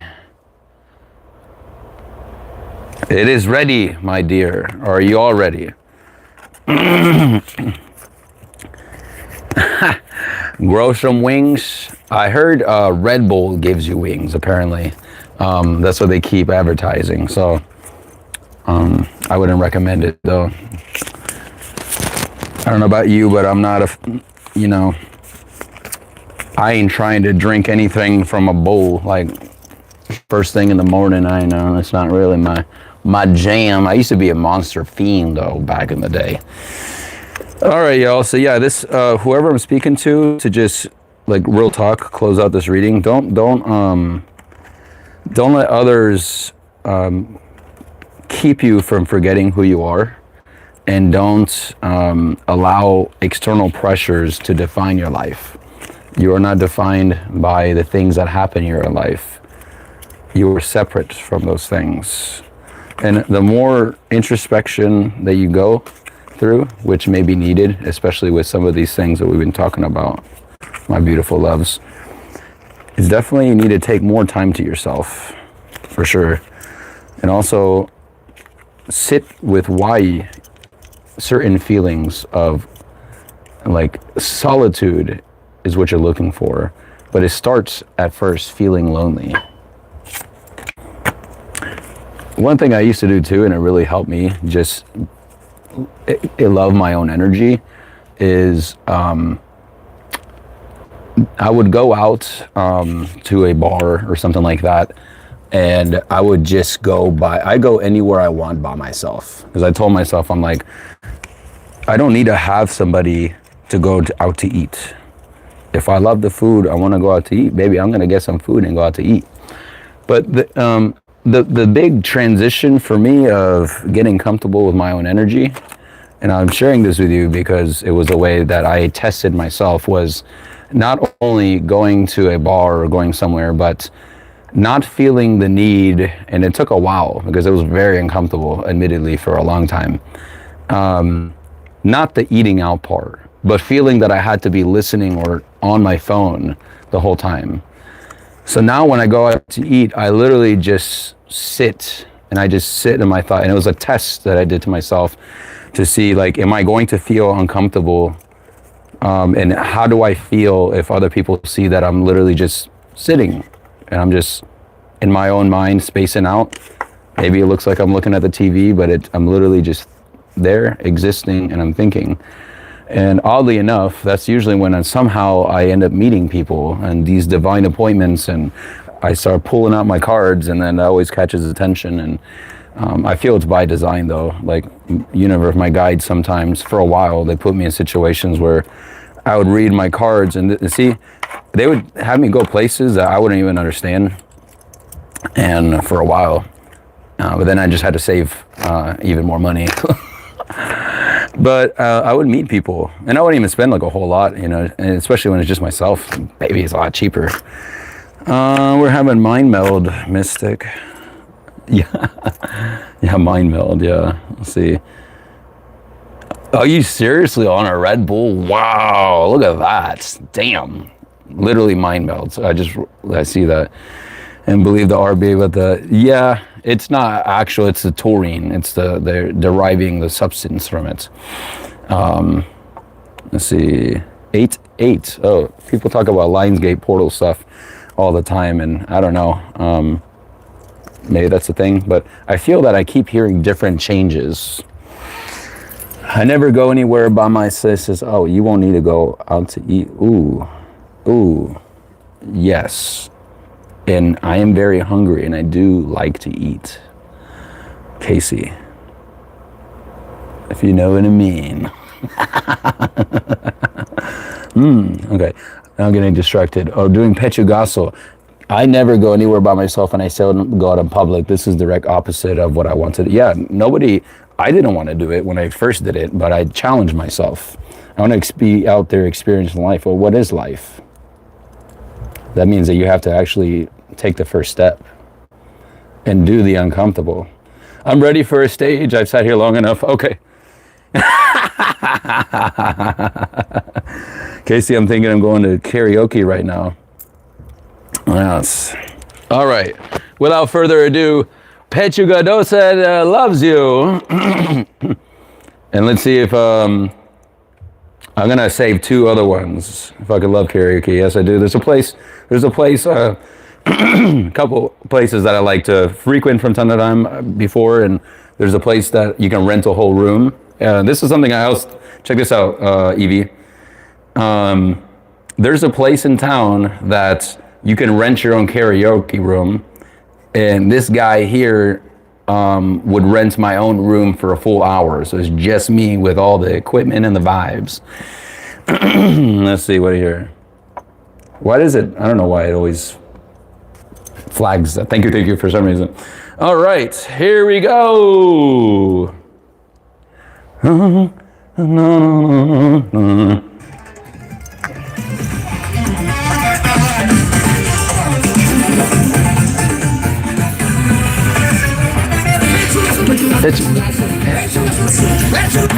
It is ready, my dear. Are you all ready? Grow some wings. I heard Red Bull gives you wings, apparently. That's what they keep advertising. So I wouldn't recommend it though. I don't know about you, but I'm not I ain't trying to drink anything from a bowl like first thing in the morning. I know it's not really my jam. I used to be a Monster fiend though back in the day. All right, y'all. So yeah, this whoever I'm speaking to just like real talk, close out this reading. Don't let others keep you from forgetting who you are, and don't allow external pressures to define your life. You are not defined by the things that happen in your life. You are separate from those things. And the more introspection that you go through, which may be needed, especially with some of these things that we've been talking about, my beautiful loves, is definitely you need to take more time to yourself, for sure. And also sit with why certain feelings of like solitude is what you're looking for, but it starts at first feeling lonely. One thing I used to do too, and it really helped me just love my own energy, is I would go out to a bar or something like that, and I would just I go anywhere I want by myself, because I told myself, I'm like, I don't need to have somebody to go out to eat. If I love the food, I want to go out to eat, baby, I'm gonna get some food and go out to eat. But the big transition for me of getting comfortable with my own energy, and I'm sharing this with you because it was a way that I tested myself, was not only going to a bar or going somewhere, but not feeling the need, and it took a while because it was very uncomfortable, admittedly, for a long time. Not the eating out part, but feeling that I had to be listening or on my phone the whole time. So now when I go out to eat, I literally just sit, and I just sit in my thought. And it was a test that I did to myself to see, like, am I going to feel uncomfortable? And how do I feel if other people see that I'm literally just sitting and I'm just in my own mind spacing out? Maybe it looks like I'm looking at the TV, but I'm literally just there existing, and I'm thinking. And oddly enough, that's usually when somehow I end up meeting people and these divine appointments, and I start pulling out my cards, and then that always catches attention. And I feel it's by design though. Like, universe, my guides, sometimes for a while, they put me in situations where I would read my cards and see, they would have me go places that I wouldn't even understand. And for a while, but then I just had to save even more money. But I would meet people, and I wouldn't even spend like a whole lot, and especially when it's just myself. Maybe it's a lot cheaper. We're having mind meld, Mystic. Yeah, mind meld. Yeah, let's see. Are you seriously on a Red Bull? Wow, look at that. Damn, literally mind meld. So I see that, and believe the RB, but yeah. It's not actual, it's the taurine. They're deriving the substance from it. Let's see, 8. Oh, people talk about Lionsgate portal stuff all the time, and I don't know. Maybe that's the thing, but I feel that I keep hearing different changes. I never go anywhere by myself. Says, oh, you won't need to go out to eat. Ooh, yes. And I am very hungry, and I do like to eat. Casey, if you know what I mean. Okay, I'm getting distracted. Oh, doing pechugaso. I never go anywhere by myself, and I still go out in public. This is direct opposite of what I wanted. Yeah, I didn't want to do it when I first did it, but I challenged myself. I want to be out there experiencing life. Well, what is life? That means that you have to actually take the first step and do the uncomfortable. I'm ready for a stage. I've sat here long enough. Okay. Casey, I'm thinking I'm going to karaoke right now. Yes. All right. Without further ado, Pechuga said loves you. And let's see if I'm going to save 2 other ones. If I could love karaoke. Yes, I do. There's a place, a couple places that I like to frequent from time to time before, and There's a place that you can rent a whole room. This is something else. Check this out, Evie. There's a place in town that you can rent your own karaoke room. And this guy here would rent my own room for a full hour. So it's just me with all the equipment and the vibes. Let's see what here. Why does it? I don't know why it always flags. Thank you for some reason. All right, here we go.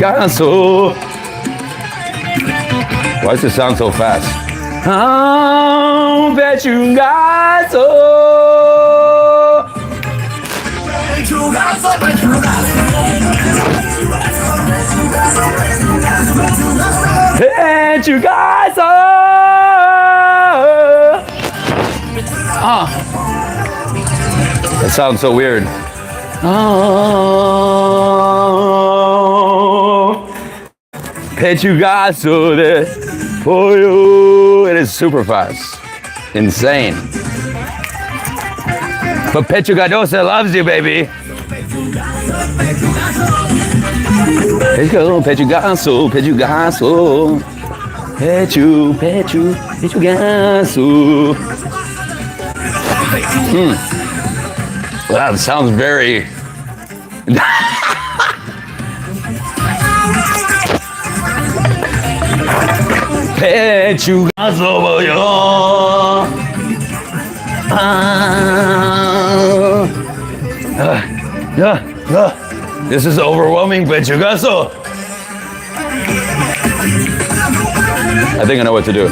Ganso. Why does it sound so fast? Oh, bet you got so. Bet you got so. That sounds so weird. Oh, bet you got so there for you. It is super fast, insane. But Pechugadosa loves you, baby. Pechugaso, Pechugaso, Pechugaso. Wow, that sounds very. Pechugaso, this is overwhelming, Pechugaso. I think I know what to do.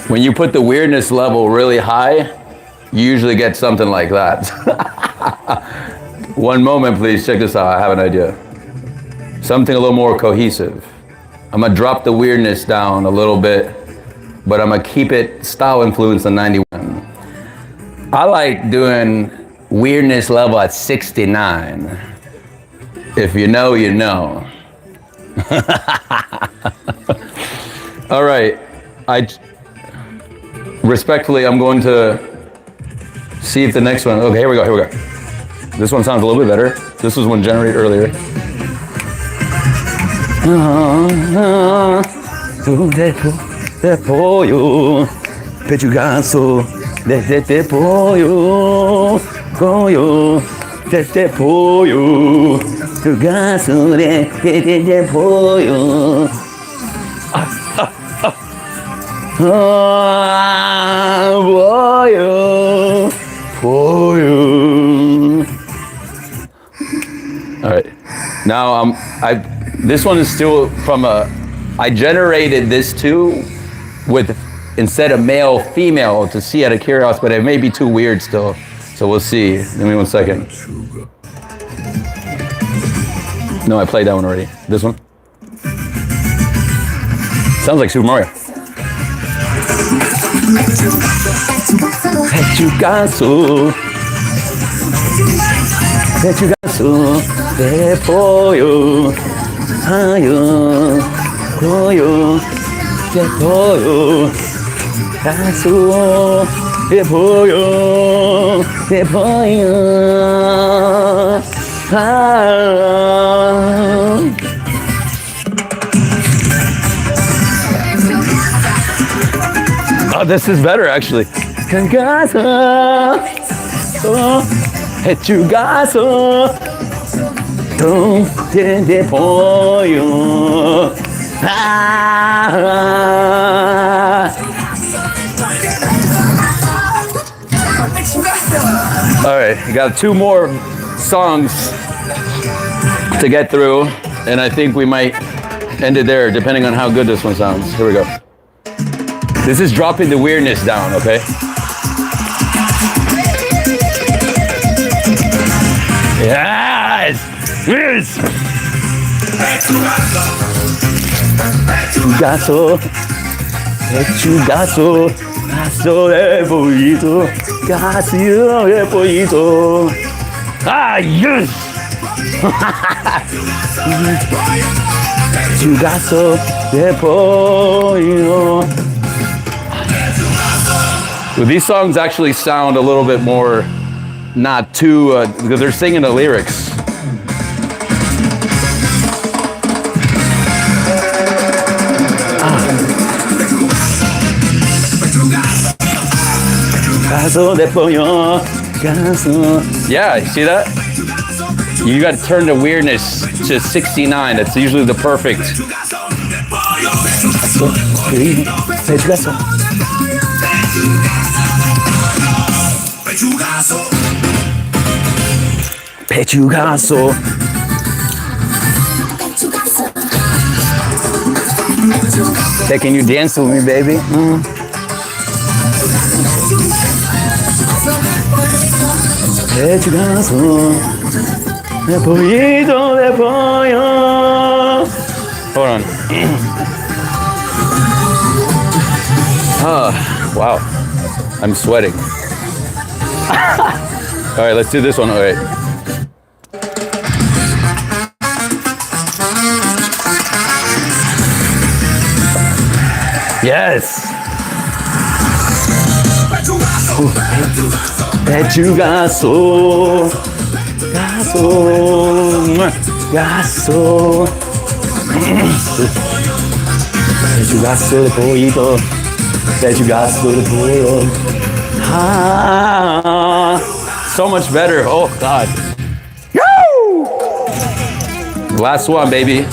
When you put the weirdness level really high, you usually get something like that. One moment, please. Check this out. I have an idea. Something a little more cohesive. I'm gonna drop the weirdness down a little bit, but I'm gonna keep it style influence on 91. I like doing weirdness level at 69. If you know, you know. All right. Respectfully, I'm going to see if the next one. Okay, here we go. This one sounds a little bit better. This was one generated earlier. Pechugaso, de pollo, pollo, de pollo, pechugaso, de pollo. Pollo, pollo. All right, now this one is still from I generated this too with, instead of male, female to see out of curiosity, but it may be too weird still. So we'll see. Give me 1 second. No, I played that one already. This one. Sounds like Super Mario. Pechugaso, Pechugaso, de pollo, pollo, pollo, de pollo, caso, de pollo, de pollo. Oh, this is better actually. Pechugaso, Pechugaso, de pollo. All right, you got 2 more songs to get through, and I think we might end it there, depending on how good this one sounds. Here we go. This is dropping the weirdness down, okay? Yes! Yes! Pechugaso, pechugaso, paso de pollito. Gaso de pollito. Ah, yes! Pechugazo de pollo. Well, these songs actually sound a little bit more, not too, because they're singing the lyrics. Gaso de pollo. Gaso. Yeah, you see that? You got to turn the weirdness to 69. That's usually the perfect. Pechugazo. Hey, can you dance with me, baby? Pechugazo. De pollito de pollo. Hold on. Oh, wow. I'm sweating. All right, let's do this one. All right. Yes. Pechugazo. Gaso. Gaso. Pechugazo de pollito. Pechugazo de pollo. Ah, so much better. Oh, God. Woo! Last one, baby.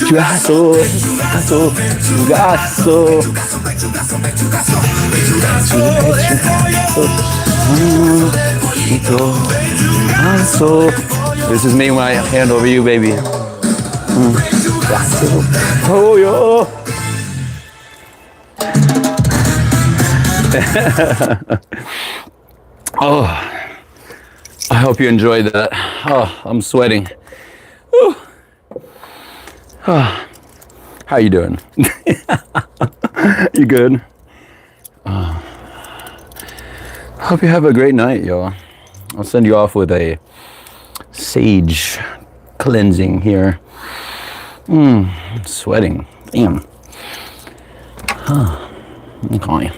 Pechugazo, pechugazo, pechugazo. This is me when I hand over you, baby. Oh, yo. Oh, I hope you enjoyed that. Oh, I'm sweating. Whew. Oh. How you doing? You good? Hope you have a great night, y'all. I'll send you off with a sage cleansing here. I'm sweating. Damn. Okay.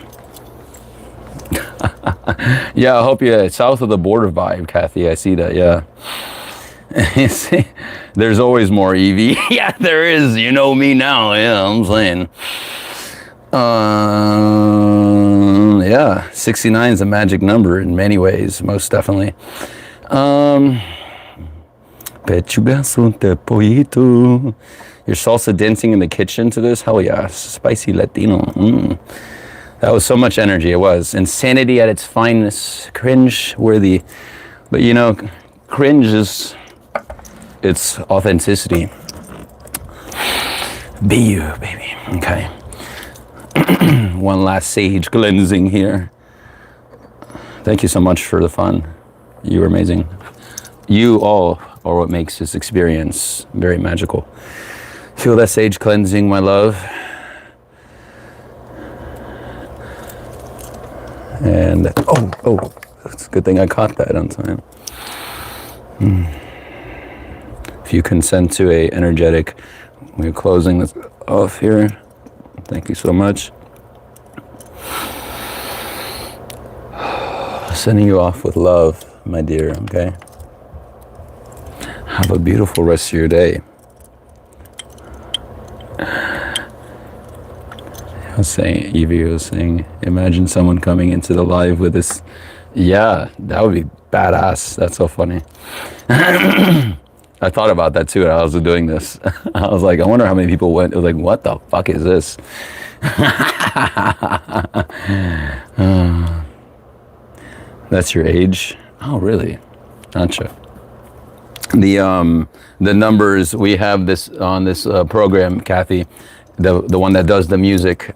Yeah, I hope you south of the border vibe, Kathy. I see that. Yeah. There's always more EV. Yeah, there is. You know me now. Yeah, I'm saying. Yeah, 69 is a magic number in many ways, most definitely. Pechugazo de pollito. You're salsa dancing in the kitchen to this? Hell yeah. Spicy Latino. That was so much energy. It was. Insanity at its finest. Cringe worthy. But you know, cringe is its authenticity. Be you, baby. Okay. One last sage cleansing here. Thank you so much for the fun. You were amazing. You all are what makes this experience very magical. Feel that sage cleansing, my love. And oh, it's a good thing I caught that on time. If you consent to a energetic, we're closing this off here. Thank you so much. Sending you off with love, my dear, okay? Have a beautiful rest of your day. Evie was saying, imagine someone coming into the live with this. Yeah, that would be badass. That's so funny. I thought about that too when I was doing this. I was like, I wonder how many people went. It was like, what the fuck is this? That's your age? Oh, really? Gotcha. The numbers we have this on this program, Kathy, the one that does the music.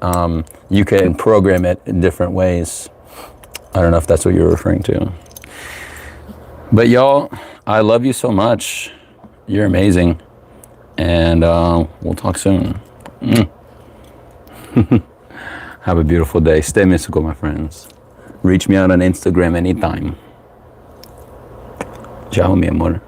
You can program it in different ways. I don't know if that's what you're referring to. But y'all, I love you so much. You're amazing. And we'll talk soon. Have a beautiful day. Stay mystical, my friends. Reach me out on Instagram anytime. Ciao, mi amor.